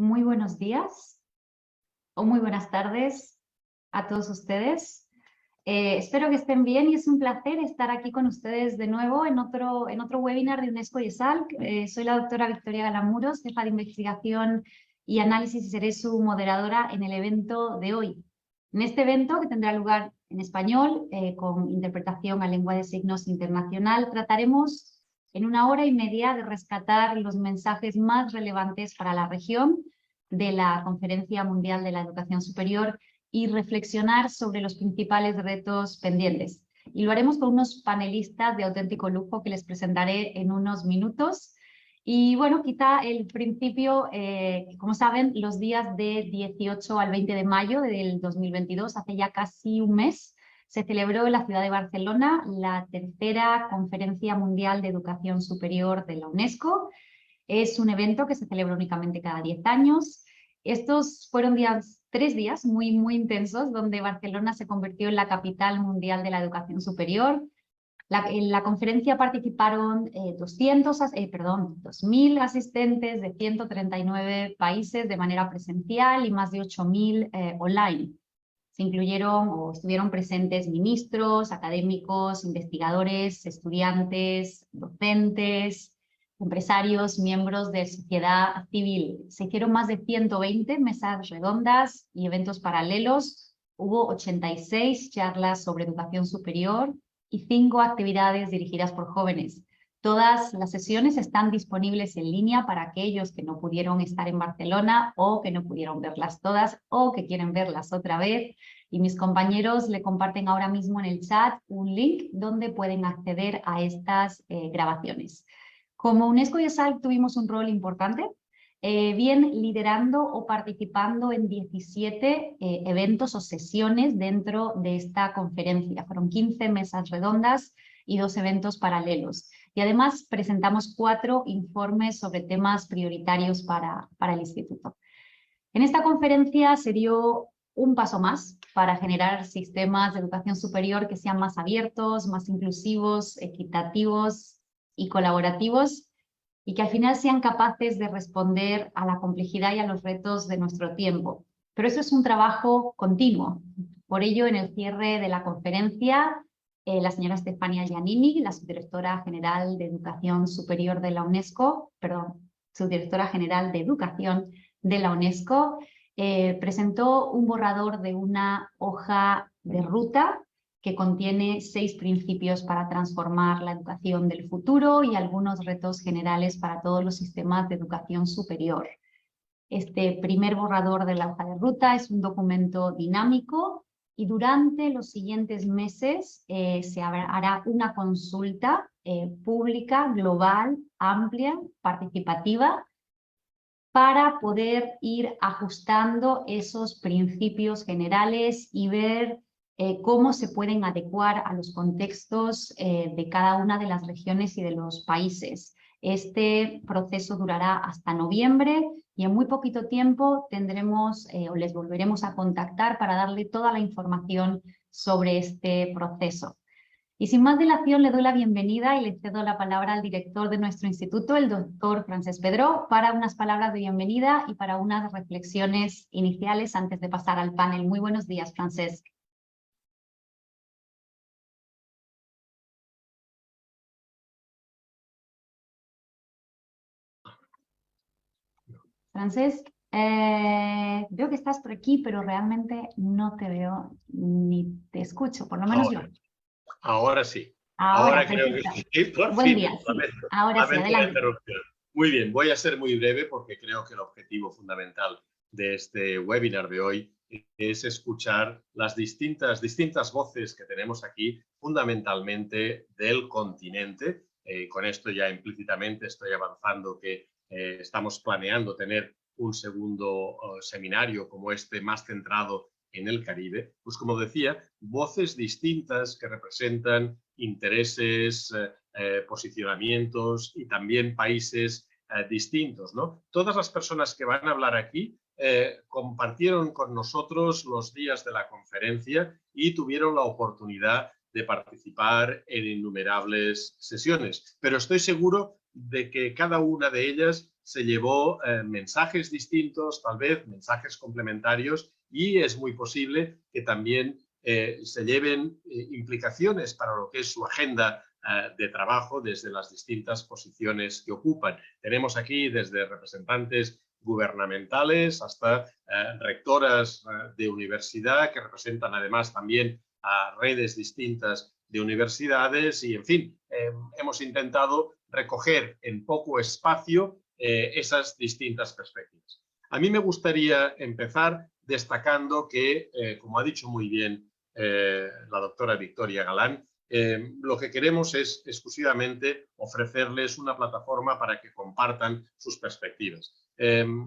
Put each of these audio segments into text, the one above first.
Muy buenos días o muy buenas tardes a todos ustedes. Espero que estén bien y es un placer estar aquí con ustedes de nuevo en otro webinar de UNESCO y ESALC. Soy la doctora Victoria Galamuros, jefa de investigación y análisis y seré su moderadora en el evento de hoy. En este evento, que tendrá lugar en español, con interpretación a lengua de signos internacional, trataremos en 1 hora y media de rescatar los mensajes más relevantes para la región de la Conferencia Mundial de la Educación Superior y reflexionar sobre los principales retos pendientes. Y lo haremos con unos panelistas de auténtico lujo que les presentaré en unos minutos. Y bueno, quizá el principio, como saben, los días de 18 al 20 de mayo del 2022, hace ya casi un mes, se celebró en la ciudad de Barcelona la tercera Conferencia Mundial de Educación Superior de la UNESCO. Es un evento que se celebra únicamente cada 10 años. Estos fueron 3 días muy intensos, donde Barcelona se convirtió en la capital mundial de la educación superior. En la conferencia participaron 2.000 asistentes de 139 países de manera presencial y más de 8.000 online. Se incluyeron o estuvieron presentes ministros, académicos, investigadores, estudiantes, docentes, empresarios, miembros de sociedad civil. Se hicieron más de 120 mesas redondas y eventos paralelos. Hubo 86 charlas sobre educación superior y 5 actividades dirigidas por jóvenes. Todas las sesiones están disponibles en línea para aquellos que no pudieron estar en Barcelona o que no pudieron verlas todas o que quieren verlas otra vez. Y mis compañeros le comparten ahora mismo en el chat un link donde pueden acceder a estas grabaciones. Como UNESCO y ESALC tuvimos un rol importante, bien liderando o participando en 17 eventos o sesiones dentro de esta conferencia. Fueron 15 mesas redondas y 2 eventos paralelos. Y además presentamos 4 informes sobre temas prioritarios para el instituto. En esta conferencia se dio un paso más para generar sistemas de educación superior que sean más abiertos, más inclusivos, equitativos y colaborativos, y que al final sean capaces de responder a la complejidad y a los retos de nuestro tiempo. Pero eso es un trabajo continuo. Por ello, en el cierre de la conferencia, la señora Stefania Giannini, la subdirectora general de Educación Superior de la UNESCO, subdirectora general de Educación de la UNESCO, presentó un borrador de una hoja de ruta que contiene 6 principios para transformar la educación del futuro y algunos retos generales para todos los sistemas de educación superior. Este primer borrador de la hoja de ruta es un documento dinámico y durante los siguientes meses se hará una consulta pública, global, amplia, participativa, para poder ir ajustando esos principios generales y ver cómo se pueden adecuar a los contextos de cada una de las regiones y de los países. Este proceso durará hasta noviembre y en muy poquito tiempo tendremos o les volveremos a contactar para darle toda la información sobre este proceso. Y sin más dilación le doy la bienvenida y le cedo la palabra al director de nuestro instituto, el doctor Francesc Pedró, para unas palabras de bienvenida y para unas reflexiones iniciales antes de pasar al panel. Muy buenos días, Francesc. Francesc, veo que estás por aquí, pero realmente no te veo ni te escucho, por lo menos yo. Ahora sí. Ahora Creo que sí, por buen fin. día, sí. Ahora sí, adelante. Interrupción. Muy bien, voy a ser muy breve porque creo que el objetivo fundamental de este webinar de hoy es escuchar las distintas voces que tenemos aquí, fundamentalmente del continente. Con esto ya implícitamente estoy avanzando que estamos planeando tener un segundo seminario como este más centrado en el Caribe. Pues como decía, voces distintas que representan intereses, posicionamientos y también países distintos, ¿no? Todas las personas que van a hablar aquí compartieron con nosotros los días de la conferencia y tuvieron la oportunidad de participar en innumerables sesiones. Pero estoy seguro de que cada una de ellas se llevó mensajes distintos, tal vez mensajes complementarios, y es muy posible que también se lleven implicaciones para lo que es su agenda de trabajo desde las distintas posiciones que ocupan. Tenemos aquí desde representantes gubernamentales hasta rectoras de universidad que representan además también a redes distintas de universidades y, en fin, hemos intentado recoger en poco espacio esas distintas perspectivas. A mí me gustaría empezar destacando que, como ha dicho muy bien la doctora Victoria Galán, lo que queremos es exclusivamente ofrecerles una plataforma para que compartan sus perspectivas.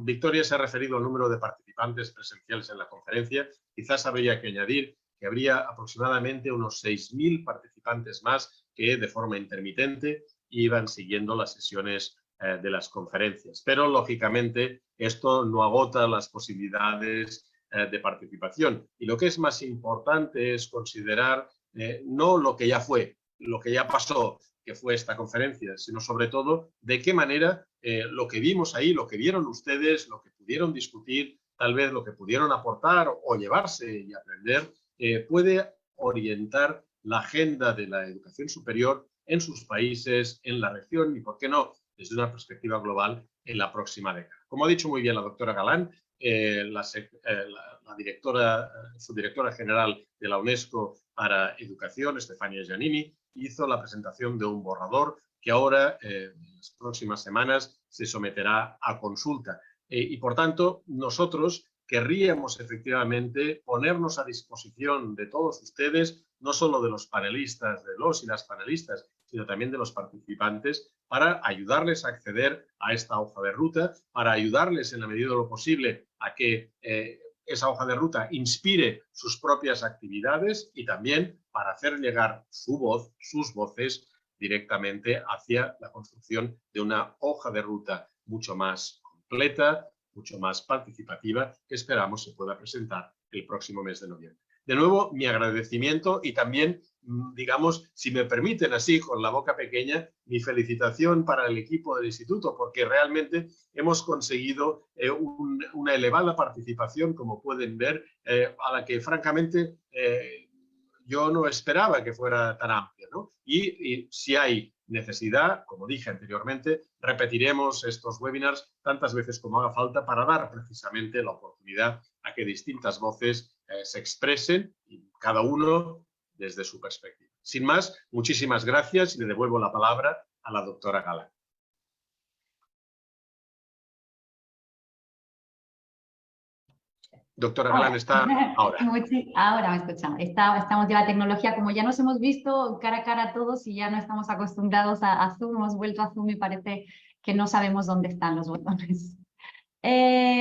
Victoria se ha referido al número de participantes presenciales en la conferencia. Quizás habría que añadir que habría aproximadamente unos 6.000 participantes más que de forma intermitente iban siguiendo las sesiones de las conferencias. Pero, lógicamente, esto no agota las posibilidades de participación. Y lo que es más importante es considerar no lo que ya fue, lo que ya pasó, que fue esta conferencia, sino sobre todo de qué manera lo que vimos ahí, lo que vieron ustedes, lo que pudieron discutir, tal vez lo que pudieron aportar o llevarse y aprender, puede orientar la agenda de la educación superior en sus países, en la región y, ¿por qué no?, desde una perspectiva global en la próxima década. Como ha dicho muy bien la doctora Galán, subdirectora general de la UNESCO para Educación, Stefania Giannini, hizo la presentación de un borrador que ahora, en las próximas semanas, se someterá a consulta. Y, por tanto, nosotros querríamos efectivamente ponernos a disposición de todos ustedes, no solo de los panelistas, de los y las panelistas, sino también de los participantes, para ayudarles a acceder a esta hoja de ruta, para ayudarles en la medida de lo posible a que esa hoja de ruta inspire sus propias actividades y también para hacer llegar su voz, sus voces, directamente hacia la construcción de una hoja de ruta mucho más completa, mucho más participativa, que esperamos se pueda presentar el próximo mes de noviembre. De nuevo, mi agradecimiento y también, digamos, si me permiten así, con la boca pequeña, mi felicitación para el equipo del instituto, porque realmente hemos conseguido una elevada participación, como pueden ver, a la que francamente yo no esperaba que fuera tan amplia, ¿no? Y si hay necesidad, como dije anteriormente, repetiremos estos webinars tantas veces como haga falta para dar precisamente la oportunidad a que distintas voces se expresen, y cada uno desde su perspectiva. Sin más, muchísimas gracias y le devuelvo la palabra a la doctora Galán. Doctora Galán, está ahora. Ahora me escuchan. Estamos ya la tecnología, como ya nos hemos visto cara a cara todos y ya no estamos acostumbrados a Zoom, hemos vuelto a Zoom y parece que no sabemos dónde están los botones.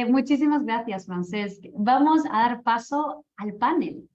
Muchísimas gracias, Francesc. Vamos a dar paso al panel.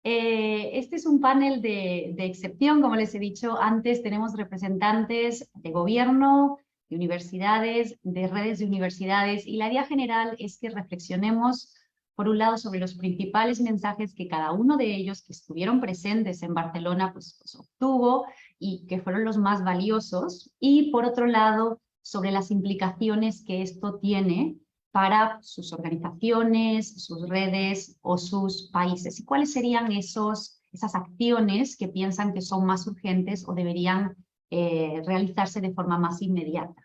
Este es un panel de excepción, como les he dicho antes, tenemos representantes de gobierno, de universidades, de redes de universidades, y la idea general es que reflexionemos, por un lado, sobre los principales mensajes que cada uno de ellos que estuvieron presentes en Barcelona pues obtuvo y que fueron los más valiosos, y por otro lado, sobre las implicaciones que esto tiene para sus organizaciones, sus redes o sus países. ¿Y cuáles serían esas acciones que piensan que son más urgentes o deberían realizarse de forma más inmediata?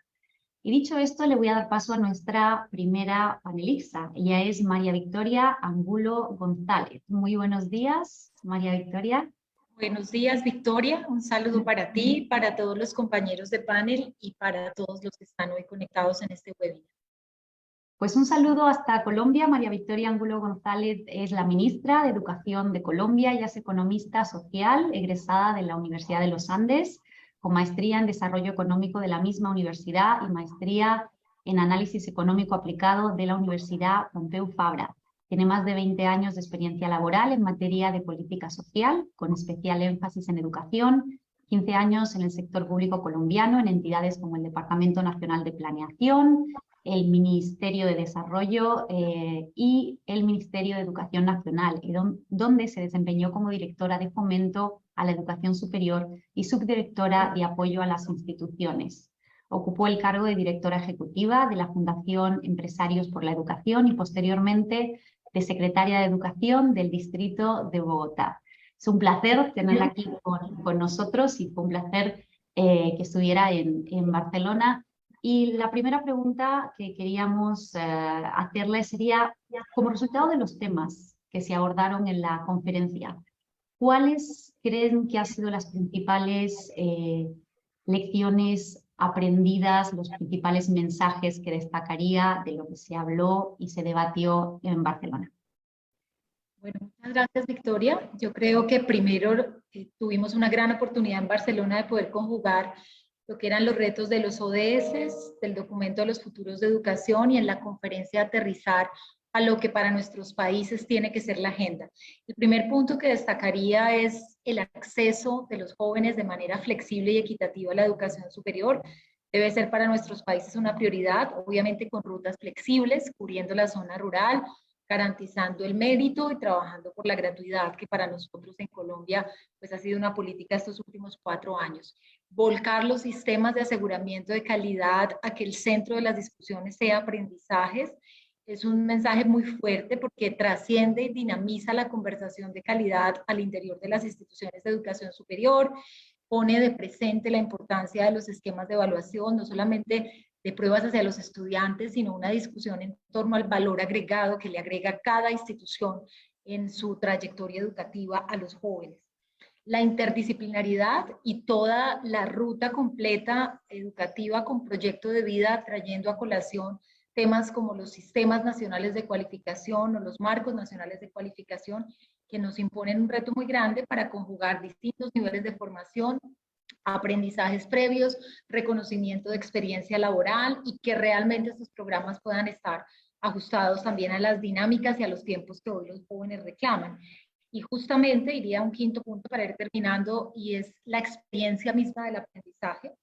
Y dicho esto, le voy a dar paso a nuestra primera panelista. Ella es María Victoria Angulo González. Muy buenos días, María Victoria. Buenos días, Victoria. Un saludo para ti, para todos los compañeros de panel y para todos los que están hoy conectados en este webinar. Pues un saludo hasta Colombia. María Victoria Angulo González es la ministra de Educación de Colombia. Ella es economista social, egresada de la Universidad de los Andes, con maestría en Desarrollo Económico de la misma universidad y maestría en Análisis Económico Aplicado de la Universidad Pompeu Fabra. Tiene más de 20 años de experiencia laboral en materia de política social, con especial énfasis en educación, 15 años en el sector público colombiano, en entidades como el Departamento Nacional de Planeación, el Ministerio de Desarrollo y el Ministerio de Educación Nacional, donde se desempeñó como directora de fomento a la educación superior y subdirectora de apoyo a las instituciones. ocupó el cargo de directora ejecutiva de la Fundación Empresarios por la Educación y posteriormente de secretaria de Educación del Distrito de Bogotá. Es un placer tenerla aquí con nosotros y fue un placer que estuviera en Barcelona. Y la primera pregunta que queríamos hacerle sería, como resultado de los temas que se abordaron en la conferencia, ¿cuáles creen que han sido las principales lecciones aprendidas, los principales mensajes que destacaría de lo que se habló y se debatió en Barcelona? Bueno, muchas gracias, Victoria. Yo creo que primero tuvimos una gran oportunidad en Barcelona de poder conjugar lo que eran los retos de los ODS, del documento de los futuros de educación y en la conferencia aterrizar a lo que para nuestros países tiene que ser la agenda. El primer punto que destacaría es el acceso de los jóvenes de manera flexible y equitativa a la educación superior. Debe ser para nuestros países una prioridad, obviamente con rutas flexibles, cubriendo la zona rural, garantizando el mérito y trabajando por la gratuidad, que para nosotros en Colombia pues ha sido una política estos últimos 4 años. Volcar los sistemas de aseguramiento de calidad a que el centro de las discusiones sea aprendizajes, es un mensaje muy fuerte porque trasciende y dinamiza la conversación de calidad al interior de las instituciones de educación superior, pone de presente la importancia de los esquemas de evaluación, no solamente de pruebas hacia los estudiantes, sino una discusión en torno al valor agregado que le agrega cada institución en su trayectoria educativa a los jóvenes. La interdisciplinaridad y toda la ruta completa educativa con proyecto de vida, trayendo a colación temas como los sistemas nacionales de cualificación o los marcos nacionales de cualificación, que nos imponen un reto muy grande para conjugar distintos niveles de formación, aprendizajes previos, reconocimiento de experiencia laboral y que realmente estos programas puedan estar ajustados también a las dinámicas y a los tiempos que hoy los jóvenes reclaman. Y justamente iría a un quinto punto para ir terminando y es la experiencia misma del aprendizaje.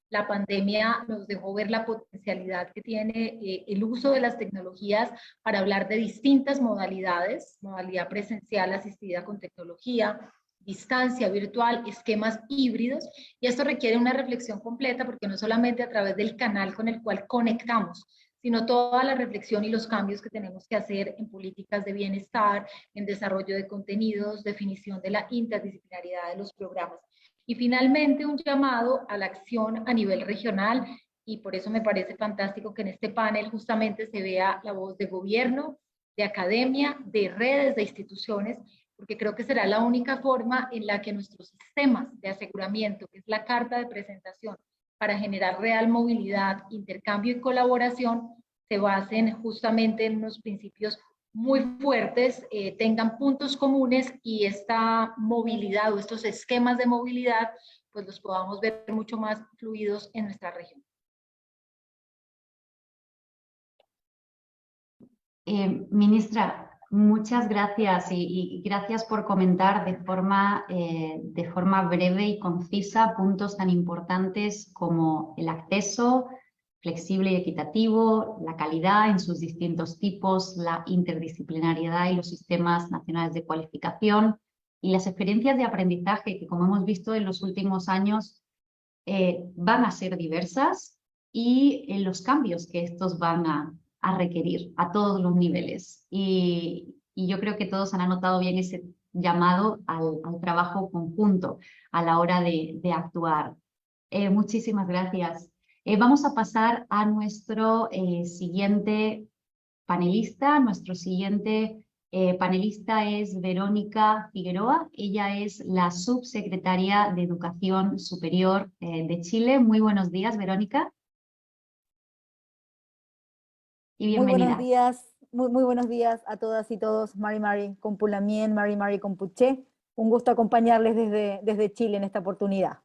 La pandemia nos dejó ver la potencialidad que tiene el uso de las tecnologías para hablar de distintas modalidades, modalidad presencial asistida con tecnología, distancia virtual, esquemas híbridos, y esto requiere una reflexión completa porque no solamente a través del canal con el cual conectamos, sino toda la reflexión y los cambios que tenemos que hacer en políticas de bienestar, en desarrollo de contenidos, definición de la interdisciplinaridad de los programas. Y finalmente un llamado a la acción a nivel regional, y por eso me parece fantástico que en este panel justamente se vea la voz de gobierno, de academia, de redes, de instituciones, porque creo que será la única forma en la que nuestros sistemas de aseguramiento, que es la carta de presentación para generar real movilidad, intercambio y colaboración, se basen justamente en unos principios muy fuertes, tengan puntos comunes y esta movilidad o estos esquemas de movilidad pues los podamos ver mucho más fluidos en nuestra región. Ministra, muchas gracias y gracias por comentar de forma breve y concisa puntos tan importantes como el acceso flexible y equitativo, la calidad en sus distintos tipos, la interdisciplinariedad y los sistemas nacionales de cualificación y las experiencias de aprendizaje que, como hemos visto en los últimos años, van a ser diversas y los cambios que estos van a requerir a todos los niveles. Y yo creo que todos han anotado bien ese llamado al trabajo conjunto a la hora de actuar. Muchísimas gracias. Vamos a pasar a nuestro siguiente panelista. Nuestro siguiente panelista es Verónica Figueroa. Ella es la subsecretaria de Educación Superior de Chile. Muy buenos días, Verónica. Y bienvenida. Muy buenos días, muy buenos días a todas y todos. Mari Compulamien, Mari Compuche. Un gusto acompañarles desde Chile en esta oportunidad.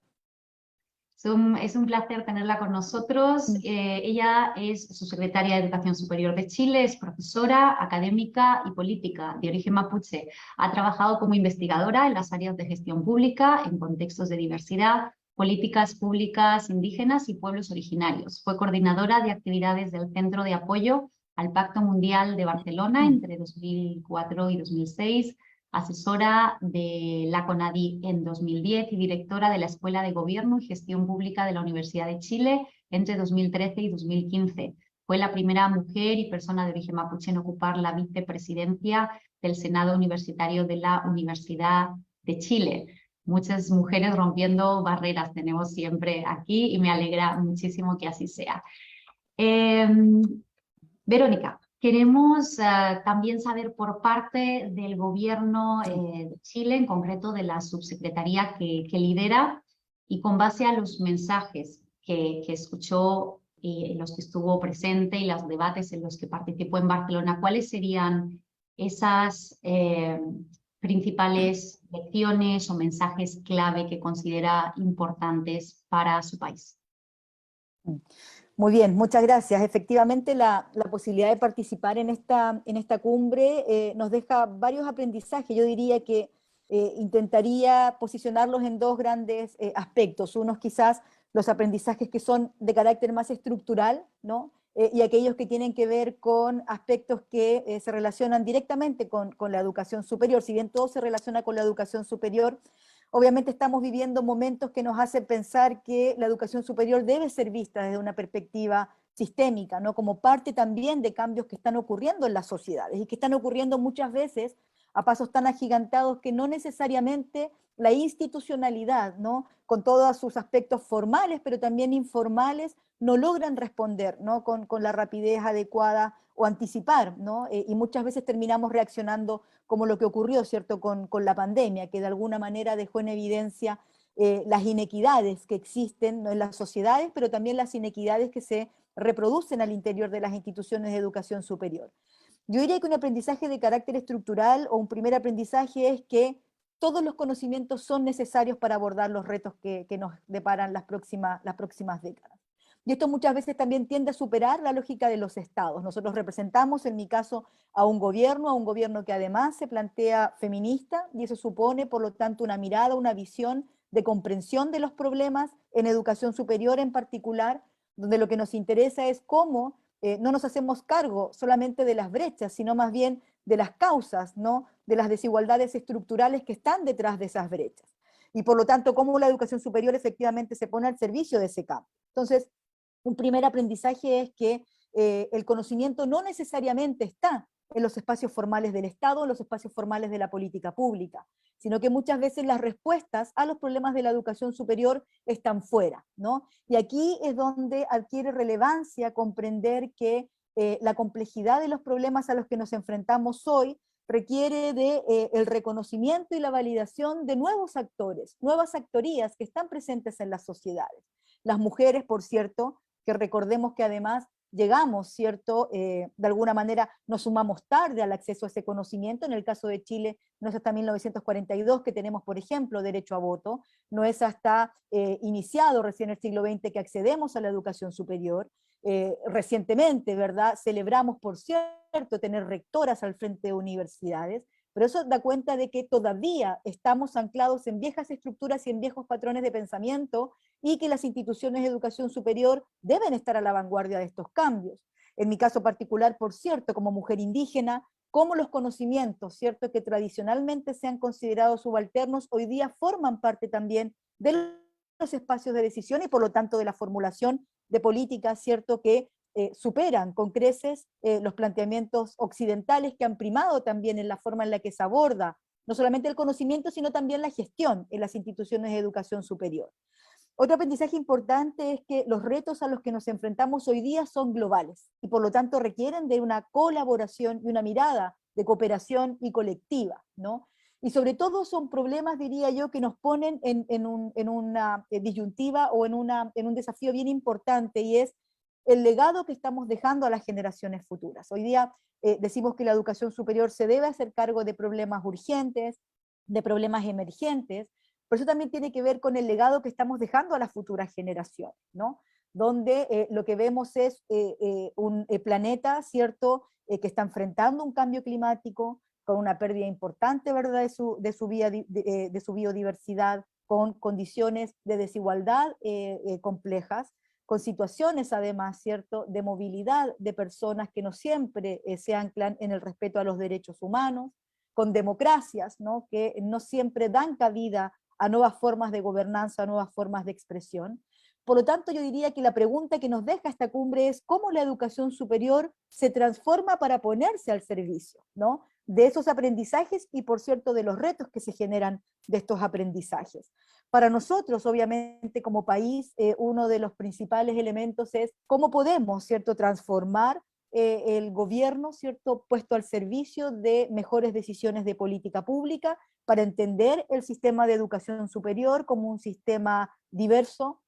Es un placer tenerla con nosotros. Ella es subsecretaria de Educación Superior de Chile, es profesora, académica y política de origen mapuche. Ha trabajado como investigadora en las áreas de gestión pública, en contextos de diversidad, políticas públicas indígenas y pueblos originarios. Fue coordinadora de actividades del Centro de Apoyo al Pacto Mundial de Barcelona entre 2004 y 2006, asesora de la CONADI en 2010 y directora de la Escuela de Gobierno y Gestión Pública de la Universidad de Chile entre 2013 y 2015. Fue la primera mujer y persona de origen mapuche en ocupar la vicepresidencia del Senado Universitario de la Universidad de Chile. Muchas mujeres rompiendo barreras tenemos siempre aquí y me alegra muchísimo que así sea. Verónica, queremos también saber por parte del gobierno de Chile, en concreto de la subsecretaría que lidera, y con base a los mensajes que escuchó y en los que estuvo presente y los debates en los que participó en Barcelona, ¿cuáles serían esas principales lecciones o mensajes clave que considera importantes para su país? Muy bien, muchas gracias. Efectivamente, la posibilidad de participar en esta cumbre nos deja varios aprendizajes. Yo diría que intentaría posicionarlos en dos grandes aspectos. Unos quizás los aprendizajes que son de carácter más estructural, ¿no? Y aquellos que tienen que ver con aspectos que se relacionan directamente con la educación superior. Si bien todo se relaciona con la educación superior, obviamente estamos viviendo momentos que nos hacen pensar que la educación superior debe ser vista desde una perspectiva sistémica, ¿no? Como parte también de cambios que están ocurriendo en las sociedades y que están ocurriendo muchas veces a pasos tan agigantados que no necesariamente la institucionalidad, ¿no? Con todos sus aspectos formales, pero también informales, no logran responder, ¿no? Con la rapidez adecuada o anticipar, ¿no? Y muchas veces terminamos reaccionando como lo que ocurrió, ¿cierto?, con la pandemia, que de alguna manera dejó en evidencia las inequidades que existen, ¿no?, en las sociedades, pero también las inequidades que se reproducen al interior de las instituciones de educación superior. Yo diría que un aprendizaje de carácter estructural, o un primer aprendizaje, es que todos los conocimientos son necesarios para abordar los retos que nos deparan las próximas décadas. Y esto muchas veces también tiende a superar la lógica de los estados. Nosotros representamos, en mi caso, a un gobierno que además se plantea feminista, y eso supone, por lo tanto, una mirada, una visión de comprensión de los problemas en educación superior en particular, donde lo que nos interesa es cómo no nos hacemos cargo solamente de las brechas, sino más bien de las causas, ¿no?, de las desigualdades estructurales que están detrás de esas brechas. Y por lo tanto, cómo la educación superior efectivamente se pone al servicio de ese campo. Entonces, un primer aprendizaje es que el conocimiento no necesariamente está en los espacios formales del Estado, en los espacios formales de la política pública, sino que muchas veces las respuestas a los problemas de la educación superior están fuera, ¿no? Y aquí es donde adquiere relevancia comprender que la complejidad de los problemas a los que nos enfrentamos hoy requiere de el reconocimiento y la validación de nuevos actores, nuevas actorías que están presentes en las sociedades. Las mujeres, por cierto, que recordemos que además llegamos, ¿cierto? De alguna manera nos sumamos tarde al acceso a ese conocimiento. En el caso de Chile no es hasta 1942 que tenemos, por ejemplo, derecho a voto, no es hasta iniciado recién el siglo XX que accedemos a la educación superior. Recientemente, ¿verdad?, celebramos, por cierto, tener rectoras al frente de universidades, pero eso da cuenta de que todavía estamos anclados en viejas estructuras y en viejos patrones de pensamiento, y que las instituciones de educación superior deben estar a la vanguardia de estos cambios. En mi caso particular, por cierto, como mujer indígena, cómo los conocimientos, ¿cierto?, que tradicionalmente se han considerado subalternos, hoy día forman parte también de los espacios de decisión y por lo tanto de la formulación de políticas, ¿cierto?, que superan con creces los planteamientos occidentales que han primado también en la forma en la que se aborda no solamente el conocimiento, sino también la gestión en las instituciones de educación superior. Otro aprendizaje importante es que los retos a los que nos enfrentamos hoy día son globales y por lo tanto requieren de una colaboración y una mirada de cooperación y colectiva, ¿no? Y sobre todo son problemas, diría yo, que nos ponen en una disyuntiva o en un desafío bien importante, y es el legado que estamos dejando a las generaciones futuras. Hoy día decimos que la educación superior se debe hacer cargo de problemas urgentes, de problemas emergentes, pero eso también tiene que ver con el legado que estamos dejando a las futuras generaciones, ¿no? Donde lo que vemos es un planeta, ¿cierto?, que está enfrentando un cambio climático, con una pérdida importante, ¿verdad?, de su biodiversidad, con condiciones de desigualdad complejas, con situaciones además, ¿cierto?, de movilidad de personas que no siempre se anclan en el respeto a los derechos humanos, con democracias, ¿no?, que no siempre dan cabida a nuevas formas de gobernanza, a nuevas formas de expresión. Por lo tanto, yo diría que la pregunta que nos deja esta cumbre es cómo la educación superior se transforma para ponerse al servicio, ¿no?, de esos aprendizajes y, por cierto, de los retos que se generan de estos aprendizajes. Para nosotros, obviamente, como país, uno de los principales elementos es cómo podemos, ¿cierto?, transformar el gobierno, ¿cierto?, puesto al servicio de mejores decisiones de política pública para entender el sistema de educación superior como un sistema diverso,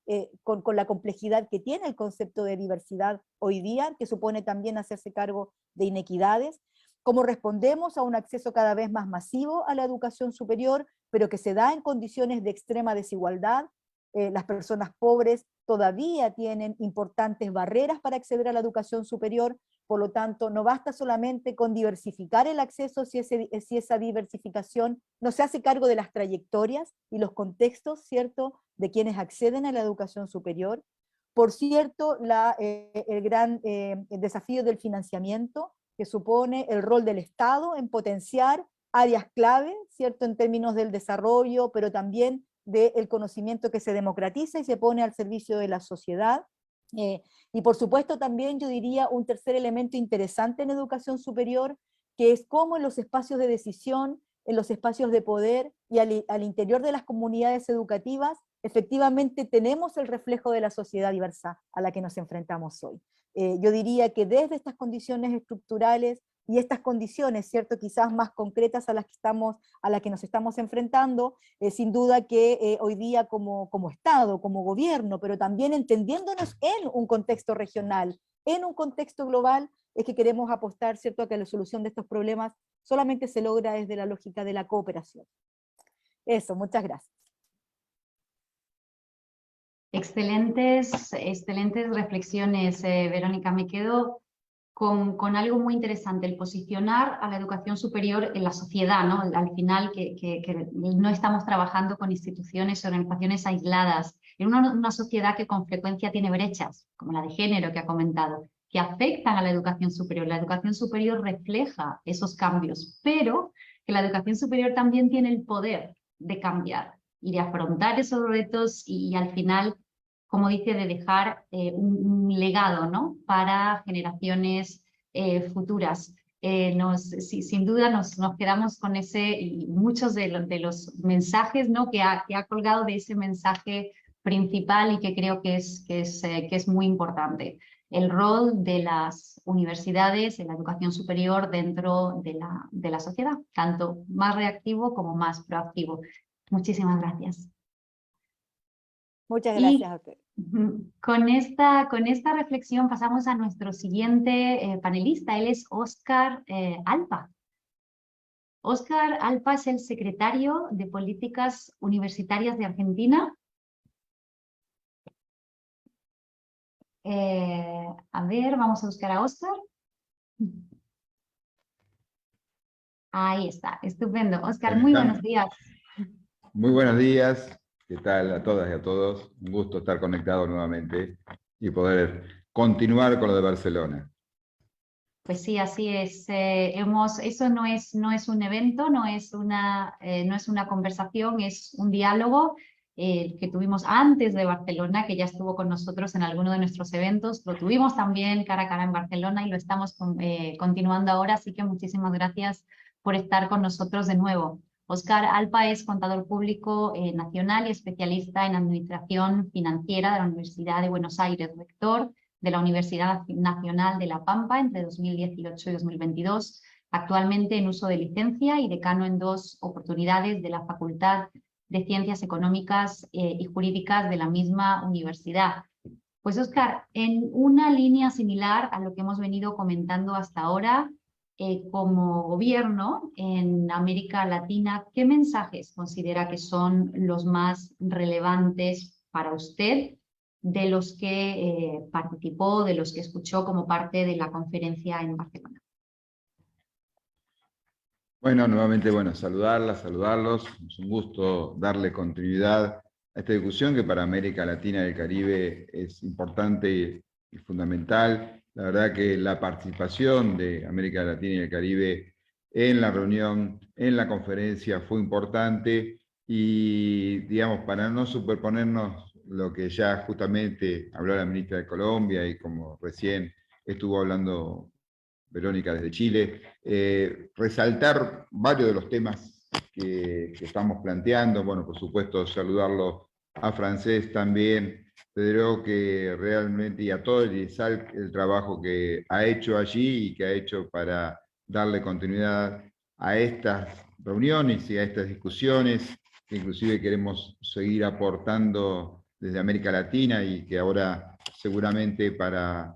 con la complejidad que tiene el concepto de diversidad hoy día, que supone también hacerse cargo de inequidades, cómo respondemos a un acceso cada vez más masivo a la educación superior, pero que se da en condiciones de extrema desigualdad. Las personas pobres todavía tienen importantes barreras para acceder a la educación superior, por lo tanto, no basta solamente con diversificar el acceso si esa diversificación no se hace cargo de las trayectorias y los contextos, ¿cierto?, de quienes acceden a la educación superior. Por cierto, el gran desafío del financiamiento, que supone el rol del Estado en potenciar áreas clave, ¿cierto?, en términos del desarrollo, pero también del conocimiento que se democratiza y se pone al servicio de la sociedad. Y por supuesto también yo diría un tercer elemento interesante en educación superior, que es cómo en los espacios de decisión, en los espacios de poder y al interior de las comunidades educativas, efectivamente tenemos el reflejo de la sociedad diversa a la que nos enfrentamos hoy. Yo diría que desde estas condiciones estructurales y estas condiciones, ¿cierto?, quizás más concretas a las que nos estamos enfrentando, sin duda que hoy día como Estado, como gobierno, pero también entendiéndonos en un contexto regional, en un contexto global, es que queremos apostar, ¿cierto?, a que la solución de estos problemas solamente se logra desde la lógica de la cooperación. Eso, muchas gracias. Excelentes reflexiones, Verónica. Me quedo con algo muy interesante, el posicionar a la educación superior en la sociedad, ¿no? Al final, que no estamos trabajando con instituciones o organizaciones aisladas, en una sociedad que con frecuencia tiene brechas, como la de género que ha comentado, que afectan a la educación superior. La educación superior refleja esos cambios, pero que la educación superior también tiene el poder de cambiar y de afrontar esos retos y al final, como dice, de dejar un legado, ¿no?, para generaciones futuras. Sin duda nos quedamos con ese, y muchos de los mensajes, ¿no?, que ha colgado de ese mensaje principal y que creo que es muy importante. El rol de las universidades en la educación superior dentro de la sociedad, tanto más reactivo como más proactivo. Muchísimas gracias. Muchas gracias a usted. Con esta reflexión pasamos a nuestro siguiente panelista. Él es Óscar Alpa. Óscar Alpa es el secretario de Políticas Universitarias de Argentina. A ver, vamos a buscar a Óscar. Ahí está, estupendo. Óscar, muy buenos días. Muy buenos días. ¿Qué tal a todas y a todos? Un gusto estar conectado nuevamente y poder continuar con lo de Barcelona. Pues sí, así es. Eso no es un evento, no es una conversación, es un diálogo que tuvimos antes de Barcelona, que ya estuvo con nosotros en alguno de nuestros eventos. Lo tuvimos también cara a cara en Barcelona y lo estamos continuando ahora, así que muchísimas gracias por estar con nosotros de nuevo. Óscar Alpa es contador público nacional y especialista en administración financiera de la Universidad de Buenos Aires, rector de la Universidad Nacional de La Pampa entre 2018 y 2022, actualmente en uso de licencia y decano en 2 oportunidades de la Facultad de Ciencias Económicas y Jurídicas de la misma universidad. Pues Óscar, en una línea similar a lo que hemos venido comentando hasta ahora, como gobierno en América Latina, ¿qué mensajes considera que son los más relevantes para usted de los que participó, de los que escuchó como parte de la conferencia en Barcelona? Bueno, nuevamente, saludarlos. Es un gusto darle continuidad a esta discusión que para América Latina y el Caribe es importante y fundamental. La verdad que la participación de América Latina y el Caribe en la reunión, en la conferencia, fue importante y, digamos, para no superponernos lo que ya justamente habló la ministra de Colombia y como recién estuvo hablando Verónica desde Chile, resaltar varios de los temas que estamos planteando. Bueno, por supuesto, saludarlo a Francés también, Pedro, que realmente, y a todo el IESAL, el trabajo que ha hecho allí y que ha hecho para darle continuidad a estas reuniones y a estas discusiones, que inclusive queremos seguir aportando desde América Latina y que ahora seguramente para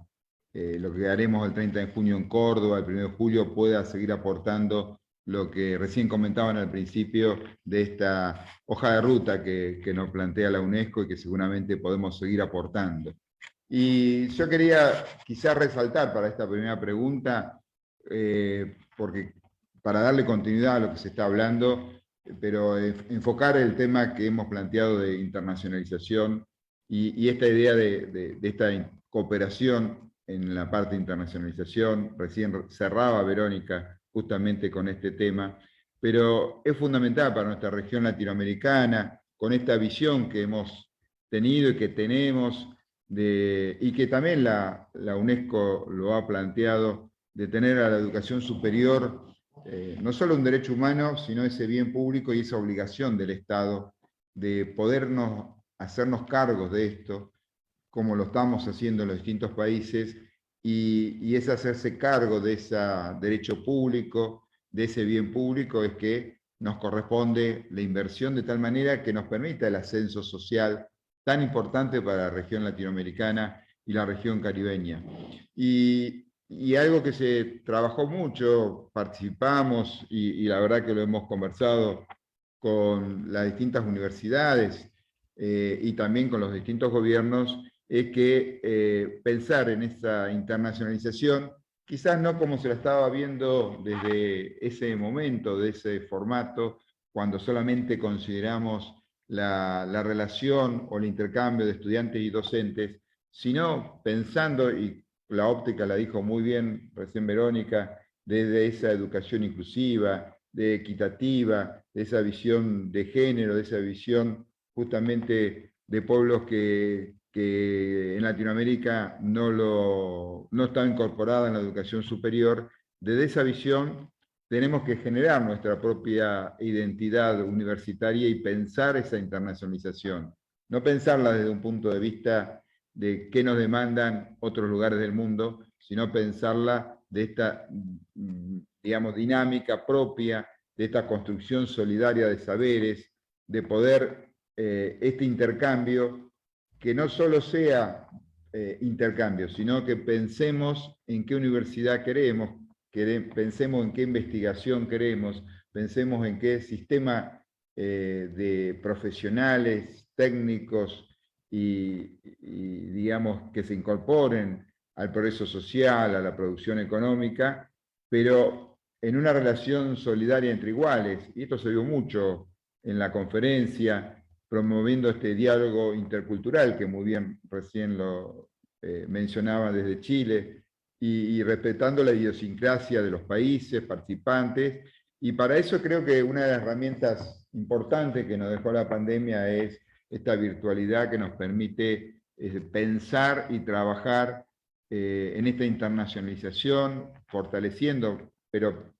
lo que haremos el 30 de junio en Córdoba, el 1 de julio, pueda seguir aportando lo que recién comentaban al principio de esta hoja de ruta que nos plantea la UNESCO y que seguramente podemos seguir aportando. Y yo quería quizás resaltar para esta primera pregunta, porque para darle continuidad a lo que se está hablando, pero enfocar el tema que hemos planteado de internacionalización y esta idea de esta cooperación en la parte de internacionalización. Recién cerraba Verónica justamente con este tema, pero es fundamental para nuestra región latinoamericana, con esta visión que hemos tenido y que tenemos, y que también la UNESCO lo ha planteado, de tener a la educación superior no solo un derecho humano, sino ese bien público y esa obligación del Estado de podernos hacernos cargos de esto, como lo estamos haciendo en los distintos países, y es hacerse cargo de ese derecho público, de ese bien público, es que nos corresponde la inversión de tal manera que nos permita el ascenso social tan importante para la región latinoamericana y la región caribeña. Y algo que se trabajó mucho, participamos, y la verdad que lo hemos conversado con las distintas universidades y también con los distintos gobiernos, es que pensar en esa internacionalización, quizás no como se la estaba viendo desde ese momento, de ese formato, cuando solamente consideramos la relación o el intercambio de estudiantes y docentes, sino pensando, y la óptica la dijo muy bien recién Verónica, desde esa educación inclusiva, de equitativa, de esa visión de género, de esa visión justamente de pueblos que en Latinoamérica no está incorporada en la educación superior. Desde esa visión tenemos que generar nuestra propia identidad universitaria y pensar esa internacionalización. No pensarla desde un punto de vista de qué nos demandan otros lugares del mundo, sino pensarla de esta, digamos, dinámica propia, de esta construcción solidaria de saberes, de poder este intercambio, que no solo sea intercambio, sino que pensemos en qué universidad queremos, pensemos en qué investigación queremos, pensemos en qué sistema de profesionales, técnicos y digamos que se incorporen al progreso social, a la producción económica, pero en una relación solidaria entre iguales. Y esto se vio mucho en la conferencia, promoviendo este diálogo intercultural, que muy bien recién lo mencionaba desde Chile, y respetando la idiosincrasia de los países participantes. Y para eso creo que una de las herramientas importantes que nos dejó la pandemia es esta virtualidad que nos permite pensar y trabajar en esta internacionalización, fortaleciendo, pero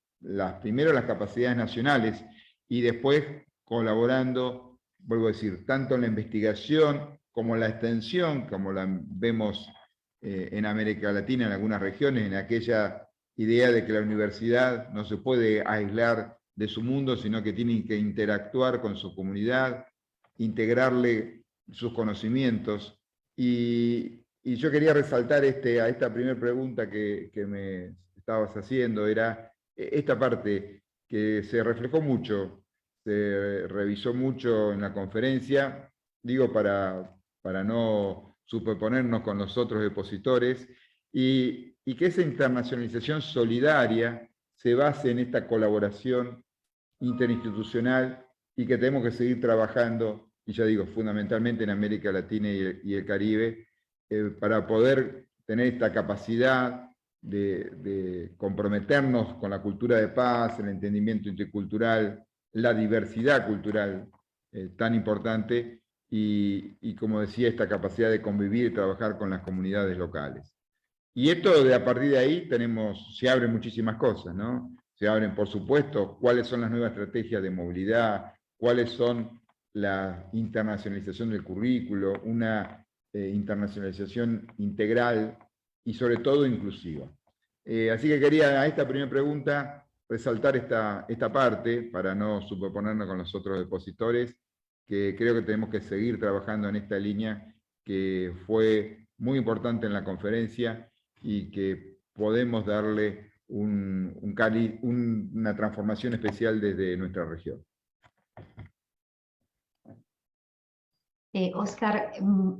primero las capacidades nacionales y después colaborando, vuelvo a decir, tanto en la investigación como en la extensión, como la vemos en América Latina, en algunas regiones, en aquella idea de que la universidad no se puede aislar de su mundo, sino que tiene que interactuar con su comunidad, integrarle sus conocimientos. Y yo quería resaltar a esta primera pregunta que me estabas haciendo, era esta parte que se reflejó mucho, se revisó mucho en la conferencia, digo para no superponernos con los otros expositores, y que esa internacionalización solidaria se base en esta colaboración interinstitucional y que tenemos que seguir trabajando, y ya digo, fundamentalmente en América Latina y el Caribe, para poder tener esta capacidad de comprometernos con la cultura de paz, el entendimiento intercultural, la diversidad cultural tan importante, y como decía, esta capacidad de convivir y trabajar con las comunidades locales. Y esto, a partir de ahí, se abren muchísimas cosas, ¿no? Se abren, por supuesto, cuáles son las nuevas estrategias de movilidad, cuáles son la internacionalización del currículo, una internacionalización integral y sobre todo inclusiva. Así que quería a esta primera pregunta resaltar esta parte para no superponernos con los otros expositores, que creo que tenemos que seguir trabajando en esta línea que fue muy importante en la conferencia y que podemos darle una transformación especial desde nuestra región. Óscar,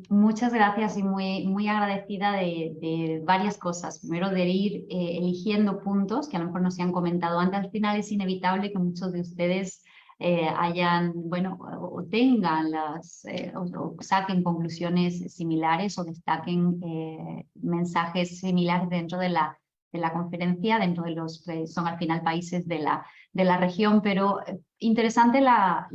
muchas gracias y muy agradecida de varias cosas. Primero, de ir eligiendo puntos que a lo mejor no se han comentado antes. Al final es inevitable que muchos de ustedes hayan, bueno, o tengan o saquen conclusiones similares o destaquen mensajes similares dentro de la conferencia, dentro de los que son al final países de la región, pero interesante la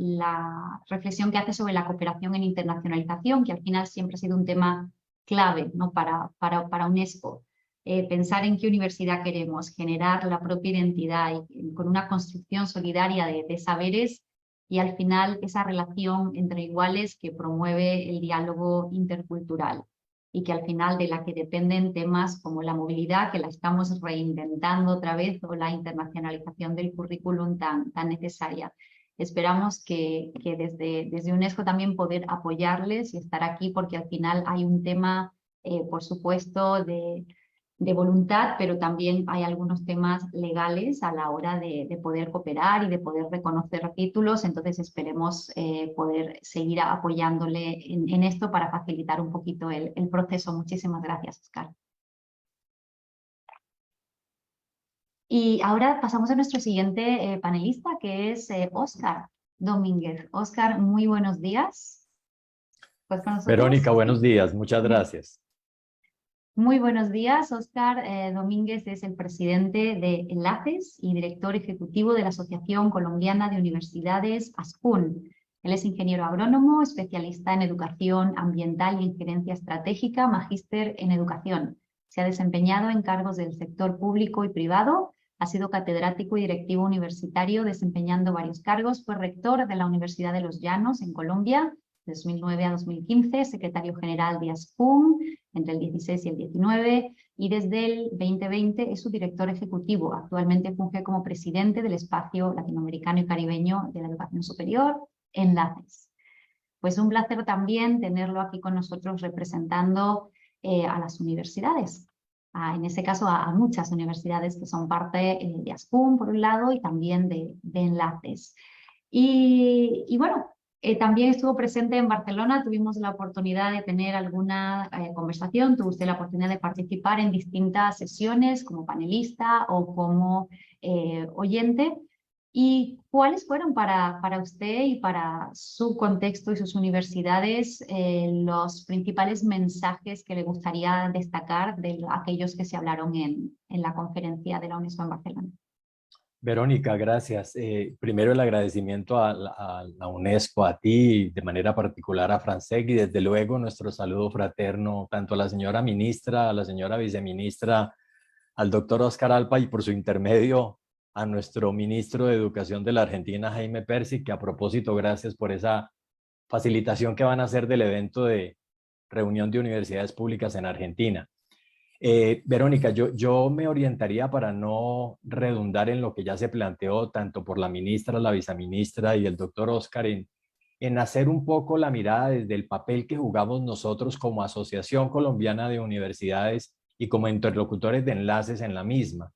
reflexión que hace sobre la cooperación en internacionalización, que al final siempre ha sido un tema clave, ¿no? para UNESCO. Pensar en qué universidad queremos, generar la propia identidad y con una construcción solidaria de saberes y al final esa relación entre iguales que promueve el diálogo intercultural y que al final de la que dependen temas como la movilidad, que la estamos reinventando otra vez, o la internacionalización del currículum tan necesaria. Esperamos que desde UNESCO también poder apoyarles y estar aquí, porque al final hay un tema, por supuesto, de voluntad, pero también hay algunos temas legales a la hora de poder cooperar y de poder reconocer títulos. Entonces esperemos poder seguir apoyándole en esto para facilitar un poquito el proceso. Muchísimas gracias, Óscar. Y ahora pasamos a nuestro siguiente panelista, que es Óscar Domínguez. Óscar, muy buenos días. ¿Pues con nosotros? Verónica, buenos días. Muchas gracias. Muy buenos días. Óscar Domínguez es el presidente de Enlaces y director ejecutivo de la Asociación Colombiana de Universidades, ASCUN. Él es ingeniero agrónomo, especialista en educación ambiental y en gerencia estratégica, magíster en educación. Se ha desempeñado en cargos del sector público y privado, ha sido catedrático y directivo universitario, desempeñando varios cargos. Fue rector de la Universidad de los Llanos en Colombia, de 2009 a 2015, secretario general de ASCUN entre el 16 y el 19, y desde el 2020 es su director ejecutivo. Actualmente funge como presidente del Espacio Latinoamericano y Caribeño de la Educación Superior, Enlaces. Pues un placer también tenerlo aquí con nosotros representando a las universidades. En ese caso a muchas universidades que son parte de ASCUN, por un lado, y también de Enlaces. Y bueno, también estuvo presente en Barcelona, tuvimos la oportunidad de tener alguna conversación, tuve usted la oportunidad de participar en distintas sesiones como panelista o como oyente. ¿Y cuáles fueron para usted y para su contexto y sus universidades los principales mensajes que le gustaría destacar de aquellos que se hablaron en la conferencia de la UNESCO en Barcelona? Verónica, gracias. Primero el agradecimiento a la UNESCO, a ti, de manera particular a Francesc, y desde luego nuestro saludo fraterno tanto a la señora ministra, a la señora viceministra, al doctor Óscar Alpa, y por su intermedio a nuestro ministro de Educación de la Argentina, Jaime Persic, que a propósito, gracias por esa facilitación que van a hacer del evento de reunión de universidades públicas en Argentina. Verónica, yo me orientaría para no redundar en lo que ya se planteó tanto por la ministra, la viceministra y el doctor Óscar en hacer un poco la mirada desde el papel que jugamos nosotros como Asociación Colombiana de Universidades y como interlocutores de Enlaces en la misma.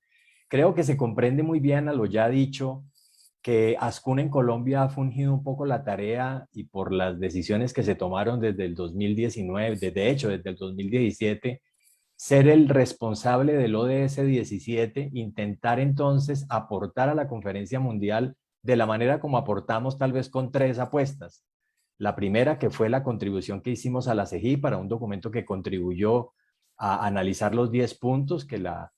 Creo que se comprende muy bien a lo ya dicho que ASCUN en Colombia ha fungido un poco la tarea, y por las decisiones que se tomaron desde el 2019, de hecho desde el 2017, ser el responsable del ODS 17, intentar entonces aportar a la conferencia mundial de la manera como aportamos, tal vez con 3 apuestas. La primera, que fue la contribución que hicimos a la CEGI para un documento que contribuyó a analizar los 10 puntos que la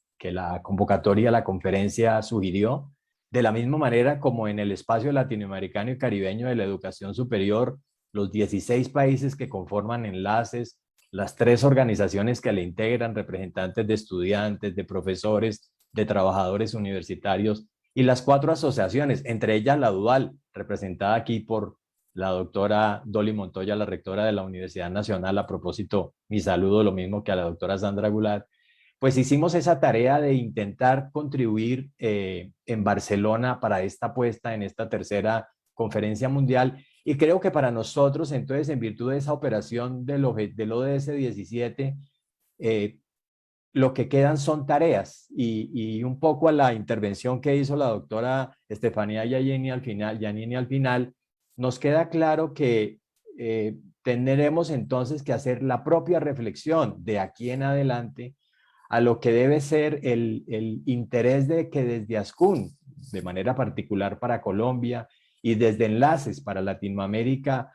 convocatoria a la conferencia sugirió, de la misma manera como en el espacio latinoamericano y caribeño de la educación superior los 16 países que conforman Enlaces, las 3 organizaciones que le integran, representantes de estudiantes, de profesores, de trabajadores universitarios, y las 4 asociaciones, entre ellas la Dual, representada aquí por la doctora Dolly Montoya, la rectora de la Universidad Nacional. A propósito, mi saludo, lo mismo que a la doctora Sandra Goulart. Pues hicimos esa tarea de intentar contribuir en Barcelona para esta apuesta en esta tercera conferencia mundial, y creo que para nosotros, entonces, en virtud de esa operación del ODS 17, lo que quedan son tareas, y un poco a la intervención que hizo la doctora Estefanía Giannini al final, nos queda claro que tendremos entonces que hacer la propia reflexión de aquí en adelante a lo que debe ser el interés de que desde ASCUN, de manera particular para Colombia, y desde Enlaces para Latinoamérica,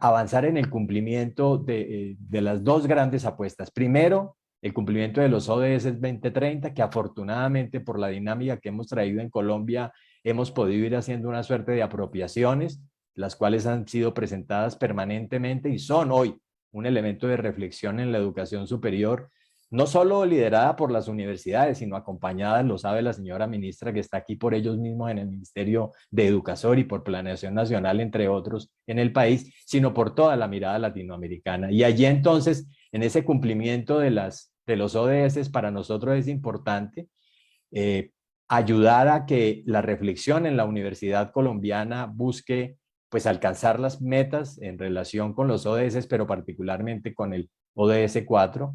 avanzar en el cumplimiento de las 2 grandes apuestas. Primero, el cumplimiento de los ODS 2030, que afortunadamente por la dinámica que hemos traído en Colombia, hemos podido ir haciendo una suerte de apropiaciones, las cuales han sido presentadas permanentemente y son hoy un elemento de reflexión en la educación superior, no solo liderada por las universidades, sino acompañada, lo sabe la señora ministra, que está aquí por ellos mismos en el Ministerio de Educación y por Planeación Nacional, entre otros, en el país, sino por toda la mirada latinoamericana. Y allí entonces, en ese cumplimiento de los ODS, para nosotros es importante ayudar a que la reflexión en la universidad colombiana busque pues alcanzar las metas en relación con los ODS, pero particularmente con el ODS 4,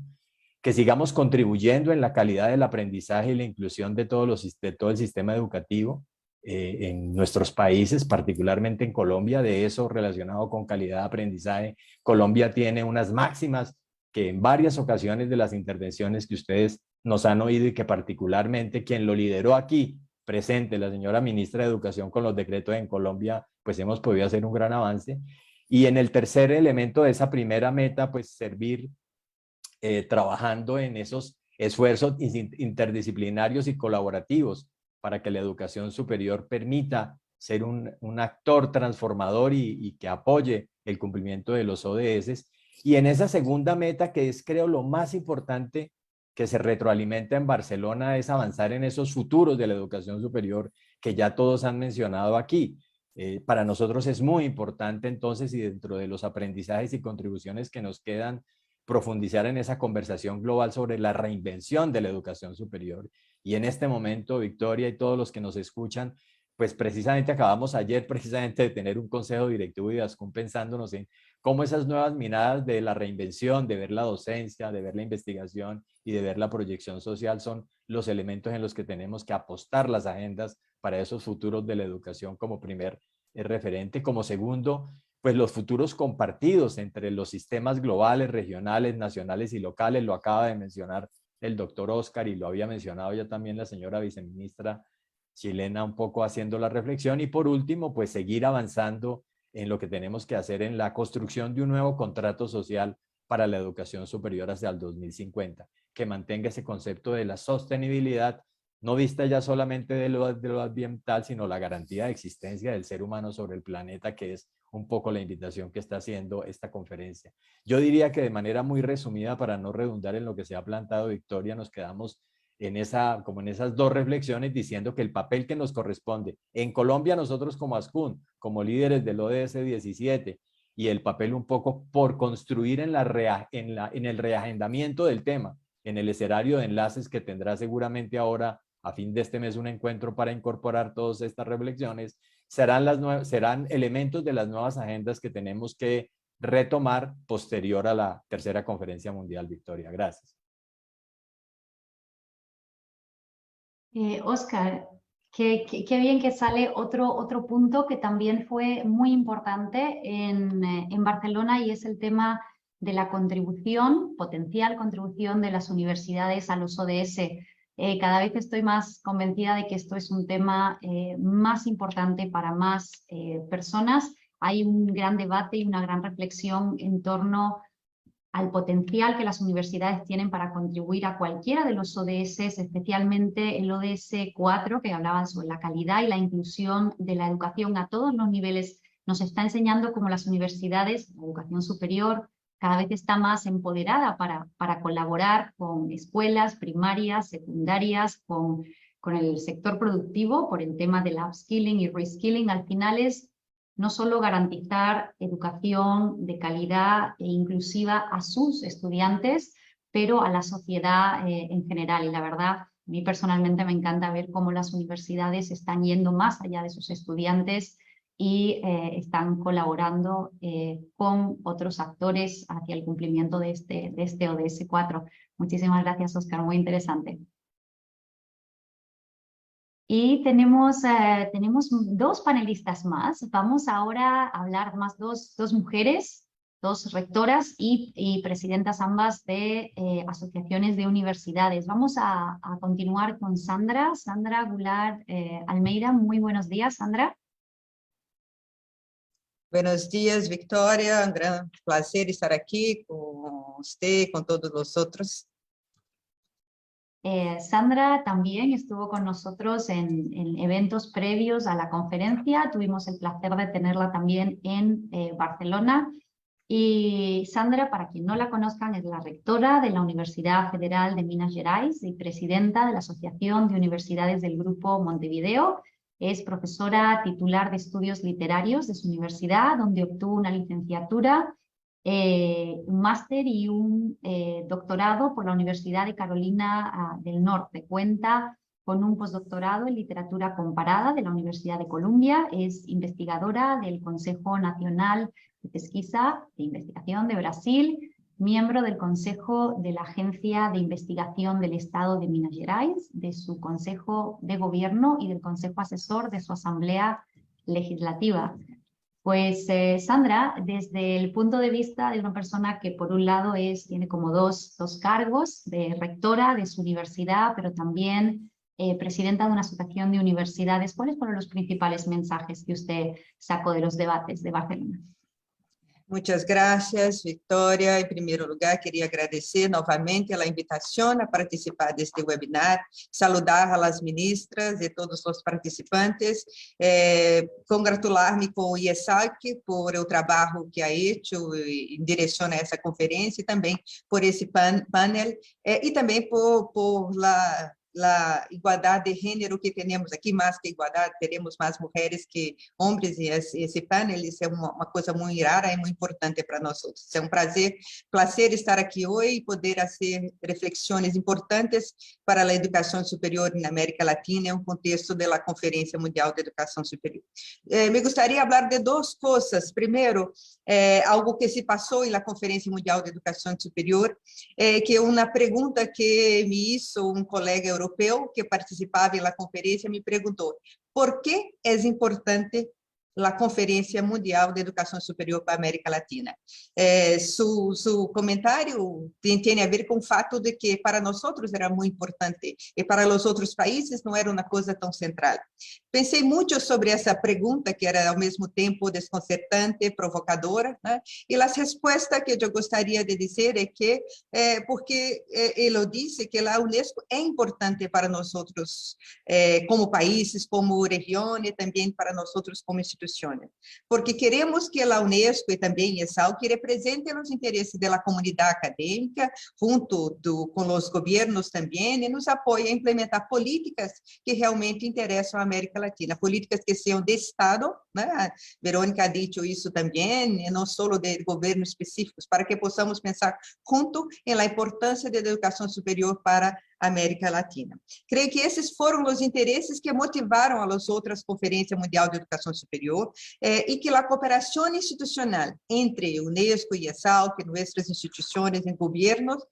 que sigamos contribuyendo en la calidad del aprendizaje y la inclusión de todo el sistema educativo en nuestros países, particularmente en Colombia. De eso, relacionado con calidad de aprendizaje, Colombia tiene unas máximas que en varias ocasiones de las intervenciones que ustedes nos han oído, y que particularmente quien lo lideró aquí presente, la señora ministra de Educación, con los decretos en Colombia, pues hemos podido hacer un gran avance. Y en el tercer elemento de esa primera meta, pues servir trabajando en esos esfuerzos interdisciplinarios y colaborativos para que la educación superior permita ser un actor transformador y que apoye el cumplimiento de los ODS. Y en esa segunda meta, que es, creo, lo más importante que se retroalimenta en Barcelona, es avanzar en esos futuros de la educación superior que ya todos han mencionado aquí. Para nosotros es muy importante entonces, y dentro de los aprendizajes y contribuciones que nos quedan, profundizar en esa conversación global sobre la reinvención de la educación superior. Y en este momento, Victoria y todos los que nos escuchan, pues precisamente acabamos ayer de tener un consejo directivo de ASCUN pensándonos en cómo esas nuevas miradas de la reinvención, de ver la docencia, de ver la investigación y de ver la proyección social son los elementos en los que tenemos que apostar las agendas para esos futuros de la educación como primer referente. Como segundo, pues los futuros compartidos entre los sistemas globales, regionales, nacionales y locales. Lo acaba de mencionar el doctor Oscar y lo había mencionado ya también la señora viceministra chilena, un poco haciendo la reflexión. Y por último, pues seguir avanzando en lo que tenemos que hacer en la construcción de un nuevo contrato social para la educación superior hacia el 2050, que mantenga ese concepto de la sostenibilidad, no vista ya solamente de lo ambiental, sino la garantía de existencia del ser humano sobre el planeta, que es un poco la invitación que está haciendo esta conferencia. Yo diría que de manera muy resumida, para no redundar en lo que se ha plantado Victoria, nos quedamos en esas 2 reflexiones diciendo que el papel que nos corresponde en Colombia, nosotros como ASCUN, como líderes del ODS 17, y el papel un poco por construir en el reagendamiento del tema, en el escenario de Enlaces, que tendrá seguramente ahora a fin de este mes un encuentro para incorporar todas estas reflexiones, serán elementos de las nuevas agendas que tenemos que retomar posterior a la tercera conferencia mundial. Victoria, gracias. Oscar, qué bien que sale otro punto que también fue muy importante en Barcelona, y es el tema de la potencial contribución de las universidades a los ODS. Cada vez estoy más convencida de que esto es un tema más importante para más personas. Hay un gran debate y una gran reflexión en torno al potencial que las universidades tienen para contribuir a cualquiera de los ODS, especialmente el ODS 4, que hablaba sobre la calidad y la inclusión de la educación a todos los niveles nos está enseñando cómo las universidades, la educación superior, cada vez está más empoderada para colaborar con escuelas primarias, secundarias, con el sector productivo por el tema del upskilling y reskilling. Al final es no solo garantizar educación de calidad e inclusiva a sus estudiantes, pero a la sociedad en general. Y la verdad, a mí personalmente me encanta ver cómo las universidades están yendo más allá de sus estudiantes y están colaborando con otros actores hacia el cumplimiento de este ODS 4. Muchísimas gracias, Óscar, muy interesante. Y tenemos dos panelistas más. Vamos ahora a hablar más dos mujeres, dos rectoras y presidentas ambas de asociaciones de universidades. Vamos a continuar con Sandra Goulart Almeida. Muy buenos días, Sandra. Buenos días, Victoria. Un gran placer estar aquí con usted y con todos los otros. Sandra también estuvo con nosotros en eventos previos a la conferencia. Tuvimos el placer de tenerla también en Barcelona. Y Sandra, para quien no la conozcan, es la rectora de la Universidad Federal de Minas Gerais y presidenta de la Asociación de Universidades del Grupo Montevideo. Es profesora titular de estudios literarios de su universidad, donde obtuvo una licenciatura, un máster y un doctorado por la Universidad de Carolina del Norte. Cuenta con un postdoctorado en literatura comparada de la Universidad de Columbia. Es investigadora del Consejo Nacional de Pesquisa e Investigación de Brasil, miembro del Consejo de la Agencia de Investigación del Estado de Minas Gerais, de su Consejo de Gobierno y del Consejo Asesor de su Asamblea Legislativa. Pues Sandra, desde el punto de vista de una persona que por un lado tiene como dos cargos, de rectora de su universidad, pero también presidenta de una asociación de universidades, ¿cuáles fueron los principales mensajes que usted sacó de los debates de Barcelona? Muchas gracias, Victoria. En primer lugar, quería agradecer nuevamente la invitación a participar de este webinar, saludar a las ministras y todos los participantes, congratular-me con o IESAC por el trabajo que ha hecho en dirección a esa conferencia y también por ese panel y también por la igualdad de género que tenemos aquí, más que igualdad, tenemos más mujeres que hombres y ese panel, isso é uma coisa muito rara e muito importante para nós outros. É um placer estar aqui hoje e poder fazer reflexões importantes para a educação superior na América Latina em um contexto da Conferência Mundial de Educação Superior. Me gostaria de falar de duas coisas. Primeiro, algo que se passou na Conferência Mundial de Educação Superior, que é uma pergunta que me hizo um colega europeu que participava da conferência, me perguntou por que é importante a Conferência Mundial de Educação Superior para a América Latina. Seu comentário tem a ver com o fato de que para nós era muito importante e para os outros países não era uma coisa tão central. Pensei muito sobre essa pergunta, que era ao mesmo tempo desconcertante, provocadora, né? E as respostas que eu gostaria de dizer é que, porque ele disse que a Unesco é importante para nós como países, como região e também para nós como instituições. Porque queremos que a Unesco e também a ESALC representem os interesses da comunidade acadêmica, junto com os governos também, e nos apoiem a implementar políticas que realmente interessam a América Latina, políticas que sejam de Estado, né? A Verônica ha dito isso também, e não só de governos específicos, para que possamos pensar junto em la importância da educação superior para a América Latina. Creio que esses foram os interesses que motivaram as outras Conferências Mundial de Educação Superior e que a cooperação institucional entre Unesco e ESALC, nossas instituições e governos,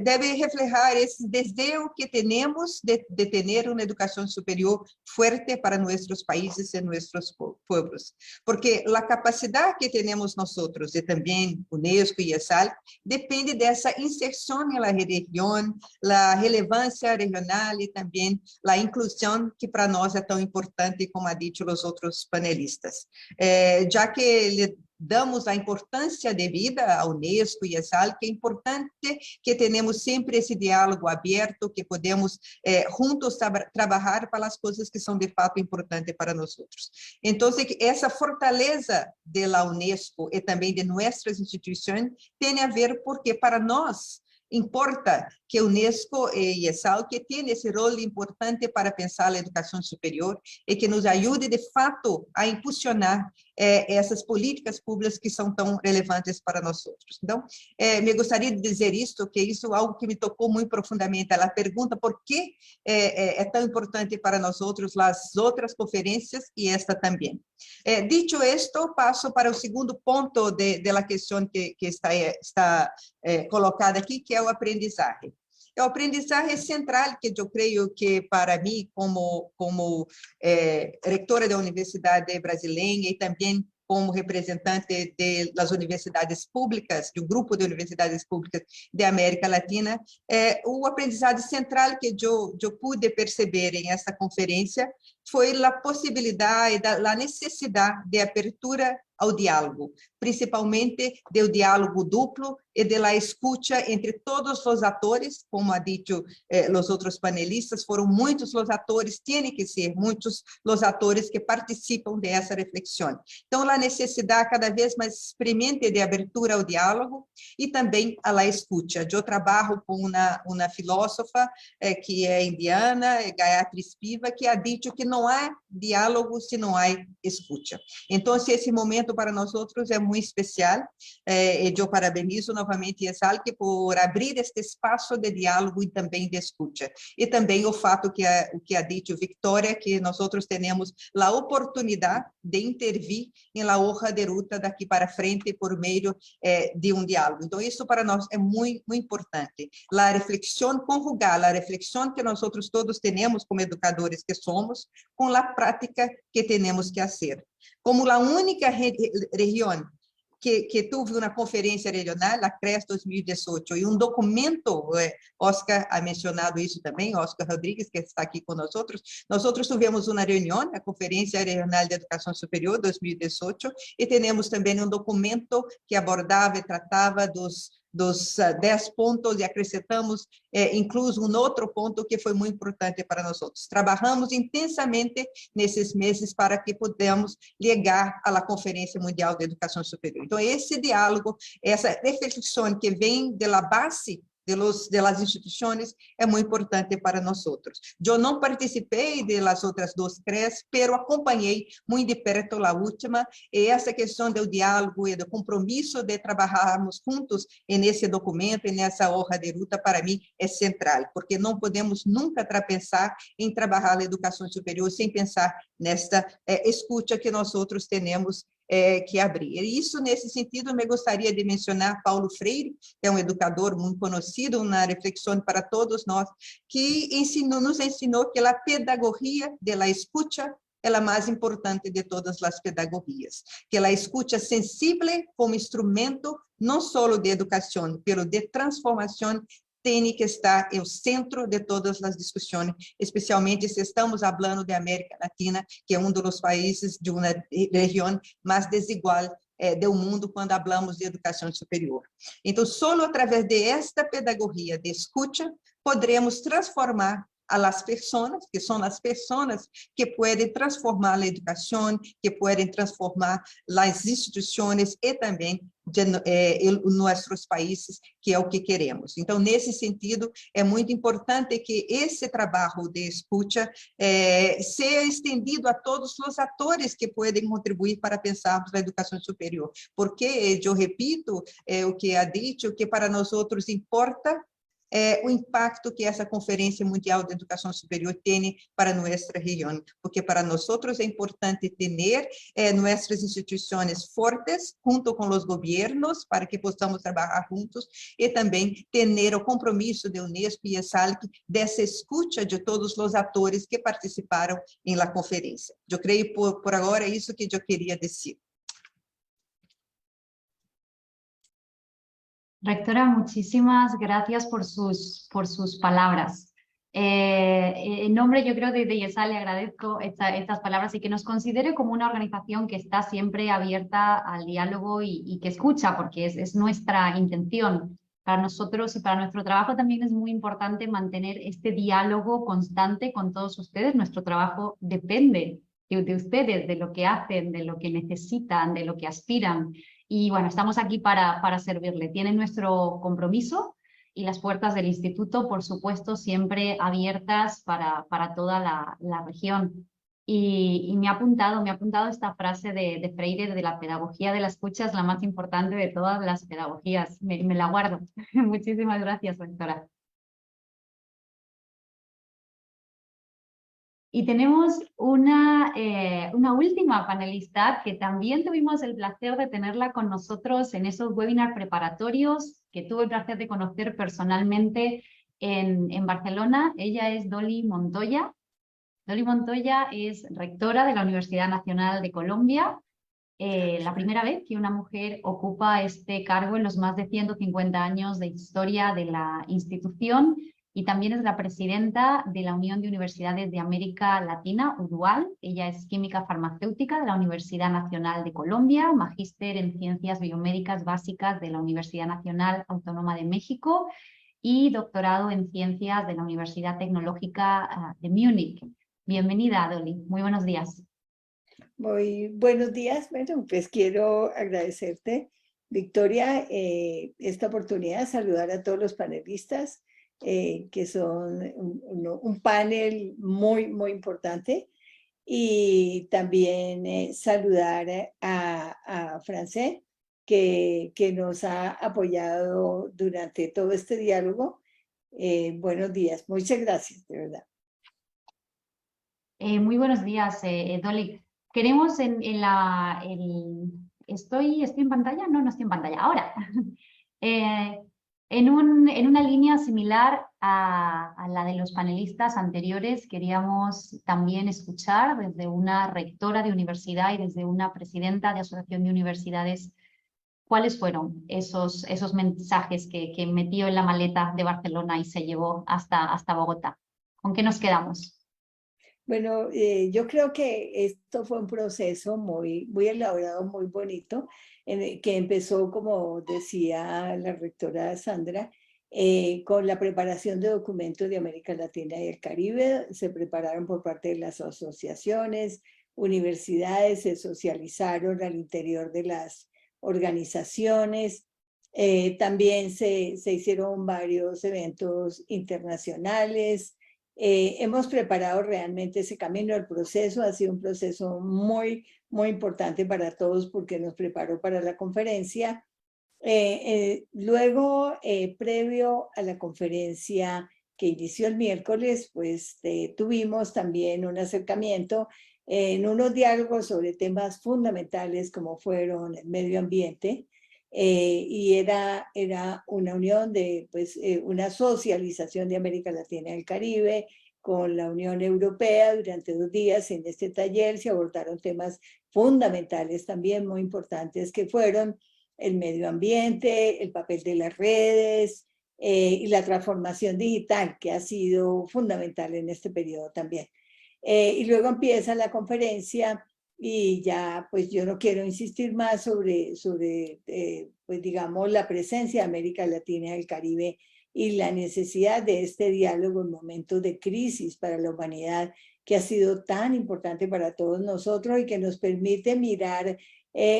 deve refletir esse desejo que temos de ter uma educação superior forte para nossos países e nossos povos. Porque a capacidade que temos nós e também Unesco e ESALC depende dessa inserção na região, a relevância relevância regional e também a inclusão, que para nós é tão importante, como ha dicho os outros panelistas. Já que damos a importância devida à Unesco e ESAL, que é importante que tenhamos sempre esse diálogo aberto, que podemos juntos trabalhar para as coisas que são de fato importantes para nós outros. Então, essa fortaleza da Unesco e também de nossas instituições tem a ver porque para nós importa que a Unesco e ESAL que tem esse rol importante para pensar a educação superior e que nos ajude de fato a impulsionar essas políticas públicas que são tão relevantes para nós outros. Então, me gostaria de dizer isto, que isso é algo que me tocou muito profundamente. Ela pergunta por que é tão importante para nós outros as outras conferências e esta também. Dicho esto, passo para o segundo ponto da questão que está colocada aqui, que é o aprendizagem. O aprendizagem central, que eu creio que para mim, como reitora da Universidade Brasileira e também como representante das universidades públicas, de um grupo de universidades públicas da América Latina, o aprendizado central que eu pude perceber em essa conferência foi a possibilidade, a necessidade de abertura ao diálogo, principalmente do diálogo duplo e da escuta entre todos os atores, como ha dito os outros panelistas, foram muitos os atores, tem que ser muitos os atores que participam dessa reflexão. Então, a necessidade cada vez mais experimente de abertura ao diálogo e também à escuta. Eu trabalho com uma filósofa que é indiana, Gayatri Spivak, que ha dito que não há diálogo se não há escuta. Então, esse momento para nós outros é muito especial, e eu parabenizo novamente a ESAL por abrir este espaço de diálogo e também de escuta. E também o fato que ha dito Victoria, que nós outros temos a oportunidade de intervir em la hoja de ruta daqui para frente por meio de um diálogo. Então, isso para nós é muito, muito importante. A reflexão conjugal, a reflexão que nós outros todos temos como educadores que somos, com a prática que temos que fazer. Como a única região que teve uma conferência regional, a CRES 2018, e um documento, Oscar ha mencionado isso também, Oscar Rodrigues, que está aqui com nós tivemos uma reunião, a Conferência Regional de Educação Superior 2018, e temos também um documento que abordava e tratava dos 10 pontos, e acrescentamos incluso um outro ponto que foi muito importante para nós outros. Trabalhamos intensamente nesses meses para que pudéssemos chegar à Conferência Mundial de Educação Superior. Então, esse diálogo, essa reflexão que vem da base das instituições é muito importante para nós outros. Eu não participei das outras duas CRES, mas acompanhei muito de perto a última, e essa questão do diálogo e do compromisso de trabalharmos juntos nesse documento e nessa hoja de ruta, para mim, é central, porque não podemos nunca pensar em trabalhar a educação superior sem pensar nesta escuta que nós outros temos que abrir. E isso, nesse sentido, me gostaria de mencionar Paulo Freire, que é um educador muito conhecido, uma reflexão para todos nós, que nos ensinou que a pedagogia da escuta é a mais importante de todas as pedagogias, que a escuta sensível como instrumento não só de educação, mas de transformação, tem que estar no centro de todas as discussões, especialmente se estamos falando de América Latina, que é um dos países de uma região mais desigual do mundo quando falamos de educação superior. Então, só através de esta pedagogia de escuta, poderemos transformar as pessoas, que são as pessoas que podem transformar a educação, que podem transformar as instituições e também nossos países, que é o que queremos. Então, nesse sentido, é muito importante que esse trabalho de escuta seja estendido a todos os atores que podem contribuir para pensarmos na educação superior, porque, eu repito, o que ha dito, que para nós outros importa o impacto que essa Conferência Mundial de Educação Superior tem para nossa região, porque para nós é importante ter nossas instituições fortes, junto com os governos, para que possamos trabalhar juntos, e também ter o compromisso de Unesco e ESAL dessa escuta de todos os atores que participaram na conferência. Eu creio, por agora, é isso que eu queria dizer. Rectora, muchísimas gracias por sus palabras. En nombre, yo creo, de YESA, le agradezco estas palabras y que nos considere como una organización que está siempre abierta al diálogo y que escucha, porque es nuestra intención. Para nosotros y para nuestro trabajo también es muy importante mantener este diálogo constante con todos ustedes. Nuestro trabajo depende de ustedes, de lo que hacen, de lo que necesitan, de lo que aspiran. Y bueno, estamos aquí para servirle. Tienen nuestro compromiso y las puertas del instituto, por supuesto, siempre abiertas para toda la región. Y me ha apuntado esta frase de Freire, de la pedagogía de la escucha es la más importante de todas las pedagogías. Me la guardo. Muchísimas gracias, doctora. Y tenemos una última panelista que también tuvimos el placer de tenerla con nosotros en esos webinars preparatorios que tuve el placer de conocer personalmente en Barcelona. Ella es Dolly Montoya. Dolly Montoya es rectora de la Universidad Nacional de Colombia. La primera vez que una mujer ocupa este cargo en los más de 150 años de historia de la institución. Y también es la presidenta de la Unión de Universidades de América Latina, UDUAL. Ella es química farmacéutica de la Universidad Nacional de Colombia, magíster en Ciencias Biomédicas Básicas de la Universidad Nacional Autónoma de México y doctorado en Ciencias de la Universidad Tecnológica de Múnich. Bienvenida, Dolly. Muy buenos días. Muy buenos días. Bueno, pues quiero agradecerte, Victoria, esta oportunidad de saludar a todos los panelistas, que son un panel muy importante, y también saludar a Francés, que nos ha apoyado durante todo este diálogo. Buenos días, muchas gracias, de verdad. Muy buenos días, Dolly. Queremos ¿Estoy en pantalla? No, no estoy en pantalla. Ahora. En una línea similar a la de los panelistas anteriores, queríamos también escuchar desde una rectora de universidad y desde una presidenta de asociación de universidades cuáles fueron esos mensajes que metió en la maleta de Barcelona y se llevó hasta Bogotá. ¿Con qué nos quedamos? Bueno, yo creo que esto fue un proceso muy elaborado, muy bonito, que empezó, como decía la rectora Sandra, con la preparación de documentos de América Latina y el Caribe. Se prepararon por parte de las asociaciones, universidades, se socializaron al interior de las organizaciones. También se hicieron varios eventos internacionales. Hemos preparado realmente ese camino. El proceso ha sido un proceso muy importante para todos porque nos preparó para la conferencia. Luego, previo a la conferencia que inició el miércoles, pues tuvimos también un acercamiento en unos diálogos sobre temas fundamentales como fueron el medio ambiente, y era una unión de, una socialización de América Latina y el Caribe con la Unión Europea. Durante 2 días en este taller se abordaron temas fundamentales también muy importantes que fueron el medio ambiente, el papel de las redes y la transformación digital, que ha sido fundamental en este periodo también. Y luego empieza la conferencia. Y ya, pues yo no quiero insistir más sobre pues digamos, la presencia de América Latina y el Caribe y la necesidad de este diálogo en momentos de crisis para la humanidad, que ha sido tan importante para todos nosotros y que nos permite mirar.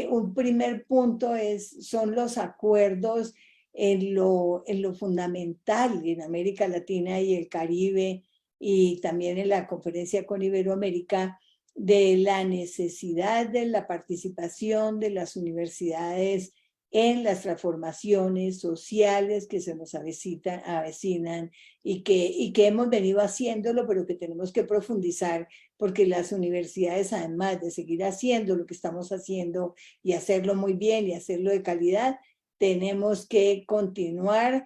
Un primer punto son los acuerdos en lo fundamental en América Latina y el Caribe, y también en la conferencia con Iberoamérica, de la necesidad de la participación de las universidades en las transformaciones sociales que se nos avecinan y que hemos venido haciéndolo, pero que tenemos que profundizar, porque las universidades, además de seguir haciendo lo que estamos haciendo y hacerlo muy bien y hacerlo de calidad, tenemos que continuar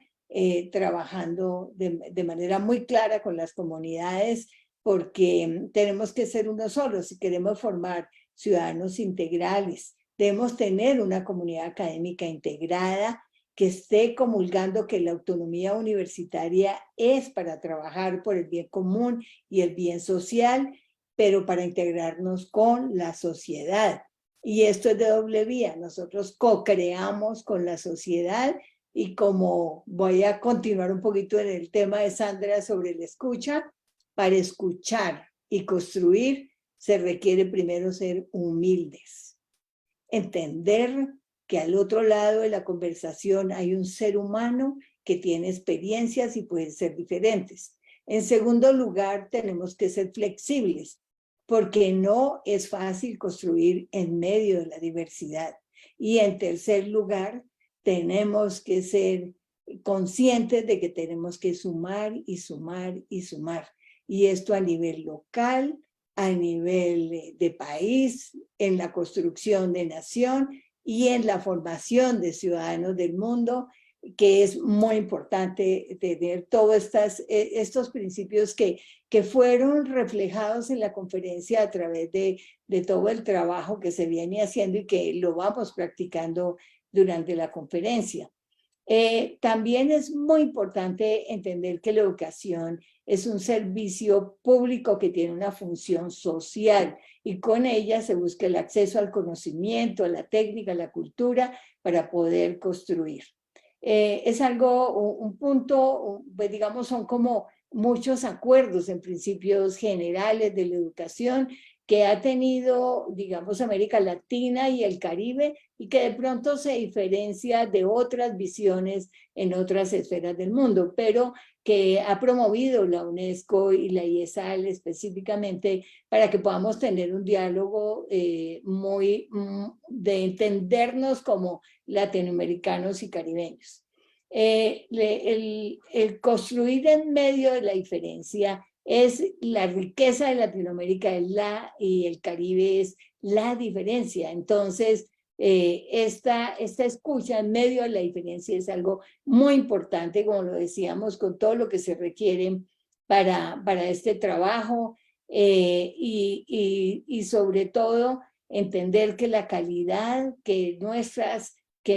trabajando de manera muy clara con las comunidades, porque tenemos que ser uno solo. Si queremos formar ciudadanos integrales, debemos tener una comunidad académica integrada que esté comulgando que la autonomía universitaria es para trabajar por el bien común y el bien social, pero para integrarnos con la sociedad. Y esto es de doble vía. Nosotros co-creamos con la sociedad y como voy a continuar un poquito en el tema de Sandra sobre la escucha, para escuchar y construir se requiere primero ser humildes. Entender que al otro lado de la conversación hay un ser humano que tiene experiencias y pueden ser diferentes. En segundo lugar, tenemos que ser flexibles, porque no es fácil construir en medio de la diversidad. Y en tercer lugar, tenemos que ser conscientes de que tenemos que sumar y sumar y sumar. Y esto a nivel local, a nivel de país, en la construcción de nación y en la formación de ciudadanos del mundo, que es muy importante tener todos estos principios que fueron reflejados en la conferencia a través de todo el trabajo que se viene haciendo y que lo vamos practicando durante la conferencia. También es muy importante entender que la educación es un servicio público que tiene una función social y con ella se busca el acceso al conocimiento, a la técnica, a la cultura para poder construir. Es algo, un punto, pues digamos, son como muchos acuerdos en principios generales de la educación que ha tenido, digamos, América Latina y el Caribe y que de pronto se diferencia de otras visiones en otras esferas del mundo, pero que ha promovido la UNESCO y la IESAL específicamente para que podamos tener un diálogo de entendernos como latinoamericanos y caribeños. El construir en medio de la diferencia es la riqueza de Latinoamérica y el Caribe es la diferencia. Entonces, esta escucha en medio de la diferencia es algo muy importante, como lo decíamos, con todo lo que se requiere para este trabajo y sobre todo entender que la calidad que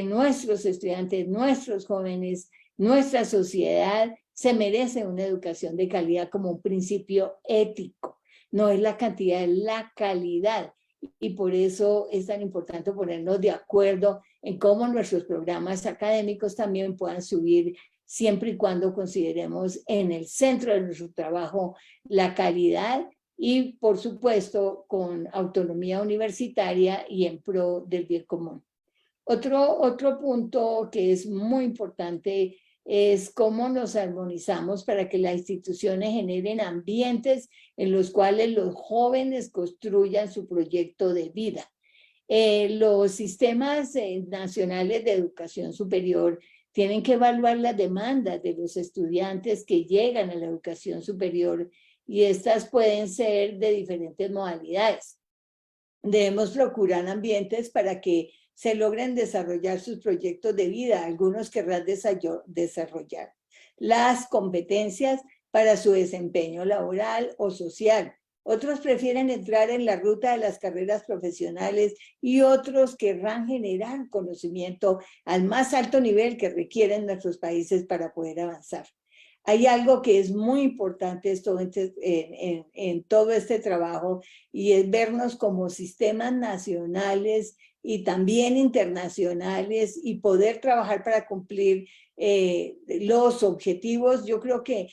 nuestros estudiantes, nuestros jóvenes, nuestra sociedad se merece una educación de calidad como un principio ético. No es la cantidad, es la calidad. Y por eso es tan importante ponernos de acuerdo en cómo nuestros programas académicos también puedan subir siempre y cuando consideremos en el centro de nuestro trabajo la calidad y, por supuesto, con autonomía universitaria y en pro del bien común. Otro punto que es muy importante es cómo nos armonizamos para que las instituciones generen ambientes en los cuales los jóvenes construyan su proyecto de vida. Los sistemas nacionales de educación superior tienen que evaluar las demandas de los estudiantes que llegan a la educación superior y estas pueden ser de diferentes modalidades. Debemos procurar ambientes para que se logren desarrollar sus proyectos de vida. Algunos querrán desarrollar las competencias para su desempeño laboral o social. Otros prefieren entrar en la ruta de las carreras profesionales y otros querrán generar conocimiento al más alto nivel que requieren nuestros países para poder avanzar. Hay algo que es muy importante en todo este trabajo y es vernos como sistemas nacionales y también internacionales y poder trabajar para cumplir los objetivos. Yo creo que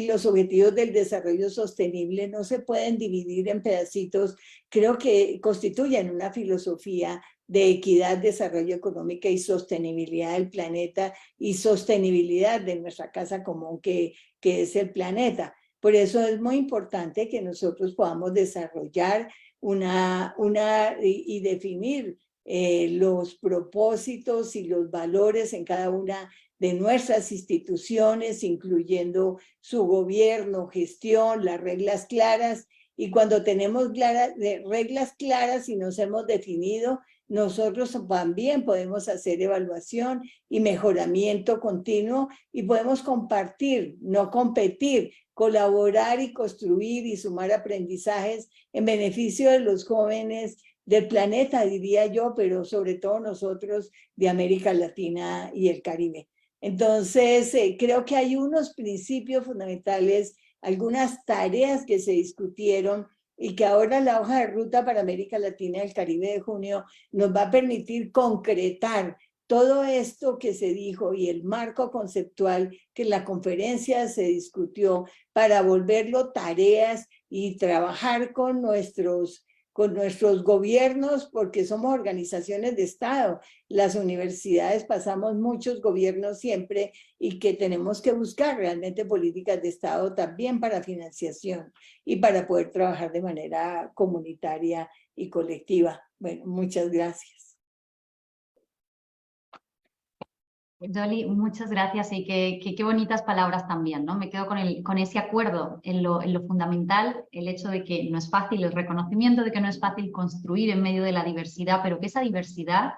los objetivos del desarrollo sostenible no se pueden dividir en pedacitos. Creo que constituyen una filosofía de equidad, desarrollo económico y sostenibilidad del planeta y sostenibilidad de nuestra casa común que es el planeta. Por eso es muy importante que nosotros podamos desarrollar y definir los propósitos y los valores en cada una de nuestras instituciones, incluyendo su gobierno, gestión, las reglas claras. Y cuando tenemos reglas claras y nos hemos definido, nosotros también podemos hacer evaluación y mejoramiento continuo y podemos compartir, no competir, colaborar y construir y sumar aprendizajes en beneficio de los jóvenes, del planeta, diría yo, pero sobre todo nosotros de América Latina y el Caribe. Entonces, creo que hay unos principios fundamentales, algunas tareas que se discutieron y que ahora la hoja de ruta para América Latina y el Caribe de junio nos va a permitir concretar todo esto que se dijo y el marco conceptual que en la conferencia se discutió para volverlo tareas y trabajar con nuestros gobiernos, porque somos organizaciones de Estado. Las universidades pasamos muchos gobiernos siempre y que tenemos que buscar realmente políticas de Estado también para financiación y para poder trabajar de manera comunitaria y colectiva. Bueno, muchas gracias. Yoli, muchas gracias y qué bonitas palabras también, ¿no? Me quedo con ese acuerdo en lo fundamental, el hecho de que no es fácil, el reconocimiento de que no es fácil construir en medio de la diversidad, pero que esa diversidad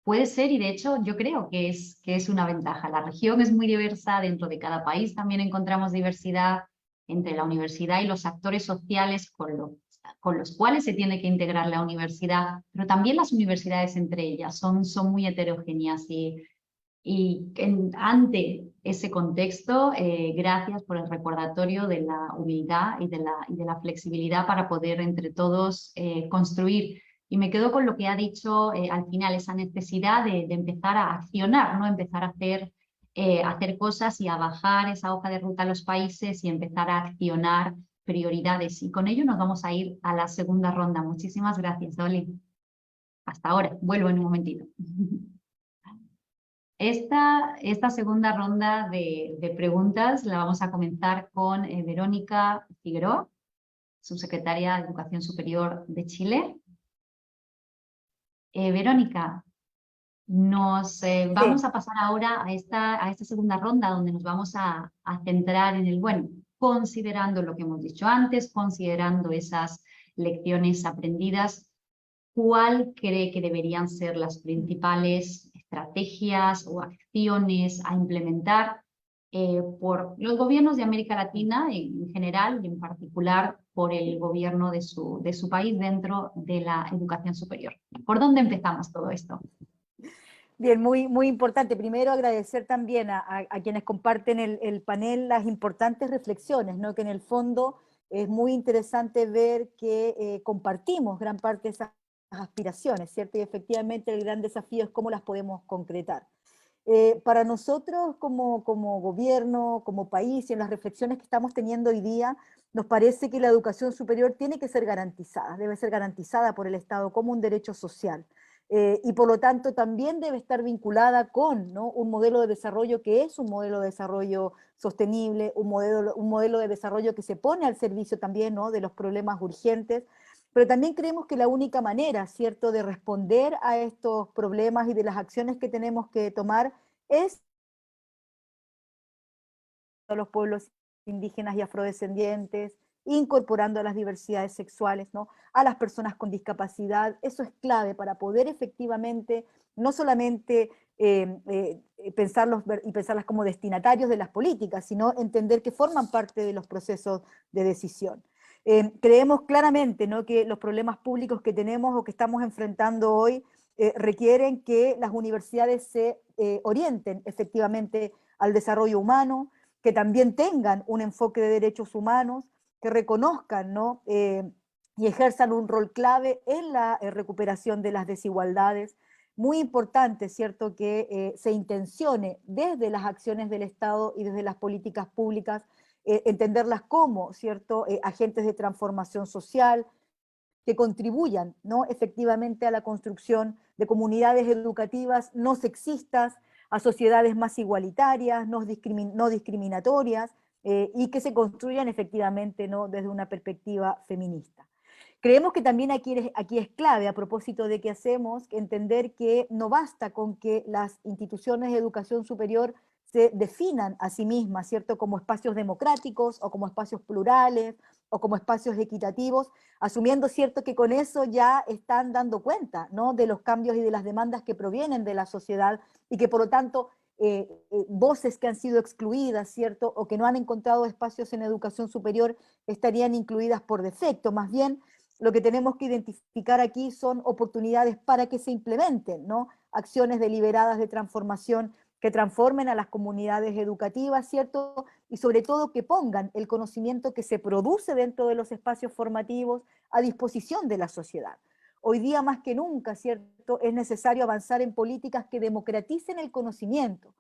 puede ser, y de hecho yo creo que es una ventaja. La región es muy diversa, dentro de cada país también encontramos diversidad entre la universidad y los actores sociales con los cuales se tiene que integrar la universidad, pero también las universidades entre ellas son muy heterogéneas y ante ese contexto, gracias por el recordatorio de la humildad y de la flexibilidad para poder entre todos construir. Y me quedo con lo que ha dicho al final, esa necesidad de empezar a accionar, ¿no? Empezar a hacer cosas y a bajar esa hoja de ruta a los países y empezar a accionar prioridades. Y con ello nos vamos a ir a la segunda ronda. Muchísimas gracias, Dolly. Hasta ahora. Vuelvo en un momentito. Esta segunda ronda de preguntas la vamos a comenzar con Verónica Figueroa, subsecretaria de Educación Superior de Chile. Verónica, vamos a pasar ahora a esta segunda ronda donde nos vamos a centrar en considerando lo que hemos dicho antes, considerando esas lecciones aprendidas, ¿cuál cree que deberían ser las principales estrategias o acciones a implementar por los gobiernos de América Latina en general y en particular por el gobierno de su país dentro de la educación superior? ¿Por dónde empezamos todo esto? Bien, muy importante. Primero agradecer también a quienes comparten el panel las importantes reflexiones, ¿no? Que en el fondo es muy interesante ver que compartimos gran parte de esas aspiraciones, ¿cierto? Y efectivamente el gran desafío es cómo las podemos concretar. Para nosotros como gobierno, como país, y en las reflexiones que estamos teniendo hoy día, nos parece que la educación superior tiene que ser garantizada, debe ser garantizada por el Estado como un derecho social. Y por lo tanto también debe estar vinculada con, ¿no? Un modelo de desarrollo que es un modelo de desarrollo sostenible, un modelo de desarrollo que se pone al servicio también, ¿no? De los problemas urgentes, pero también creemos que la única manera, ¿cierto?, de responder a estos problemas y de las acciones que tenemos que tomar es a los pueblos indígenas y afrodescendientes, incorporando a las diversidades sexuales, ¿no?, a las personas con discapacidad. Eso es clave para poder efectivamente, no solamente pensarlas como destinatarios de las políticas, sino entender que forman parte de los procesos de decisión. Creemos claramente, ¿no?, que los problemas públicos que tenemos o que estamos enfrentando hoy requieren que las universidades se orienten efectivamente al desarrollo humano, que también tengan un enfoque de derechos humanos, que reconozcan, ¿no?, y ejerzan un rol clave en la recuperación de las desigualdades. Muy importante, ¿cierto?, que se intencione desde las acciones del Estado y desde las políticas públicas, entenderlas como, ¿cierto?, agentes de transformación social, que contribuyan, ¿no?, efectivamente a la construcción de comunidades educativas no sexistas, a sociedades más igualitarias, no discriminatorias, y que se construyan efectivamente, ¿no?, desde una perspectiva feminista. Creemos que también aquí es clave, a propósito de qué hacemos, entender que no basta con que las instituciones de educación superior se definan a sí mismas, ¿cierto?, como espacios democráticos o como espacios plurales o como espacios equitativos, asumiendo, ¿cierto?, que con eso ya están dando cuenta, ¿no?, de los cambios y de las demandas que provienen de la sociedad y que por lo tanto voces que han sido excluidas, ¿cierto?, o que no han encontrado espacios en educación superior estarían incluidas por defecto. Más bien lo que tenemos que identificar aquí son oportunidades para que se implementen, ¿no? Acciones deliberadas de transformación que transformen a las comunidades educativas, ¿cierto? Y sobre todo que pongan el conocimiento que se produce dentro de los espacios formativos a disposición de la sociedad. Hoy día más que nunca, ¿cierto? Es necesario avanzar en políticas que democraticen el conocimiento.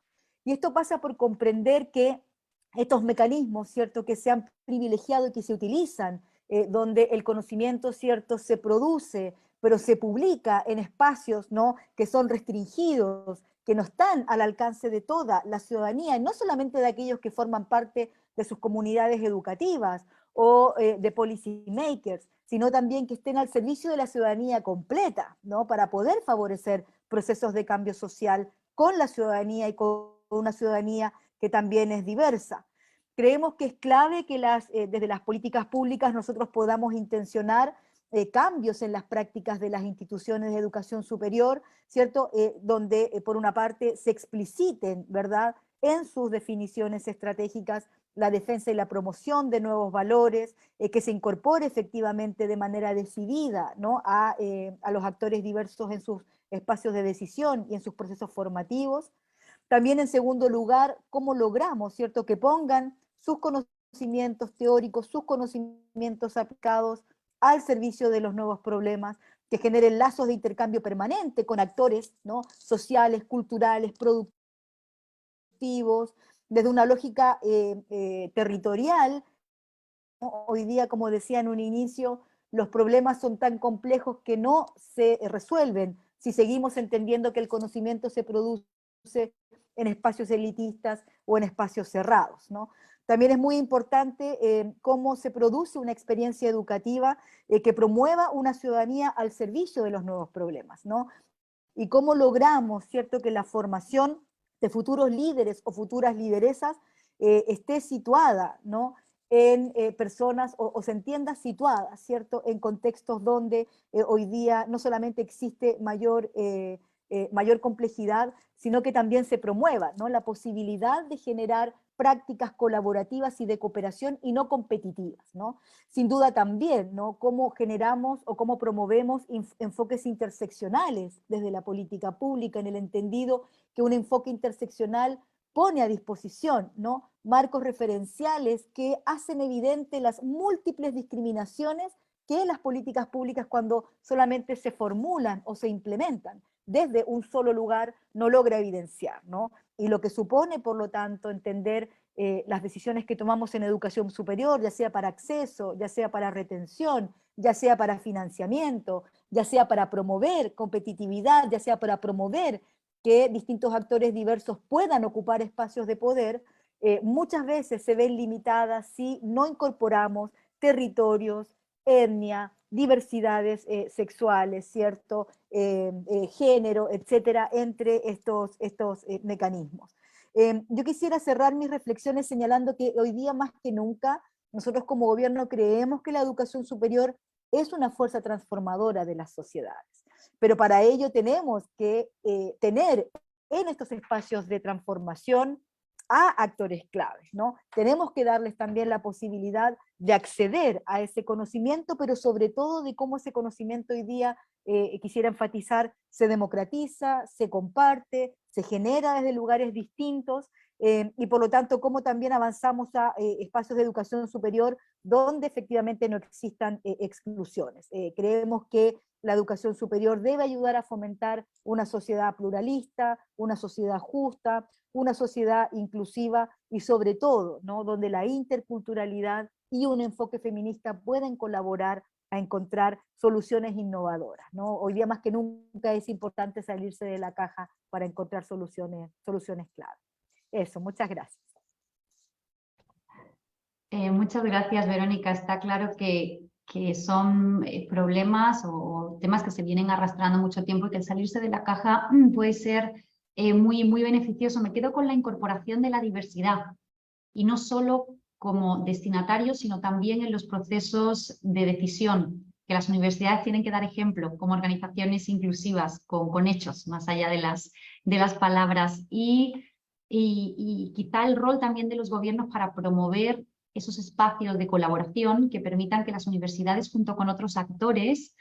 Y esto pasa por comprender que estos mecanismos, ¿cierto?, que se han privilegiado y que se utilizan, donde el conocimiento, ¿cierto?, se produce, pero se publica en espacios, ¿no?, que son restringidos, que no están al alcance de toda la ciudadanía, y no solamente de aquellos que forman parte de sus comunidades educativas o de policy makers, sino también que estén al servicio de la ciudadanía completa, ¿no?, para poder favorecer procesos de cambio social con la ciudadanía y con una ciudadanía que también es diversa. Creemos que es clave que desde las políticas públicas nosotros podamos intencionar cambios en las prácticas de las instituciones de educación superior, ¿cierto? Donde por una parte se expliciten, ¿verdad?, en sus definiciones estratégicas la defensa y la promoción de nuevos valores, que se incorpore efectivamente de manera decidida, ¿no?, a los actores diversos en sus espacios de decisión y en sus procesos formativos. También, en segundo lugar, cómo logramos, ¿cierto?, que pongan sus conocimientos teóricos, sus conocimientos aplicados al servicio de los nuevos problemas, que generen lazos de intercambio permanente con actores, ¿no?, sociales, culturales, productivos, desde una lógica territorial, ¿no? Hoy día, como decía en un inicio, los problemas son tan complejos que no se resuelven si seguimos entendiendo que el conocimiento se produce en espacios elitistas o en espacios cerrados, ¿no? También es muy importante cómo se produce una experiencia educativa que promueva una ciudadanía al servicio de los nuevos problemas, ¿no? Y cómo logramos, ¿cierto?, que la formación de futuros líderes o futuras lideresas esté situada, ¿no?, en personas o se entienda situada, ¿cierto?, en contextos donde hoy día no solamente existe mayor complejidad, sino que también se promueva, ¿no?, la posibilidad de generar prácticas colaborativas y de cooperación y no competitivas, ¿no? Sin duda también, ¿no?, cómo generamos o cómo promovemos enfoques interseccionales desde la política pública, en el entendido que un enfoque interseccional pone a disposición, ¿no?, marcos referenciales que hacen evidente las múltiples discriminaciones que las políticas públicas, cuando solamente se formulan o se implementan desde un solo lugar, no logra evidenciar, ¿no? Y lo que supone, por lo tanto, entender las decisiones que tomamos en educación superior, ya sea para acceso, ya sea para retención, ya sea para financiamiento, ya sea para promover competitividad, ya sea para promover que distintos actores diversos puedan ocupar espacios de poder, muchas veces se ven limitadas si no incorporamos territorios, etnia, diversidades sexuales, ¿cierto?, género, etcétera, entre estos mecanismos. Yo quisiera cerrar mis reflexiones señalando que hoy día más que nunca nosotros como gobierno creemos que la educación superior es una fuerza transformadora de las sociedades, pero para ello tenemos que tener en estos espacios de transformación a actores claves, ¿no? Tenemos que darles también la posibilidad de acceder a ese conocimiento, pero sobre todo de cómo ese conocimiento hoy día, quisiera enfatizar, se democratiza, se comparte, se genera desde lugares distintos, y por lo tanto cómo también avanzamos a espacios de educación superior donde efectivamente no existan exclusiones. Creemos que la educación superior debe ayudar a fomentar una sociedad pluralista, una sociedad justa, una sociedad inclusiva y sobre todo, ¿no?, donde la interculturalidad y un enfoque feminista pueden colaborar a encontrar soluciones innovadoras, ¿no? Hoy día más que nunca es importante salirse de la caja para encontrar soluciones clave. Eso, muchas gracias. Muchas gracias, Verónica. Está claro que son problemas o temas que se vienen arrastrando mucho tiempo y que el salirse de la caja puede ser muy, muy beneficioso. Me quedo con la incorporación de la diversidad, y no solo como destinatarios, sino también en los procesos de decisión, que las universidades tienen que dar ejemplo como organizaciones inclusivas, con hechos, más allá de las palabras, y quizá el rol también de los gobiernos para promover esos espacios de colaboración que permitan que las universidades junto con otros actores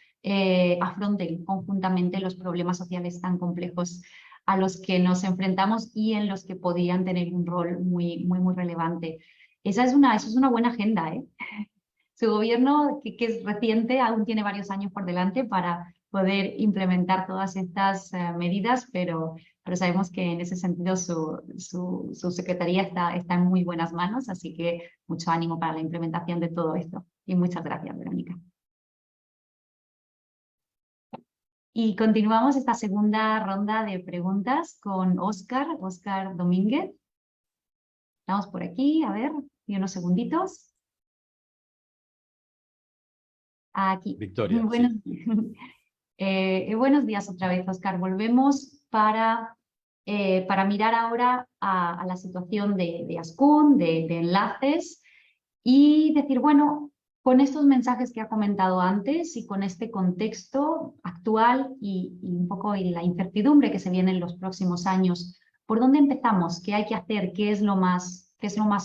afronten conjuntamente los problemas sociales tan complejos a los que nos enfrentamos y en los que podrían tener un rol muy relevante. Esa es una buena agenda, ¿eh? Su gobierno, que es reciente, aún tiene varios años por delante para poder implementar todas estas medidas, pero sabemos que en ese sentido su secretaría está en muy buenas manos, así que mucho ánimo para la implementación de todo esto. Y muchas gracias, Verónica. Y continuamos esta segunda ronda de preguntas con Óscar Domínguez. Estamos por aquí, a ver, y unos segunditos. Aquí. Victoria, Buenos, sí. buenos días otra vez, Óscar. Volvemos para mirar ahora a la situación de Ascún, de enlaces, y decir, bueno, con estos mensajes que ha comentado antes y con este contexto actual y un poco la incertidumbre que se viene en los próximos años, ¿por dónde empezamos? ¿Qué hay que hacer? ¿Qué es lo más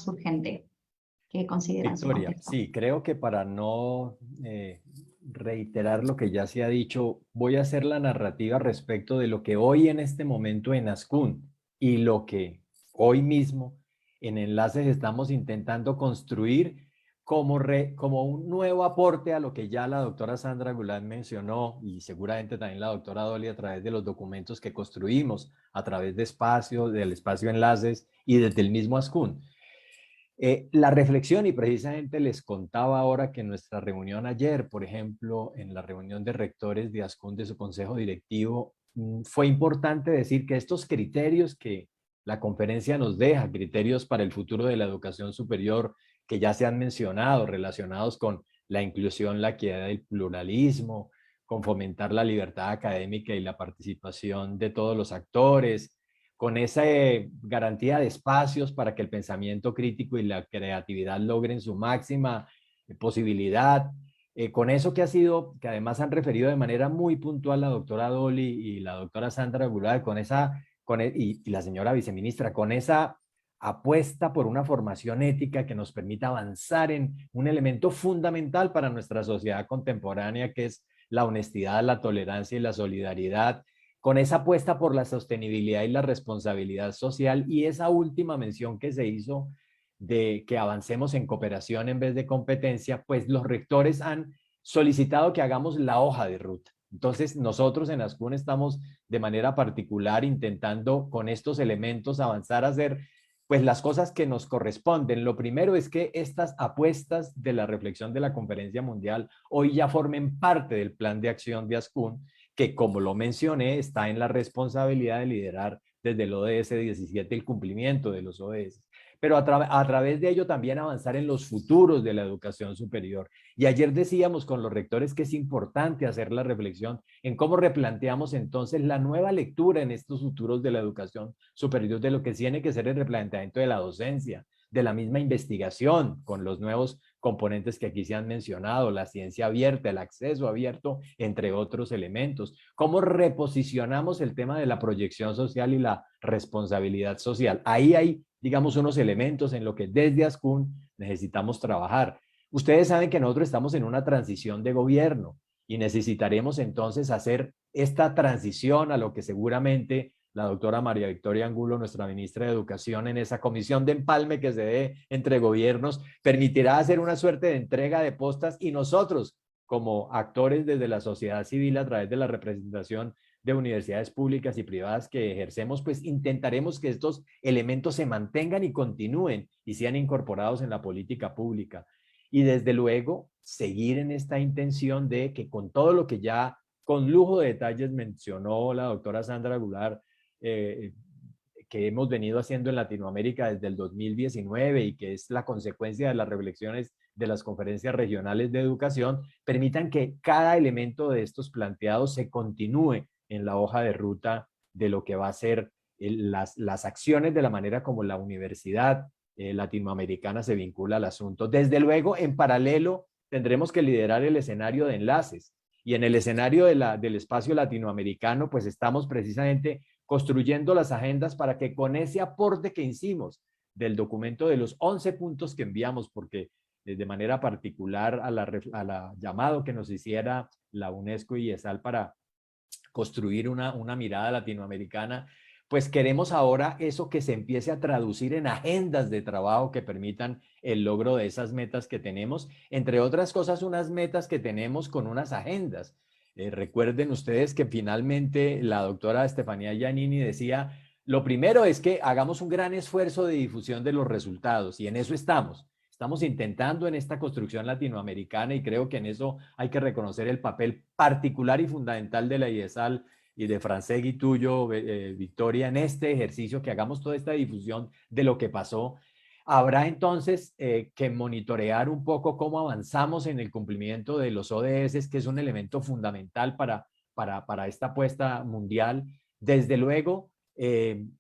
urgente que consideran su Victoria, contexto? sí, creo que para no reiterar lo que ya se ha dicho, voy a hacer la narrativa respecto de lo que hoy en este momento en Ascún y lo que hoy mismo en Enlaces estamos intentando construir como un nuevo aporte a lo que ya la doctora Sandra Goulart mencionó y seguramente también la doctora Dolly a través de los documentos que construimos, a través de del espacio Enlaces y desde el mismo Ascún. La reflexión, y precisamente les contaba ahora que en nuestra reunión ayer, por ejemplo, en la reunión de rectores de Ascún de su consejo directivo, fue importante decir que estos criterios que la conferencia nos deja, criterios para el futuro de la educación superior que ya se han mencionado, relacionados con la inclusión, la equidad y el pluralismo, con fomentar la libertad académica y la participación de todos los actores, con esa garantía de espacios para que el pensamiento crítico y la creatividad logren su máxima posibilidad, con eso que además han referido de manera muy puntual la doctora Dolly y la doctora Sandra Goulart, y la señora viceministra, con esa apuesta por una formación ética que nos permita avanzar en un elemento fundamental para nuestra sociedad contemporánea, que es la honestidad, la tolerancia y la solidaridad, con esa apuesta por la sostenibilidad y la responsabilidad social, y esa última mención que se hizo de que avancemos en cooperación en vez de competencia, pues los rectores han solicitado que hagamos la hoja de ruta. Entonces nosotros en Ascún estamos de manera particular intentando con estos elementos avanzar a hacer pues las cosas que nos corresponden. Lo primero es que estas apuestas de la reflexión de la Conferencia Mundial hoy ya formen parte del plan de acción de Ascún, que como lo mencioné, está en la responsabilidad de liderar desde el ODS 17 el cumplimiento de los ODS. Pero a través de ello también avanzar en los futuros de la educación superior. Y ayer decíamos con los rectores que es importante hacer la reflexión en cómo replanteamos entonces la nueva lectura en estos futuros de la educación superior, de lo que tiene que ser el replanteamiento de la docencia, de la misma investigación, con los nuevos componentes que aquí se han mencionado, la ciencia abierta, el acceso abierto, entre otros elementos. ¿Cómo reposicionamos el tema de la proyección social y la responsabilidad social? Ahí hay, digamos, unos elementos en lo que desde Ascún necesitamos trabajar. Ustedes saben que nosotros estamos en una transición de gobierno y necesitaremos entonces hacer esta transición a lo que seguramente la doctora María Victoria Angulo, nuestra ministra de Educación, en esa comisión de empalme que se dé entre gobiernos, permitirá hacer una suerte de entrega de postas, y nosotros, como actores desde la sociedad civil, a través de la representación de universidades públicas y privadas que ejercemos, pues intentaremos que estos elementos se mantengan y continúen y sean incorporados en la política pública. Y desde luego, seguir en esta intención de que con todo lo que ya con lujo de detalles mencionó la doctora Sandra Goulart, que hemos venido haciendo en Latinoamérica desde el 2019 y que es la consecuencia de las reflexiones de las conferencias regionales de educación, permitan que cada elemento de estos planteados se continúe en la hoja de ruta de lo que va a ser las acciones, de la manera como la universidad latinoamericana se vincula al asunto. Desde luego, en paralelo, tendremos que liderar el escenario de enlaces, y en el escenario del espacio latinoamericano, pues estamos precisamente construyendo las agendas para que con ese aporte que hicimos del documento, de los 11 puntos que enviamos, porque de manera particular a la llamado que nos hiciera la UNESCO y ESAL para construir una mirada latinoamericana, pues queremos ahora eso que se empiece a traducir en agendas de trabajo que permitan el logro de esas metas que tenemos, entre otras cosas unas metas que tenemos con unas agendas. Recuerden ustedes que finalmente la doctora Estefanía Giannini decía, lo primero es que hagamos un gran esfuerzo de difusión de los resultados, y en eso estamos. Estamos intentando en esta construcción latinoamericana, y creo que en eso hay que reconocer el papel particular y fundamental de la IESAL y de Francegui tuyo, Victoria, en este ejercicio, que hagamos toda esta difusión de lo que pasó. Habrá entonces que monitorear un poco cómo avanzamos en el cumplimiento de los ODS, que es un elemento fundamental para esta apuesta mundial. Desde luego,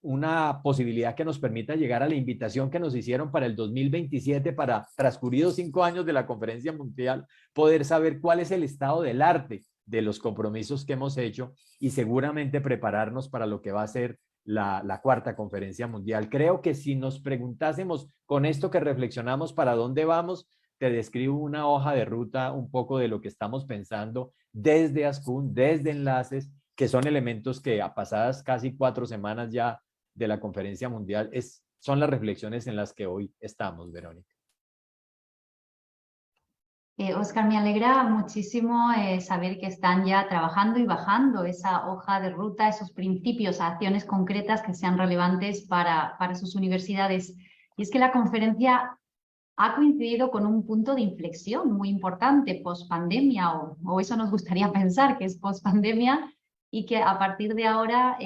una posibilidad que nos permita llegar a la invitación que nos hicieron para el 2027, para transcurridos 5 años de la conferencia mundial, poder saber cuál es el estado del arte de los compromisos que hemos hecho y seguramente prepararnos para lo que va a ser la cuarta conferencia mundial. Creo que si nos preguntásemos con esto que reflexionamos para dónde vamos, te describo una hoja de ruta un poco de lo que estamos pensando desde ASCUN, desde Enlaces, que son elementos que a pasadas casi 4 semanas ya de la conferencia mundial son las reflexiones en las que hoy estamos, Verónica. Óscar, me alegra muchísimo saber que están ya trabajando y bajando esa hoja de ruta, esos principios, acciones concretas que sean relevantes para sus universidades. Y es que la conferencia ha coincidido con un punto de inflexión muy importante, post-pandemia, o eso nos gustaría pensar que es post-pandemia, y que a partir de ahora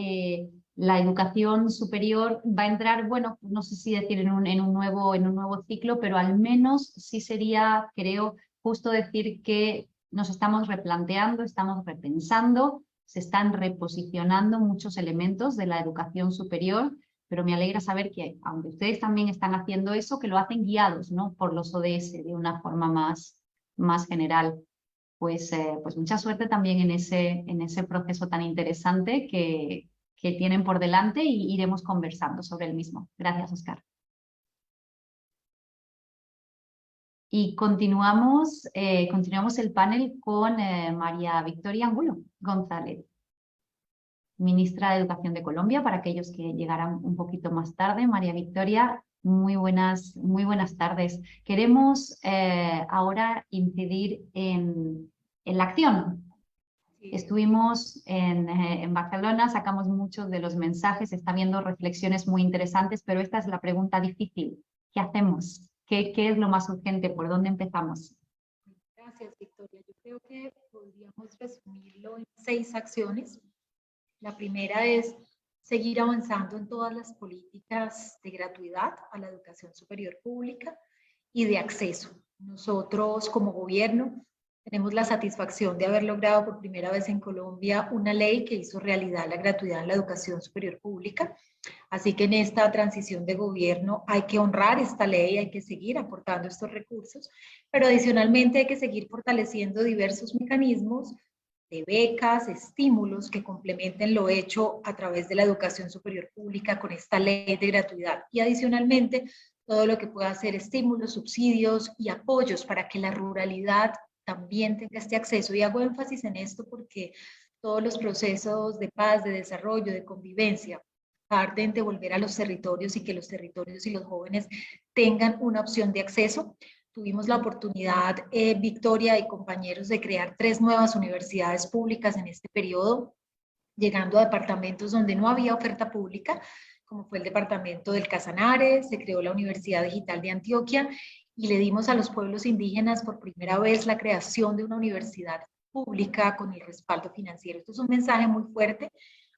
la educación superior va a entrar, bueno, no sé si decir en un nuevo ciclo, pero al menos sí sería, creo, justo decir que nos estamos replanteando, estamos repensando, se están reposicionando muchos elementos de la educación superior, pero me alegra saber que, aunque ustedes también están haciendo eso, que lo hacen guiados, ¿no?, por los ODS de una forma más general. Pues mucha suerte también en ese proceso tan interesante que tienen por delante, y iremos conversando sobre el mismo. Gracias, Óscar. Y continuamos el panel con María Victoria Angulo González, ministra de Educación de Colombia, para aquellos que llegarán un poquito más tarde. María Victoria, muy buenas tardes. Queremos ahora incidir en la acción. Estuvimos en Barcelona, sacamos muchos de los mensajes, está viendo reflexiones muy interesantes, pero esta es la pregunta difícil. ¿Qué hacemos? ¿Qué es lo más urgente? ¿Por dónde empezamos? Gracias, Victoria. Yo creo que podríamos resumirlo en 6 acciones. La primera es seguir avanzando en todas las políticas de gratuidad a la educación superior pública y de acceso. Nosotros, como gobierno, tenemos la satisfacción de haber logrado por primera vez en Colombia una ley que hizo realidad la gratuidad en la educación superior pública. Así que en esta transición de gobierno hay que honrar esta ley, hay que seguir aportando estos recursos, pero adicionalmente hay que seguir fortaleciendo diversos mecanismos de becas, estímulos que complementen lo hecho a través de la educación superior pública con esta ley de gratuidad. Y adicionalmente, todo lo que pueda ser estímulos, subsidios y apoyos para que la ruralidad también tenga este acceso. Y hago énfasis en esto porque todos los procesos de paz, de desarrollo, de convivencia, parten de volver a los territorios y que los territorios y los jóvenes tengan una opción de acceso. Tuvimos la oportunidad, Victoria y compañeros, de crear 3 nuevas universidades públicas en este periodo, llegando a departamentos donde no había oferta pública, como fue el departamento del Casanare. Se creó la Universidad Digital de Antioquia y le dimos a los pueblos indígenas por primera vez la creación de una universidad pública con el respaldo financiero. Esto es un mensaje muy fuerte.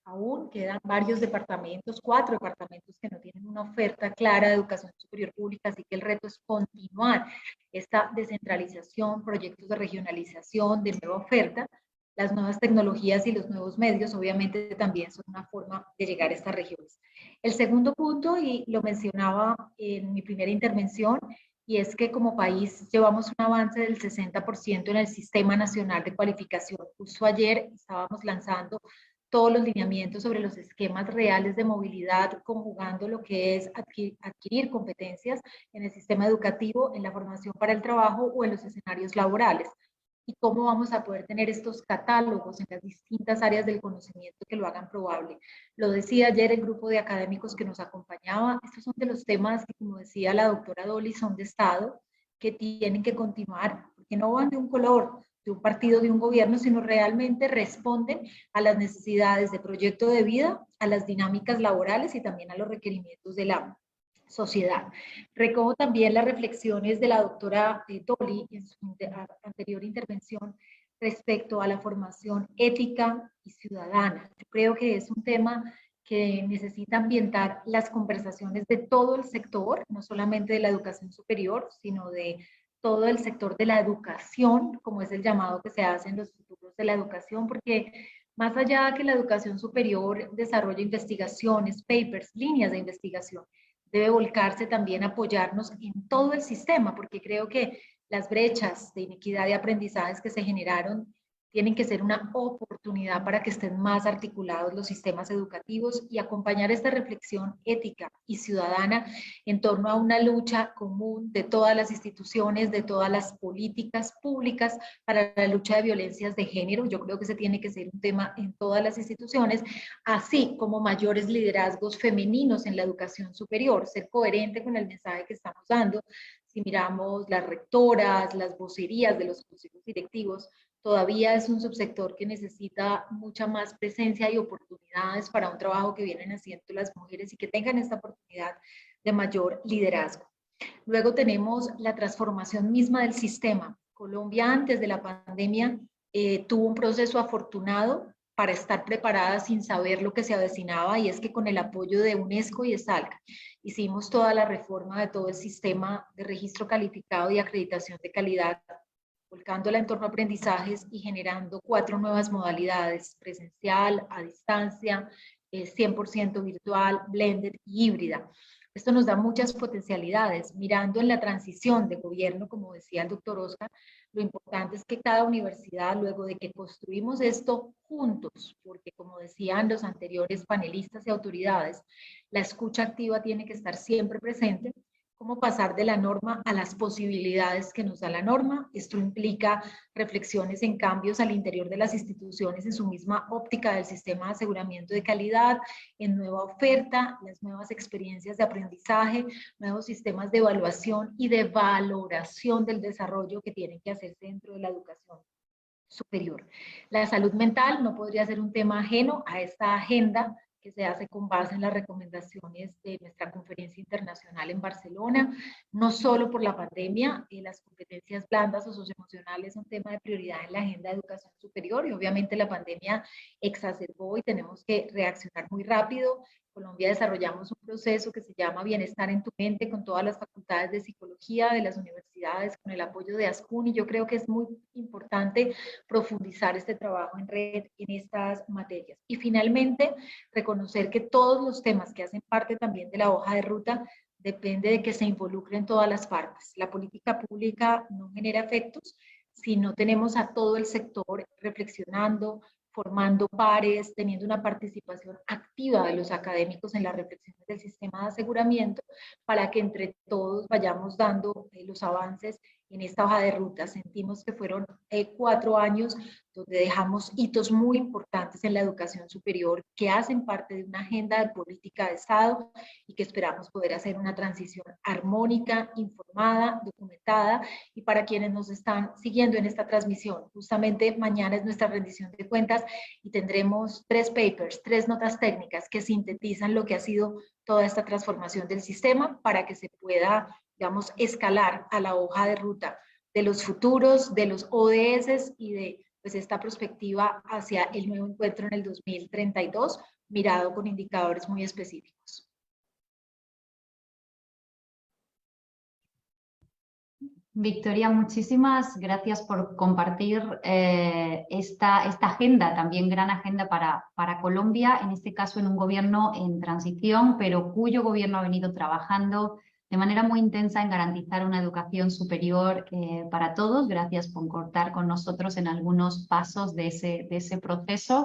Aún quedan varios departamentos, 4 departamentos que no tienen una oferta clara de educación superior pública, así que el reto es continuar esta descentralización, proyectos de regionalización, de nueva oferta. Las nuevas tecnologías y los nuevos medios obviamente también son una forma de llegar a estas regiones. El segundo punto, y lo mencionaba en mi primera intervención, y es que como país llevamos un avance del 60% en el Sistema Nacional de Cualificación. Justo ayer estábamos lanzando todos los lineamientos sobre los esquemas reales de movilidad, conjugando lo que es adquirir competencias en el sistema educativo, en la formación para el trabajo o en los escenarios laborales. Y cómo vamos a poder tener estos catálogos en las distintas áreas del conocimiento que lo hagan probable. Lo decía ayer el grupo de académicos que nos acompañaba, estos son de los temas que, como decía la doctora Dolly, son de Estado, que tienen que continuar, porque no van de un color, de un partido, de un gobierno, sino realmente responden a las necesidades de proyecto de vida, a las dinámicas laborales y también a los requerimientos de la sociedad. Recojo también las reflexiones de la doctora Dolly en su anterior intervención respecto a la formación ética y ciudadana. Yo creo que es un tema que necesita ambientar las conversaciones de todo el sector, no solamente de la educación superior, sino de todo el sector de la educación, como es el llamado que se hace en los futuros de la educación, porque más allá de que la educación superior desarrolle investigaciones, papers, líneas de investigación, debe volcarse también a apoyarnos en todo el sistema, porque creo que las brechas de inequidad de aprendizajes que se generaron tienen que ser una oportunidad para que estén más articulados los sistemas educativos y acompañar esta reflexión ética y ciudadana en torno a una lucha común de todas las instituciones, de todas las políticas públicas para la lucha de violencias de género. Yo creo que ese tiene que ser un tema en todas las instituciones, así como mayores liderazgos femeninos en la educación superior, ser coherente con el mensaje que estamos dando. Si miramos las rectoras, las vocerías de los consejos directivos, todavía es un subsector que necesita mucha más presencia y oportunidades para un trabajo que vienen haciendo las mujeres y que tengan esta oportunidad de mayor liderazgo. Luego tenemos la transformación misma del sistema. Colombia antes de la pandemia tuvo un proceso afortunado para estar preparada sin saber lo que se avecinaba, y es que con el apoyo de UNESCO y de SALC hicimos toda la reforma de todo el sistema de registro calificado y acreditación de calidad, volcándola en torno a aprendizajes y generando 4 nuevas modalidades: presencial, a distancia, 100% virtual, blended y híbrida. Esto nos da muchas potencialidades. Mirando en la transición de gobierno, como decía el doctor Oscar, lo importante es que cada universidad, luego de que construimos esto juntos, porque como decían los anteriores panelistas y autoridades, la escucha activa tiene que estar siempre presente. Cómo pasar de la norma a las posibilidades que nos da la norma. Esto implica reflexiones en cambios al interior de las instituciones en su misma óptica del sistema de aseguramiento de calidad, en nueva oferta, las nuevas experiencias de aprendizaje, nuevos sistemas de evaluación y de valoración del desarrollo que tienen que hacerse dentro de la educación superior. La salud mental no podría ser un tema ajeno a esta agenda que se hace con base en las recomendaciones de nuestra conferencia internacional en Barcelona, no solo por la pandemia. Las competencias blandas o socioemocionales son tema de prioridad en la agenda de educación superior, y obviamente la pandemia exacerbó y tenemos que reaccionar muy rápido. En Colombia desarrollamos un proceso que se llama Bienestar en tu Mente, con todas las facultades de psicología de las universidades, con el apoyo de ASCUN, y yo creo que es muy importante profundizar este trabajo en red en estas materias. Y finalmente, reconocer que todos los temas que hacen parte también de la hoja de ruta depende de que se involucren todas las partes. La política pública no genera efectos si no tenemos a todo el sector reflexionando, formando pares, teniendo una participación activa de los académicos en las reflexiones del sistema de aseguramiento, para que entre todos vayamos dando los avances en esta hoja de ruta. Sentimos que fueron 4 años donde dejamos hitos muy importantes en la educación superior que hacen parte de una agenda de política de Estado, y que esperamos poder hacer una transición armónica, informada, documentada. Y para quienes nos están siguiendo en esta transmisión, justamente mañana es nuestra rendición de cuentas y tendremos 3 papers, 3 notas técnicas que sintetizan lo que ha sido toda esta transformación del sistema, para que se pueda, digamos, escalar a la hoja de ruta de los futuros, de los ODS y de pues esta perspectiva hacia el nuevo encuentro en el 2032, mirado con indicadores muy específicos. Victoria, muchísimas gracias por compartir esta agenda, también gran agenda para Colombia, en este caso en un gobierno en transición, pero cuyo gobierno ha venido trabajando de manera muy intensa en garantizar una educación superior para todos. Gracias por contar con nosotros en algunos pasos de ese proceso.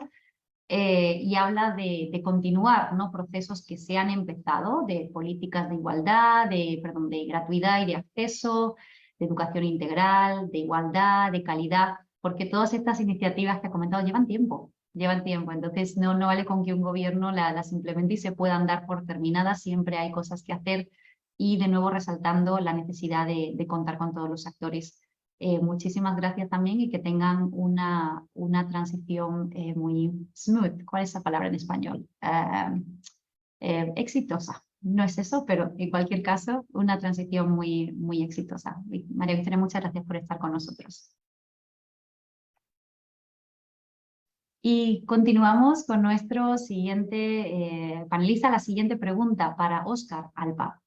y habla de continuar, ¿no?, procesos que se han empezado, de políticas de igualdad, de gratuidad y de acceso, de educación integral, de igualdad, de calidad, porque todas estas iniciativas que he comentado llevan tiempo. Entonces no vale con que un gobierno las implemente y se puedan dar por terminadas, siempre hay cosas que hacer, y de nuevo resaltando la necesidad de contar con todos los actores. Muchísimas gracias también, y que tengan una transición muy smooth. ¿Cuál es esa palabra en español? Exitosa. No es eso, pero en cualquier caso, una transición muy, muy exitosa. María Victoria, muchas gracias por estar con nosotros. Y continuamos con nuestro siguiente panelista. La siguiente pregunta para Óscar Alba.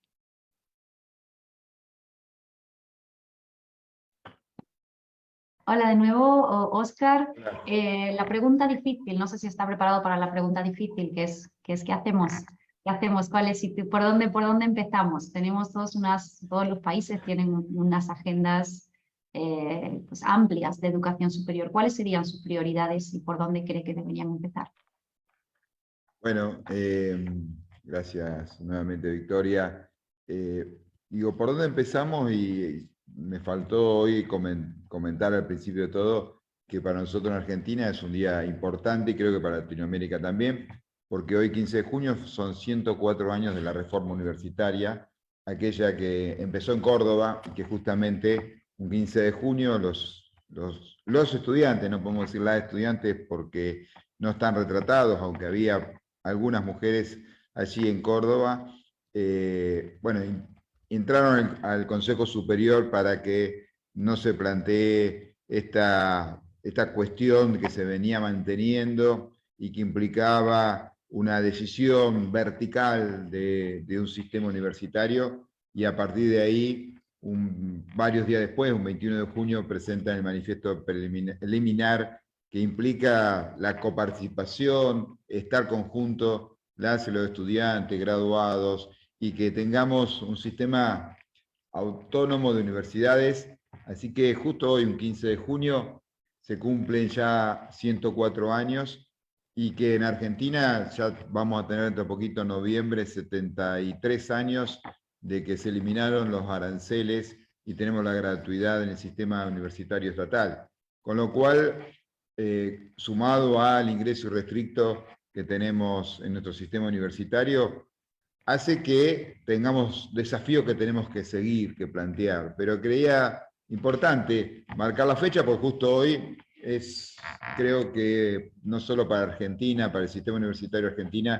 Hola de nuevo, Óscar. La pregunta difícil, no sé si está preparado para la pregunta difícil, que es ¿qué hacemos? ¿Qué hacemos? ¿Cuál es? ¿Por dónde empezamos? Tenemos todos los países tienen unas agendas pues amplias de educación superior. ¿Cuáles serían sus prioridades y por dónde cree que deberían empezar? Bueno, gracias nuevamente, Victoria. ¿Por dónde empezamos? Y me faltó hoy comentar al principio de todo que para nosotros en Argentina es un día importante, y creo que para Latinoamérica también, porque hoy 15 de junio son 104 años de la reforma universitaria, aquella que empezó en Córdoba, y que justamente un 15 de junio los estudiantes, no podemos decir las estudiantes porque no están retratados, aunque había algunas mujeres allí en Córdoba, entraron al Consejo Superior para que no se plantee esta cuestión que se venía manteniendo y que implicaba una decisión vertical de un sistema universitario, y a partir de ahí, varios días después, un 21 de junio, presentan el manifiesto preliminar que implica la coparticipación, estar conjunto, los estudiantes, graduados, y que tengamos un sistema autónomo de universidades. Así que justo hoy, un 15 de junio, se cumplen ya 104 años, y que en Argentina ya vamos a tener dentro de poquito, en noviembre, 73 años de que se eliminaron los aranceles y tenemos la gratuidad en el sistema universitario estatal. Con lo cual, sumado al ingreso irrestricto que tenemos en nuestro sistema universitario, hace que tengamos desafíos que tenemos que seguir, que plantear. Pero creía importante marcar la fecha, porque justo hoy creo que no solo para Argentina, para el sistema universitario argentino,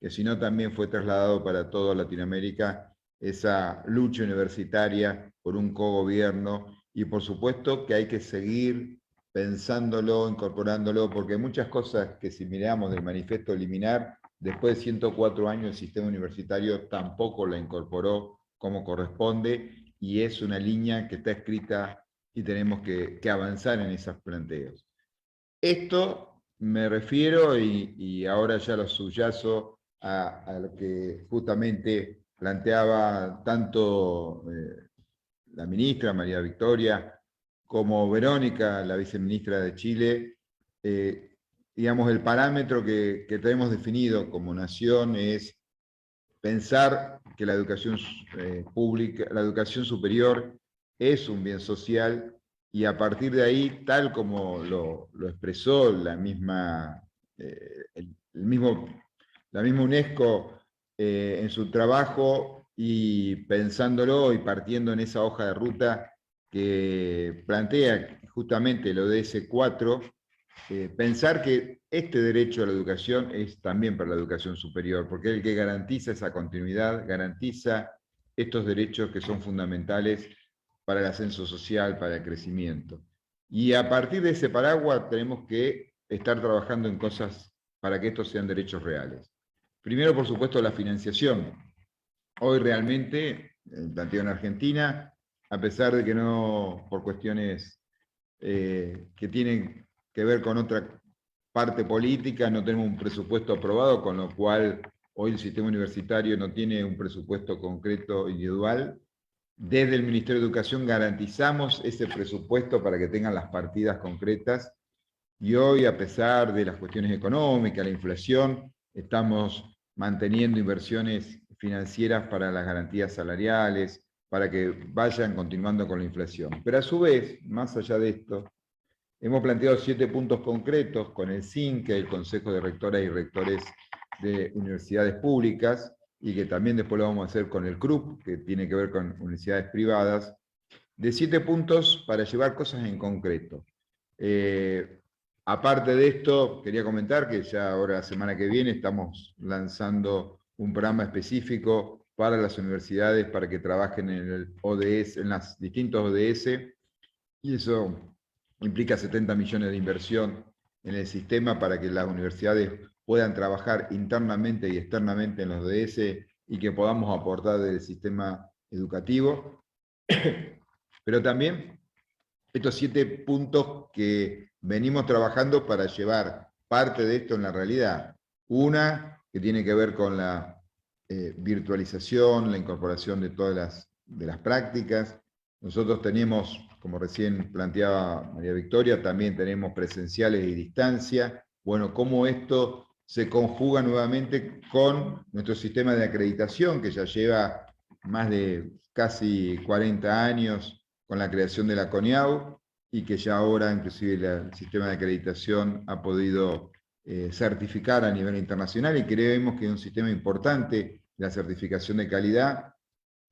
sino también fue trasladado para toda Latinoamérica esa lucha universitaria por un cogobierno, y por supuesto que hay que seguir pensándolo, incorporándolo, porque muchas cosas que, si miramos del manifiesto eliminar, después de 104 años el sistema universitario tampoco la incorporó como corresponde, y es una línea que está escrita y tenemos que avanzar en esos planteos. Esto me refiero, y ahora ya lo subyazo a lo que justamente planteaba tanto la ministra María Victoria como Verónica, la viceministra de Chile. Digamos, el parámetro que tenemos definido como nación es pensar que la educación pública, la educación superior, es un bien social, y a partir de ahí, tal como lo expresó la misma UNESCO en su trabajo, y pensándolo y partiendo en esa hoja de ruta que plantea justamente el ODS 4, pensar que este derecho a la educación es también para la educación superior, porque es el que garantiza esa continuidad, garantiza estos derechos que son fundamentales para el ascenso social, para el crecimiento. Y a partir de ese paraguas tenemos que estar trabajando en cosas para que estos sean derechos reales. Primero, por supuesto, la financiación. Hoy realmente, el planteo en Argentina, a pesar de que no, por cuestiones que tienen que ver con otra parte política, no tenemos un presupuesto aprobado, con lo cual hoy el sistema universitario no tiene un presupuesto concreto individual. Desde el Ministerio de Educación garantizamos ese presupuesto para que tengan las partidas concretas, Y hoy, a pesar de las cuestiones económicas, la inflación, estamos manteniendo inversiones financieras para las garantías salariales, para que vayan continuando con la inflación. Pero a su vez, más allá de esto, hemos planteado 7 puntos concretos con el CIN, que es el Consejo de Rectoras y Rectores de Universidades Públicas, y que también después lo vamos a hacer con el CRUP, que tiene que ver con universidades privadas, de 7 puntos para llevar cosas en concreto. Aparte de esto, quería comentar que ya ahora la semana que viene estamos lanzando un programa específico para las universidades para que trabajen en el ODS, en las distintos ODS, y eso implica 70 millones de inversión en el sistema para que las universidades puedan trabajar internamente y externamente en los ODS y que podamos aportar del sistema educativo. Pero también estos 7 puntos que venimos trabajando para llevar parte de esto en la realidad. Una, que tiene que ver con la virtualización, la incorporación de todas las prácticas. Nosotros tenemos, como recién planteaba María Victoria, también tenemos presenciales y distancia. Bueno, cómo esto se conjuga nuevamente con nuestro sistema de acreditación, que ya lleva más de casi 40 años con la creación de la CONIAU, y que ya ahora inclusive el sistema de acreditación ha podido certificar a nivel internacional, y creemos que es un sistema importante la certificación de calidad.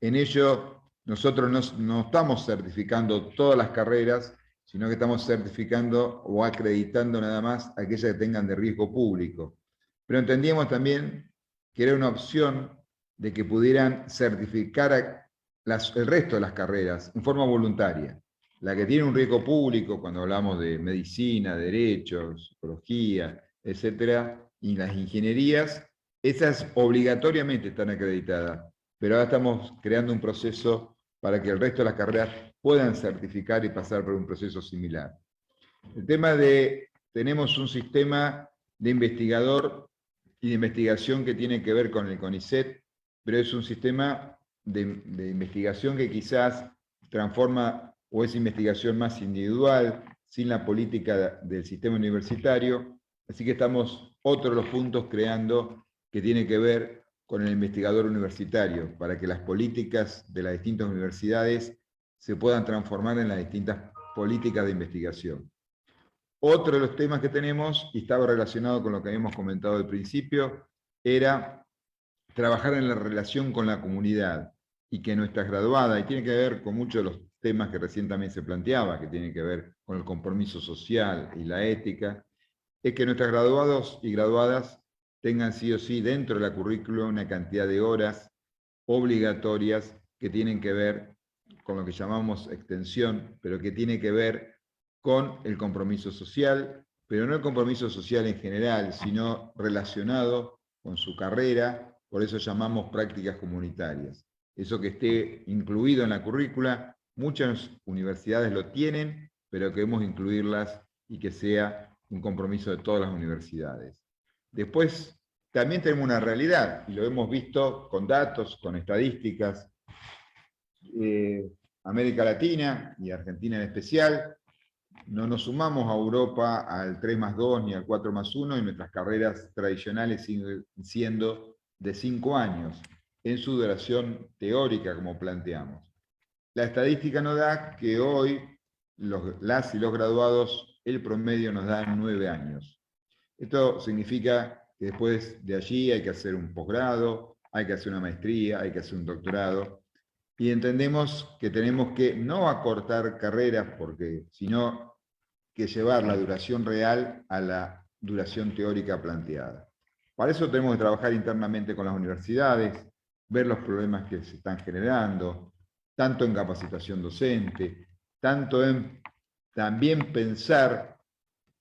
En ello, nosotros no estamos certificando todas las carreras, sino que estamos certificando o acreditando nada más aquellas que tengan de riesgo público. Pero entendíamos también que era una opción de que pudieran certificar el resto de las carreras en forma voluntaria. La que tiene un riesgo público, cuando hablamos de medicina, derecho, psicología, etcétera, y las ingenierías, esas obligatoriamente están acreditadas, pero ahora estamos creando un proceso para que el resto de las carreras puedan certificar y pasar por un proceso similar. El tema tenemos un sistema de investigador y de investigación que tiene que ver con el CONICET, pero es un sistema de investigación que quizás transforma o es investigación más individual, sin la política del sistema universitario. Así que estamos otro de los puntos creando que tiene que ver con el investigador universitario, para que las políticas de las distintas universidades se puedan transformar en las distintas políticas de investigación. Otro de los temas que tenemos, y estaba relacionado con lo que habíamos comentado al principio, era trabajar en la relación con la comunidad, y que nuestras graduadas, y tiene que ver con muchos de los temas que recién también se planteaba, que tienen que ver con el compromiso social y la ética, es que nuestros graduados y graduadas tengan sí o sí dentro de la currícula una cantidad de horas obligatorias que tienen que ver con lo que llamamos extensión, pero que tiene que ver con el compromiso social, pero no el compromiso social en general, sino relacionado con su carrera, por eso llamamos prácticas comunitarias. Eso que esté incluido en la currícula, muchas universidades lo tienen, pero queremos incluirlas y que sea un compromiso de todas las universidades. Después, también tenemos una realidad, y lo hemos visto con datos, con estadísticas. América Latina, y Argentina en especial, no nos sumamos a Europa al 3+2 ni al 4+1, y nuestras carreras tradicionales siguen siendo de 5 años, en su duración teórica, como planteamos. La estadística nos da que hoy las y los graduados, el promedio nos da 9 años. Esto significa que después de allí hay que hacer un posgrado, hay que hacer una maestría, hay que hacer un doctorado, y entendemos que tenemos que no acortar carreras, sino que llevar la duración real a la duración teórica planteada. Para eso tenemos que trabajar internamente con las universidades, ver los problemas que se están generando, tanto en capacitación docente, tanto en también pensar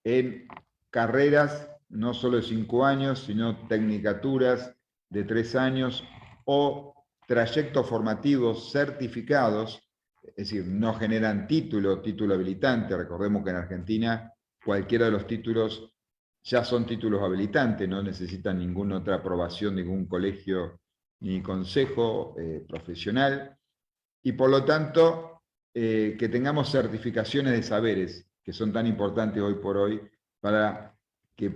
en carreras no solo de 5 años, sino tecnicaturas de 3 años o trayectos formativos certificados, es decir, no generan título habilitante. Recordemos que en Argentina cualquiera de los títulos ya son títulos habilitantes, no necesitan ninguna otra aprobación, ningún colegio ni consejo profesional, y por lo tanto que tengamos certificaciones de saberes, que son tan importantes hoy por hoy para que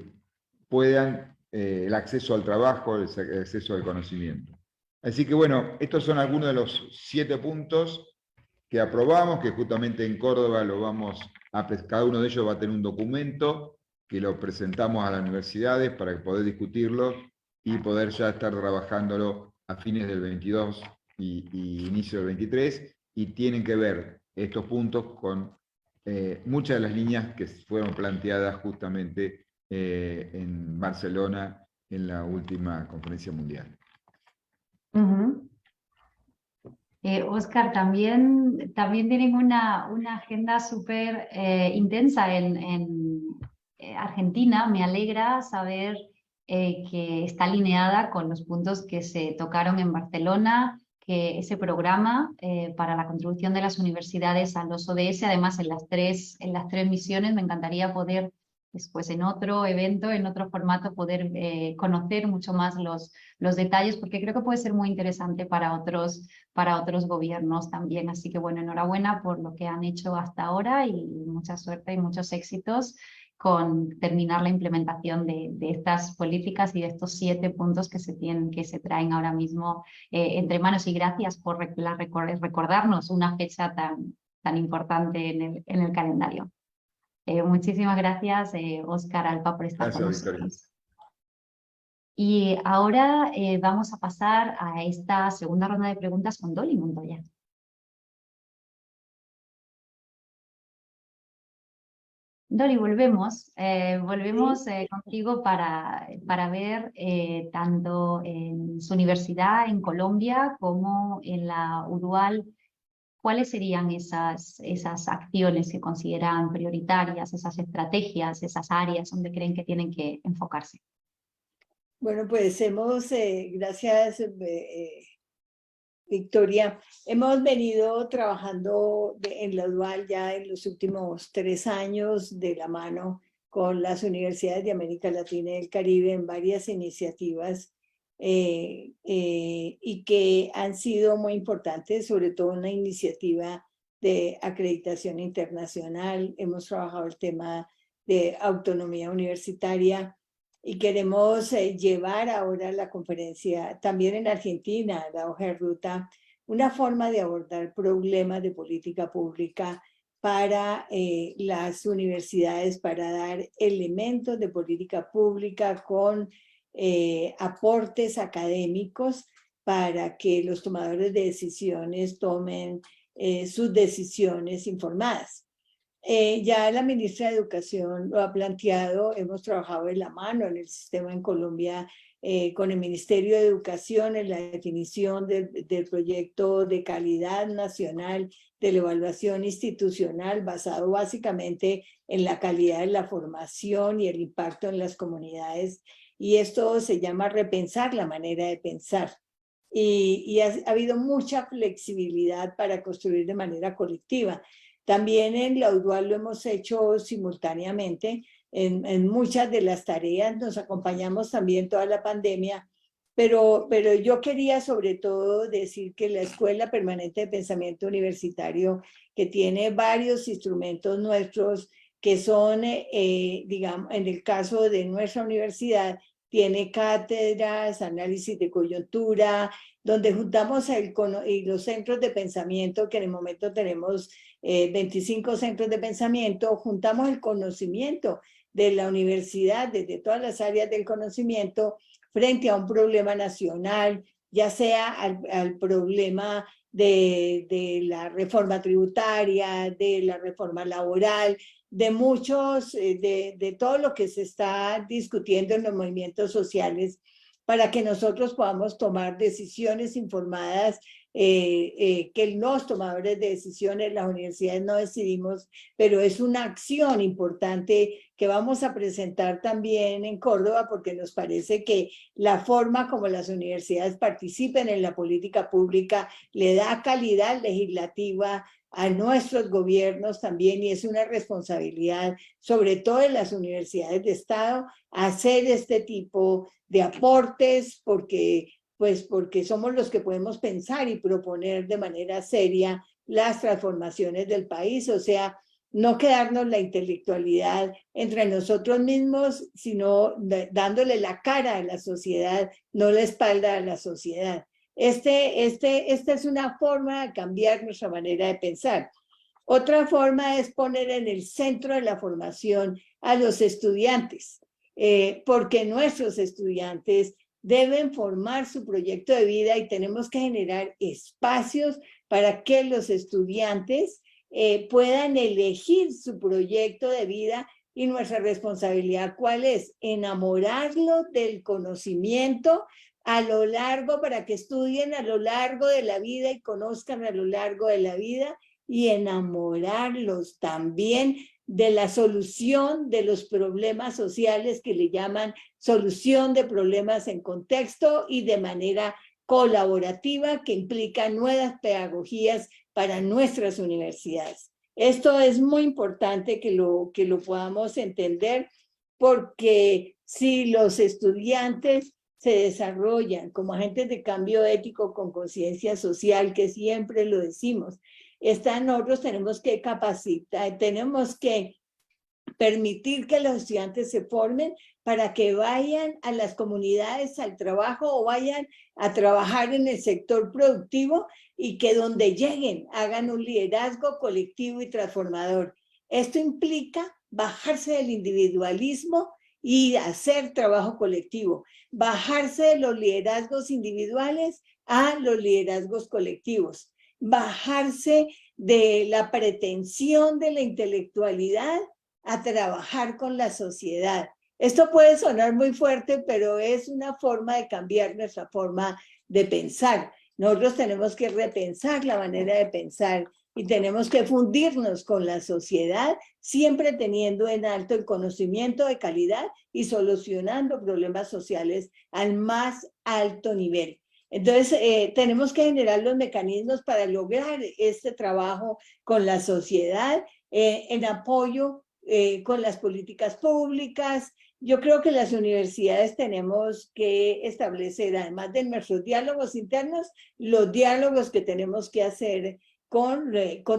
puedan el acceso al trabajo, el acceso al conocimiento. Así que bueno, estos son algunos de los 7 puntos que aprobamos, que justamente en Córdoba lo vamos a, cada uno de ellos va a tener un documento que lo presentamos a las universidades para poder discutirlo y poder ya estar trabajándolo a fines del 22 y inicio del 23, y tienen que ver estos puntos con muchas de las líneas que fueron planteadas justamente en Barcelona en la última conferencia mundial. Óscar, también tienen una agenda súper intensa en Argentina. Me alegra saber que está alineada con los puntos que se tocaron en Barcelona, que ese programa para la contribución de las universidades a los ODS, además en las tres misiones, me encantaría poder después en otro evento, en otro formato, poder conocer mucho más los detalles, porque creo que puede ser muy interesante para otros gobiernos también. Así que bueno, enhorabuena por lo que han hecho hasta ahora y mucha suerte y muchos éxitos con terminar la implementación de estas políticas y de estos 7 puntos que se traen ahora mismo entre manos. Y gracias por recordarnos una fecha tan importante en el calendario. Muchísimas gracias, Óscar Alpa, por estar con nosotros. Y ahora vamos a pasar a esta segunda ronda de preguntas con Dolly Montoya. Dolly, volvemos contigo para ver tanto en su universidad en Colombia como en la UDUAL, ¿cuáles serían esas acciones que consideran prioritarias, esas estrategias, esas áreas donde creen que tienen que enfocarse? Bueno, pues gracias Victoria, hemos venido trabajando en la UDUAL ya en los últimos 3 años de la mano con las universidades de América Latina y el Caribe en varias iniciativas y que han sido muy importantes, sobre todo una iniciativa de acreditación internacional. Hemos trabajado el tema de autonomía universitaria y queremos llevar ahora la conferencia también en Argentina, la hoja de ruta, una forma de abordar problemas de política pública para las universidades, para dar elementos de política pública con aportes académicos para que los tomadores de decisiones tomen sus decisiones informadas. Ya la ministra de Educación lo ha planteado, hemos trabajado de la mano en el sistema en Colombia con el Ministerio de Educación en la definición del proyecto de calidad nacional de la evaluación institucional basado básicamente en la calidad de la formación y el impacto en las comunidades. Y esto se llama repensar la manera de pensar. Y ha habido mucha flexibilidad para construir de manera colectiva. También en la UDUAL lo hemos hecho simultáneamente en muchas de las tareas, nos acompañamos también toda la pandemia, pero yo quería sobre todo decir que la Escuela Permanente de Pensamiento Universitario, que tiene varios instrumentos nuestros, que son, digamos, en el caso de nuestra universidad, tiene cátedras, análisis de coyuntura, donde juntamos y los centros de pensamiento, que en el momento tenemos 25 centros de pensamiento, juntamos el conocimiento de la universidad desde todas las áreas del conocimiento frente a un problema nacional, ya sea al problema de la reforma tributaria, de la reforma laboral, de muchos, de todo lo que se está discutiendo en los movimientos sociales, para que nosotros podamos tomar decisiones informadas, que los tomadores de decisiones, las universidades no decidimos, pero es una acción importante que vamos a presentar también en Córdoba, porque nos parece que la forma como las universidades participen en la política pública le da calidad legislativa a nuestros gobiernos también, y es una responsabilidad, sobre todo en las universidades de Estado, hacer este tipo de aportes, porque somos los que podemos pensar y proponer de manera seria las transformaciones del país. O sea, no quedarnos la intelectualidad entre nosotros mismos, sino dándole la cara a la sociedad, no la espalda a la sociedad. Esta es una forma de cambiar nuestra manera de pensar. Otra forma es poner en el centro de la formación a los estudiantes, porque nuestros estudiantes deben formar su proyecto de vida y tenemos que generar espacios para que los estudiantes puedan elegir su proyecto de vida. Y nuestra responsabilidad, ¿cuál es? Enamorarlo del conocimiento a lo largo, para que estudien a lo largo de la vida y conozcan a lo largo de la vida, y enamorarlos también de la solución de los problemas sociales, que le llaman solución de problemas en contexto y de manera colaborativa, que implica nuevas pedagogías para nuestras universidades. Esto es muy importante que lo podamos entender, porque si los estudiantes se desarrollan como agentes de cambio ético con conciencia social, que siempre lo decimos, nosotros tenemos que capacitar, tenemos que permitir que los estudiantes se formen para que vayan a las comunidades, al trabajo, o vayan a trabajar en el sector productivo, y que donde lleguen hagan un liderazgo colectivo y transformador. Esto implica bajarse del individualismo y hacer trabajo colectivo, bajarse de los liderazgos individuales a los liderazgos colectivos, bajarse de la pretensión de la intelectualidad a trabajar con la sociedad. Esto puede sonar muy fuerte, pero es una forma de cambiar nuestra forma de pensar. Nosotros tenemos que repensar la manera de pensar y tenemos que fundirnos con la sociedad, siempre teniendo en alto el conocimiento de calidad y solucionando problemas sociales al más alto nivel. Entonces, tenemos que generar los mecanismos para lograr este trabajo con la sociedad, en apoyo con las políticas públicas. Yo creo que las universidades tenemos que establecer, además de nuestros diálogos internos, los diálogos que tenemos que hacer con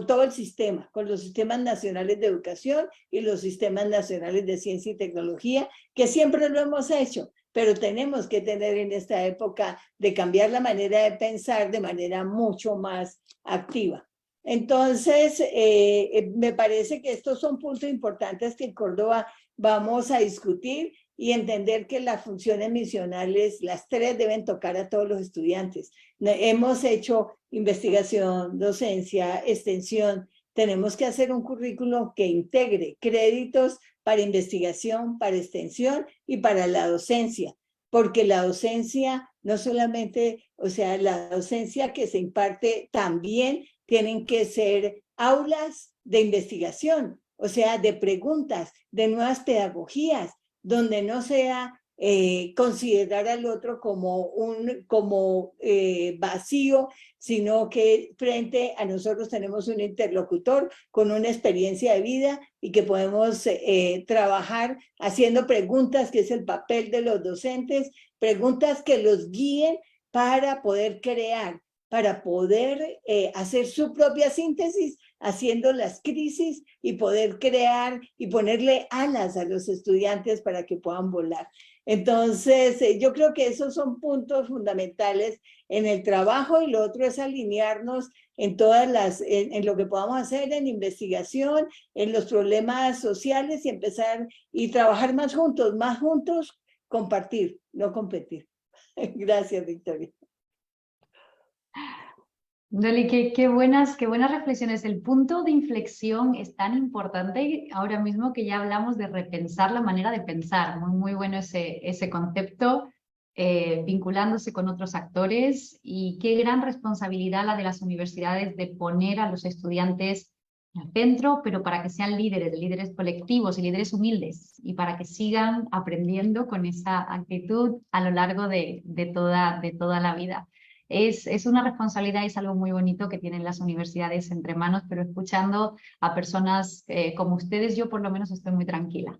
todo el sistema, con los sistemas nacionales de educación y los sistemas nacionales de ciencia y tecnología, que siempre lo hemos hecho, pero tenemos que tener en esta época de cambiar la manera de pensar de manera mucho más activa. Entonces, me parece que estos son puntos importantes que en Córdoba vamos a discutir, y entender que las funciones misionales, las tres, deben tocar a todos los estudiantes. Hemos hecho investigación, docencia, extensión. Tenemos que hacer un currículo que integre créditos para investigación, para extensión y para la docencia, porque la docencia no solamente, o sea, la docencia que se imparte también tienen que ser aulas de investigación, o sea, de preguntas, de nuevas pedagogías, donde no sea considerar al otro como vacío, sino que frente a nosotros tenemos un interlocutor con una experiencia de vida, y que podemos trabajar haciendo preguntas, que es el papel de los docentes, preguntas que los guíen para poder crear, para poder hacer su propia síntesis, haciendo las crisis, y poder crear y ponerle alas a los estudiantes para que puedan volar. Entonces, yo creo que esos son puntos fundamentales en el trabajo, y lo otro es alinearnos en en lo que podamos hacer en investigación, en los problemas sociales, y empezar y trabajar más juntos, compartir, no competir. Gracias, Victoria. Doli, qué buenas reflexiones. El punto de inflexión es tan importante ahora mismo, que ya hablamos de repensar la manera de pensar. Muy bueno ese concepto, vinculándose con otros actores, y qué gran responsabilidad la de las universidades de poner a los estudiantes al centro, pero para que sean líderes colectivos y líderes humildes, y para que sigan aprendiendo con esa actitud a lo largo de toda la vida. Es una responsabilidad, y es algo muy bonito que tienen las universidades entre manos, pero escuchando a personas como ustedes, yo por lo menos estoy muy tranquila.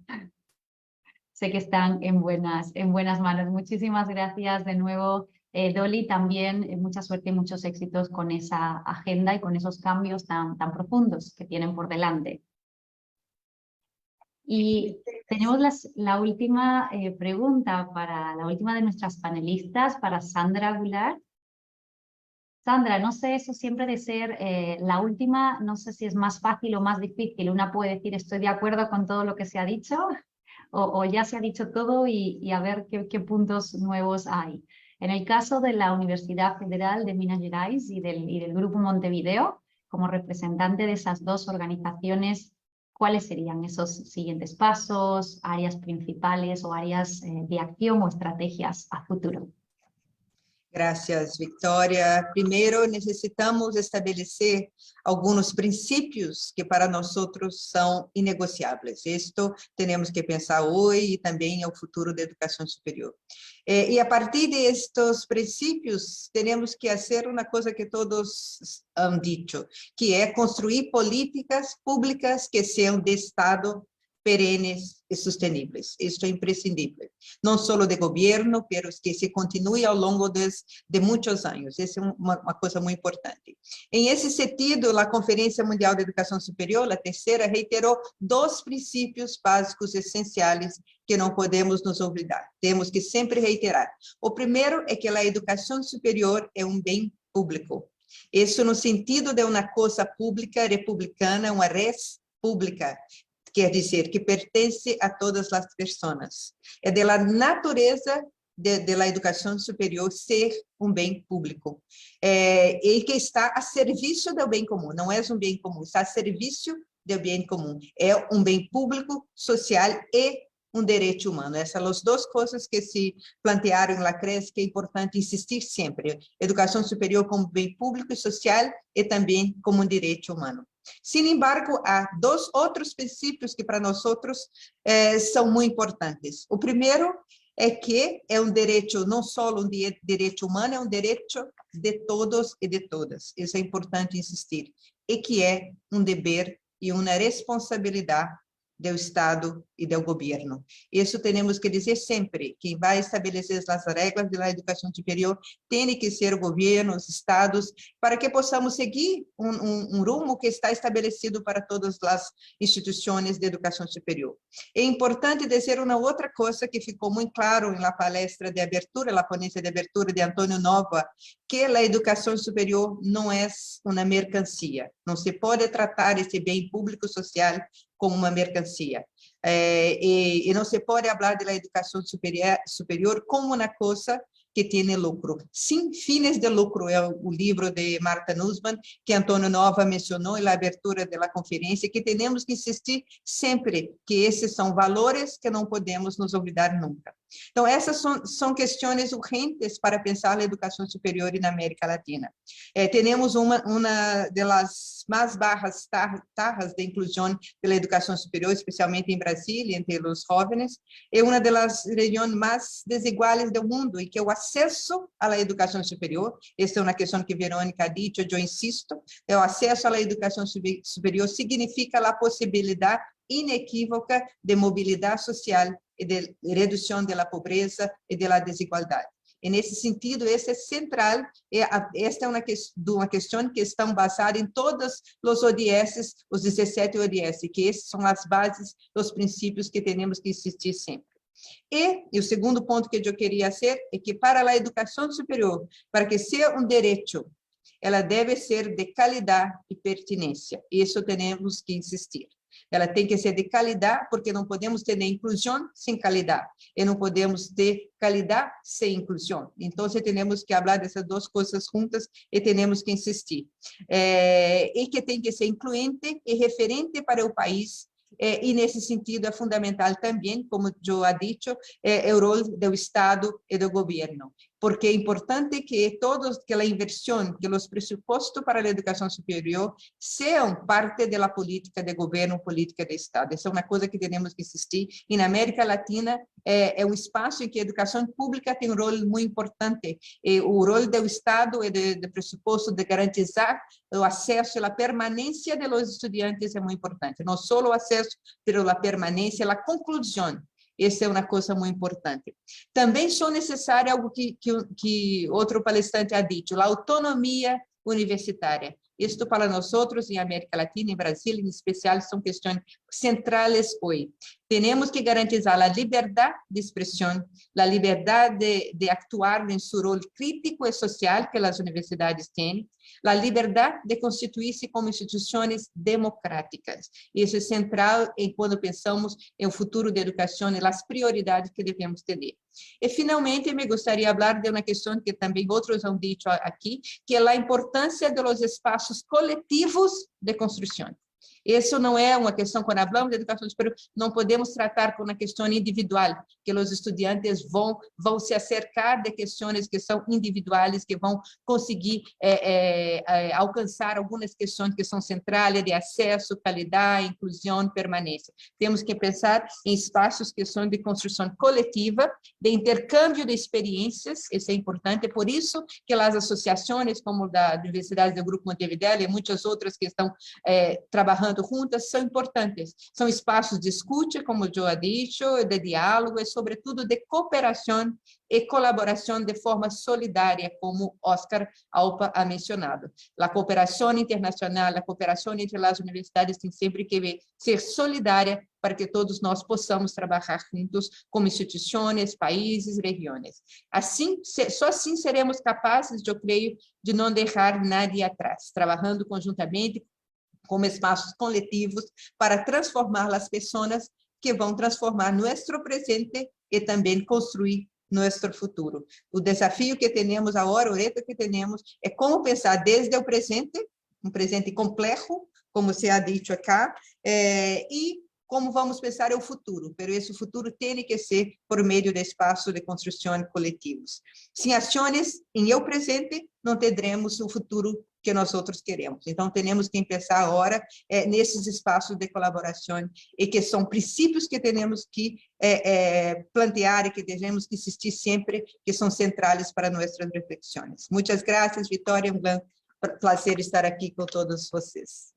Sé que están en buenas manos. Muchísimas gracias de nuevo, Doli. También mucha suerte y muchos éxitos con esa agenda y con esos cambios tan profundos que tienen por delante. Y tenemos la última pregunta para la última de nuestras panelistas, para Sandra Goulart. Sandra, no sé, eso siempre de ser la última, no sé si es más fácil o más difícil. Una puede decir estoy de acuerdo con todo lo que se ha dicho o ya se ha dicho todo y a ver qué puntos nuevos hay. En el caso de la Universidad Federal de Minas Gerais y del Grupo Montevideo, como representante de esas dos organizaciones, ¿cuáles serían esos siguientes pasos, áreas principales o áreas de acción o estrategias a futuro? Gracias, Victoria. Primeiro, necessitamos estabelecer alguns princípios que para nós são inegociáveis. Isto temos que pensar hoje e também no futuro da educação superior. E a partir destes princípios, temos que fazer uma coisa que todos han dicho, que é construir políticas públicas que sejam de Estado perenes e sustentáveis. Isto é imprescindível. Não só de governo, mas que se continue ao longo de muitos anos. Essa é uma coisa muito importante. Em esse sentido, a Conferência Mundial de Educação Superior, a terceira, reiterou dois princípios básicos essenciais que não podemos nos olvidar. Temos que sempre reiterar. O primeiro é que a educação superior é um bem público. Isso no sentido de uma coisa pública, republicana, uma res pública. Quer dizer, que pertence a todas as pessoas. É da natureza da educação superior ser um bem público. E que está a serviço do bem comum. Não é um bem comum, está a serviço do bem comum. É um bem público, social e um direito humano. Essas são as duas coisas que se plantearam em La CRES, que é importante insistir sempre. Educação superior como bem público e social e também como um direito humano. Sin embargo, há dois outros princípios que para nós são muito importantes. O primeiro é que é um direito, não só um direito humano, é um direito de todos e de todas. Isso é importante insistir. E que é um dever e uma responsabilidade do Estado e do governo. Isso temos que dizer sempre. Quem vai estabelecer as regras da educação superior tem que ser o governo, os estados, para que possamos seguir um rumo que está estabelecido para todas as instituições de educação superior. É importante dizer uma outra coisa que ficou muito claro na palestra de abertura, na ponência de abertura de Antônio Nova, que a educação superior não é uma mercancia. Não se pode tratar esse bem público social como uma mercancia. E não se pode falar da educação superior como uma coisa que tem lucro. Sem fines de lucro, é o livro de Martha Nussbaum, que Antônio Nova mencionou na abertura da conferência, que temos que insistir sempre que esses são valores que não podemos nos olvidar nunca. Então, essas são questões urgentes para pensar a educação superior na América Latina. Temos uma das mais baixas taxas de inclusão da educação superior, especialmente em Brasília, entre os jovens, é uma das regiões mais desiguais do mundo, e que o acesso à educação superior, essa é uma questão que Verônica disse, eu insisto, o acesso à educação superior significa a possibilidade inequívoca de mobilidade social e de redução da pobreza e da desigualdade. E nesse sentido, esse é central, esta é uma questão que está basada em todos os ODS, os 17 ODS, que esses são as bases dos princípios que temos que insistir sempre. E o segundo ponto que eu queria dizer é que para a educação superior, para que seja um direito, ela deve ser de qualidade e pertinência. Isso temos que insistir. Ela tem que ser de qualidade, porque não podemos ter inclusão sem qualidade, e não podemos ter qualidade sem inclusão. Então, temos que falar dessas duas coisas juntas e temos que insistir. E que tem que ser incluente e referente para o país, e nesse sentido é fundamental também, como eu já disse, o rol do Estado e do governo, porque é importante que a inversão, que os pressupostos para a educação superior sejam parte da política de governo, política de Estado. Essa é uma coisa que temos que insistir, e na América Latina é um espaço em que a educação pública tem um rol muito importante, e o rol do Estado e do pressuposto de garantizar o acesso e a permanência dos estudantes é muito importante, não só o acesso, mas a permanência, a conclusão. Essa é uma coisa muito importante. Também são necessárias algo que outro palestrante ha dito, a autonomia universitária. Isto para nós, em América Latina, em Brasília, em especial, são questões centrales hoy. Tenemos que garantizar la libertad de expresión, la libertad de actuar en su rol crítico y social que las universidades tienen, la libertad de constituirse como instituciones democráticas. Y eso es central cuando pensamos en el futuro de educación y las prioridades que debemos tener. Y finalmente me gustaría hablar de una cuestión que también otros han dicho aquí, que es la importancia de los espacios colectivos de construcción. Isso não é uma questão, quando falamos de educação superior, não podemos tratar com uma questão individual, que os estudantes vão se acercar de questões que são individuais, que vão conseguir alcançar algumas questões que são centrais, de acesso, qualidade, inclusão, permanência. Temos que pensar em espaços que são de construção coletiva, de intercâmbio de experiências, isso é importante, por isso que as associações, como da Universidade do Grupo Montevideo e muitas outras que estão trabalhando juntas, são importantes. São espaços de escuta, como eu já disse, de diálogo e, sobretudo, de cooperação e colaboração de forma solidária, como Oscar Alpa ha mencionado. A cooperação internacional, a cooperação entre as universidades tem sempre que ser solidária para que todos nós possamos trabalhar juntos como instituições, países, regiões. Assim, só assim seremos capazes, eu creio, de não deixar nadie atrás, trabalhando conjuntamente como espaços coletivos para transformar as pessoas que vão transformar nosso presente e também construir nosso futuro. O desafio que temos agora, o reto que temos, é como pensar desde o presente, um presente complexo, como se ha dito acá, e como vamos pensar o futuro, mas esse futuro tem que ser por meio de espaços de construção coletivos. Sem ações em eu presente, não teremos o futuro que nós outros queremos. Então, temos que pensar agora nesses espaços de colaboração e que são princípios que temos que plantear e que temos que insistir sempre, que são centrais para nossas reflexões. Muitas graças, Vitória, um grande prazer estar aqui com todos vocês.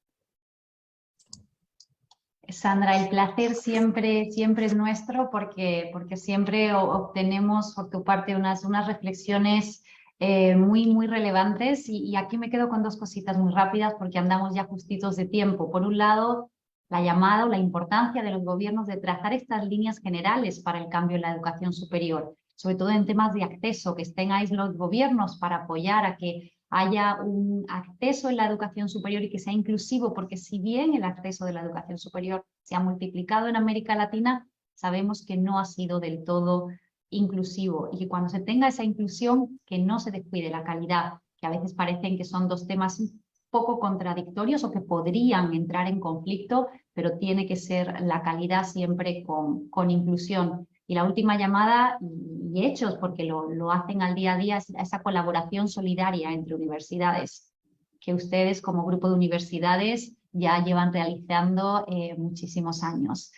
Sandra, el placer siempre es nuestro porque siempre obtenemos por tu parte unas reflexiones muy relevantes y aquí me quedo con dos cositas muy rápidas porque andamos ya justitos de tiempo. Por un lado, la llamada o la importancia de los gobiernos de trazar estas líneas generales para el cambio en la educación superior, sobre todo en temas de acceso, que estén ahí los gobiernos para apoyar a que haya un acceso en la educación superior y que sea inclusivo, porque si bien el acceso de la educación superior se ha multiplicado en América Latina, sabemos que no ha sido del todo inclusivo y que cuando se tenga esa inclusión, que no se descuide la calidad, que a veces parecen que son dos temas un poco contradictorios o que podrían entrar en conflicto, pero tiene que ser la calidad siempre con inclusión. Y la última llamada y hechos, porque lo hacen al día a día, es esa colaboración solidaria entre universidades, que ustedes como grupo de universidades ya llevan realizando muchísimos años.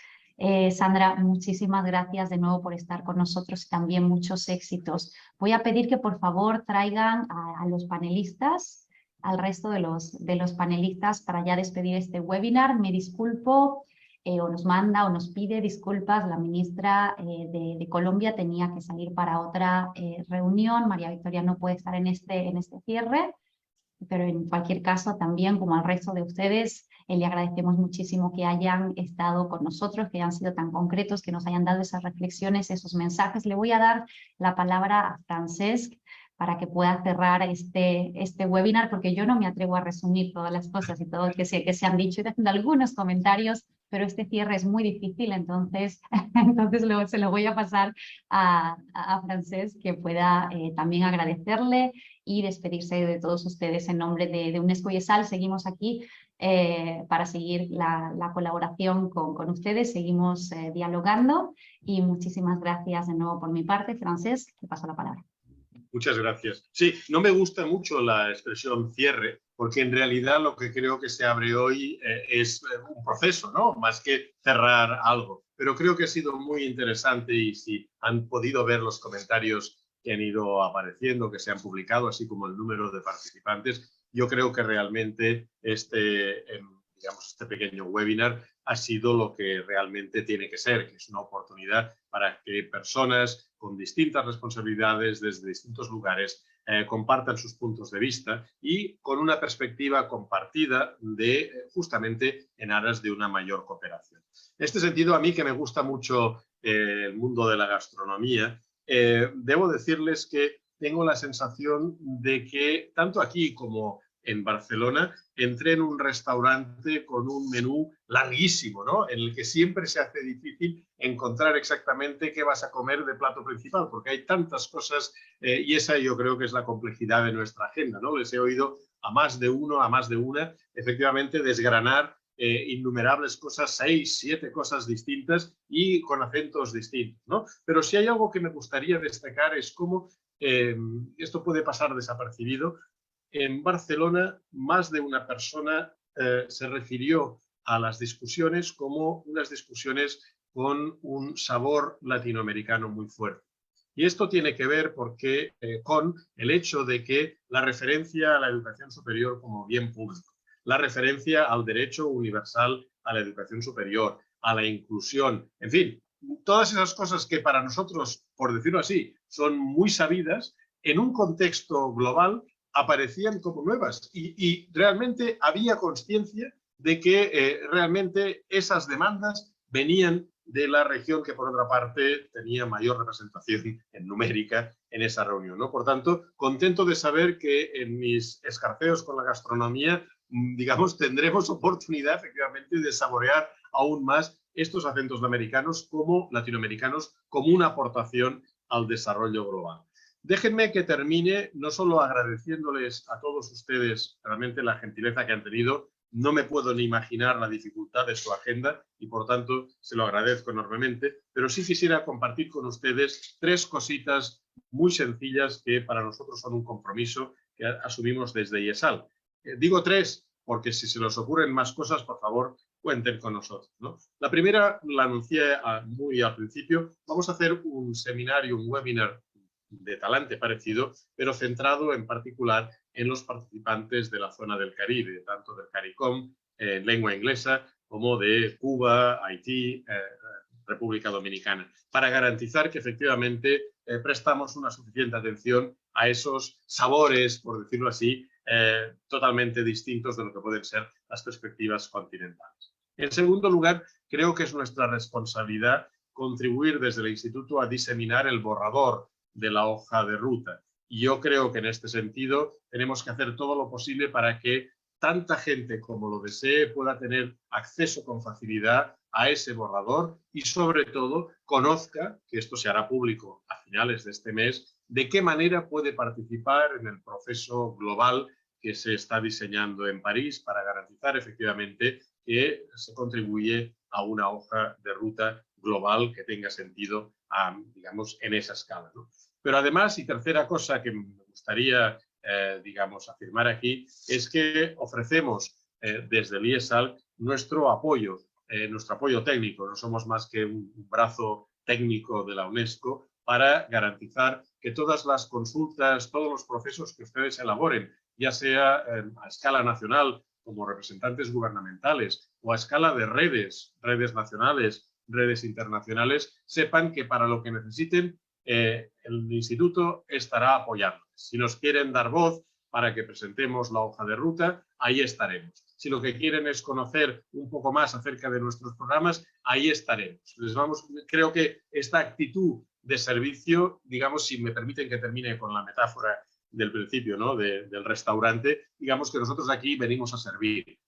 Sandra, muchísimas gracias de nuevo por estar con nosotros y también muchos éxitos. Voy a pedir que por favor traigan a los panelistas, al resto de los panelistas para ya despedir este webinar. Me disculpo. O nos manda o nos pide disculpas, la ministra de Colombia tenía que salir para otra reunión, María Victoria no puede estar en este cierre, pero en cualquier caso también, como al resto de ustedes, le agradecemos muchísimo que hayan estado con nosotros, que hayan sido tan concretos, que nos hayan dado esas reflexiones, esos mensajes. Le voy a dar la palabra a Francesc para que pueda cerrar este webinar, porque yo no me atrevo a resumir todas las cosas y todo que se han dicho, y haciendo algunos comentarios, pero este cierre es muy difícil, entonces se lo voy a pasar a Francesc, que pueda también agradecerle y despedirse de todos ustedes en nombre de UNESCO y ESAL. Seguimos aquí para seguir la colaboración con ustedes, seguimos dialogando y muchísimas gracias de nuevo por mi parte. Francesc, te paso la palabra. Muchas gracias. Sí, no me gusta mucho la expresión cierre, porque en realidad lo que creo que se abre hoy es un proceso, ¿no? Más que cerrar algo. Pero creo que ha sido muy interesante y si han podido ver los comentarios que han ido apareciendo, que se han publicado, así como el número de participantes, yo creo que realmente este pequeño webinar ha sido lo que realmente tiene que ser, que es una oportunidad para que personas con distintas responsabilidades desde distintos lugares, compartan sus puntos de vista y con una perspectiva compartida de justamente en aras de una mayor cooperación. En este sentido, a mí que me gusta mucho el mundo de la gastronomía, debo decirles que tengo la sensación de que tanto aquí como en Barcelona entré en un restaurante con un menú larguísimo, ¿no? En el que siempre se hace difícil encontrar exactamente qué vas a comer de plato principal, porque hay tantas cosas y esa yo creo que es la complejidad de nuestra agenda, ¿no? Les he oído a más de uno, a más de una, efectivamente desgranar innumerables cosas, 6, 7 cosas distintas y con acentos distintos, ¿no? Pero si hay algo que me gustaría destacar es cómo esto puede pasar desapercibido. En Barcelona, más de una persona se refirió a las discusiones como unas discusiones con un sabor latinoamericano muy fuerte. Y esto tiene que ver con el hecho de que la referencia a la educación superior como bien público, la referencia al derecho universal a la educación superior, a la inclusión, en fin, todas esas cosas que para nosotros, por decirlo así, son muy sabidas, en un contexto global aparecían como nuevas y realmente había conciencia de que realmente esas demandas venían de la región que por otra parte tenía mayor representación en numérica en esa reunión, ¿no? Por tanto, contento de saber que en mis escarceos con la gastronomía, digamos, tendremos oportunidad efectivamente de saborear aún más estos acentos latinoamericanos como una aportación al desarrollo global. Déjenme que termine no solo agradeciéndoles a todos ustedes realmente la gentileza que han tenido. No me puedo ni imaginar la dificultad de su agenda y por tanto se lo agradezco enormemente, pero sí quisiera compartir con ustedes 3 cositas muy sencillas que para nosotros son un compromiso que asumimos desde IESAL. Digo 3 porque si se les ocurren más cosas, por favor, cuenten con nosotros, ¿no? La primera la anuncié muy al principio. Vamos a hacer un seminario, un webinar de talante parecido, pero centrado en particular en los participantes de la zona del Caribe, tanto del CARICOM en lengua inglesa como de Cuba, Haití, República Dominicana, para garantizar que efectivamente prestamos una suficiente atención a esos sabores, por decirlo así, totalmente distintos de lo que pueden ser las perspectivas continentales. En segundo lugar, creo que es nuestra responsabilidad contribuir desde el Instituto a diseminar el borrador de la hoja de ruta. Y yo creo que en este sentido tenemos que hacer todo lo posible para que tanta gente como lo desee pueda tener acceso con facilidad a ese borrador y sobre todo conozca, que esto se hará público a finales de este mes, de qué manera puede participar en el proceso global que se está diseñando en París para garantizar efectivamente que se contribuye a una hoja de ruta global que tenga sentido, digamos, en esa escala, ¿no? Pero además, y tercera cosa que me gustaría, digamos, afirmar aquí, es que ofrecemos desde el IESAL nuestro apoyo técnico. No somos más que un brazo técnico de la UNESCO para garantizar que todas las consultas, todos los procesos que ustedes elaboren, ya sea a escala nacional como representantes gubernamentales o a escala de redes nacionales, redes internacionales, sepan que para lo que necesiten el Instituto estará apoyando. Si nos quieren dar voz para que presentemos la hoja de ruta, ahí estaremos. Si lo que quieren es conocer un poco más acerca de nuestros programas, ahí estaremos. Creo que esta actitud de servicio, digamos, si me permiten que termine con la metáfora del principio, ¿no? del restaurante, digamos que nosotros aquí venimos a servir.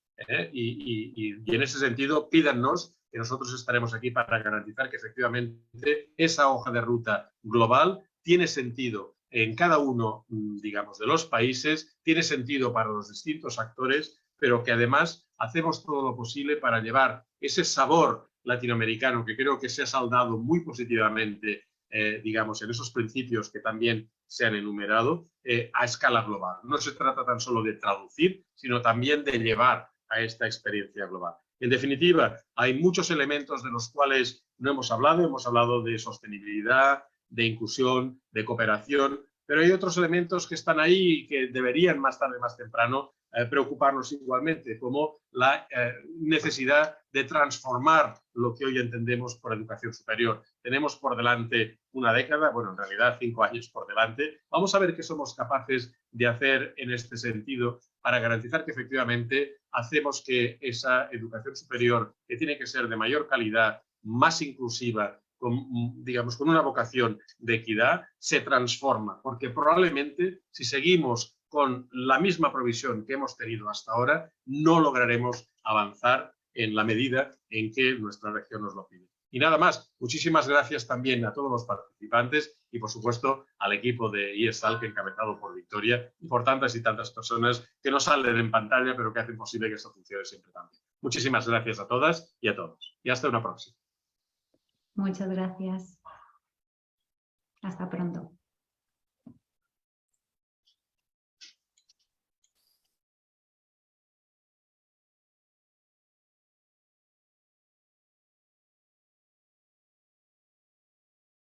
Y en ese sentido, pídannos que nosotros estaremos aquí para garantizar que efectivamente esa hoja de ruta global tiene sentido en cada uno, digamos, de los países, tiene sentido para los distintos actores, pero que además hacemos todo lo posible para llevar ese sabor latinoamericano que creo que se ha saldado muy positivamente, digamos, en esos principios que también se han enumerado, a escala global. No se trata tan solo de traducir, sino también de llevar a esta experiencia global. En definitiva, hay muchos elementos de los cuales no hemos hablado de sostenibilidad, de inclusión, de cooperación, pero hay otros elementos que están ahí y que deberían más tarde, más temprano, preocuparnos igualmente, como la necesidad de transformar lo que hoy entendemos por educación superior. Tenemos por delante una década, bueno, en realidad 5 años por delante. Vamos a ver qué somos capaces de hacer en este sentido para garantizar que efectivamente hacemos que esa educación superior, que tiene que ser de mayor calidad, más inclusiva, digamos, con una vocación de equidad, se transforma, porque probablemente si seguimos con la misma provisión que hemos tenido hasta ahora, no lograremos avanzar en la medida en que nuestra región nos lo pide. Y nada más, muchísimas gracias también a todos los participantes y por supuesto al equipo de ESAL que encabezado por Victoria y por tantas y tantas personas que no salen en pantalla pero que hacen posible que esto funcione siempre también. Muchísimas gracias a todas y a todos. Y hasta una próxima. Muchas gracias. Hasta pronto.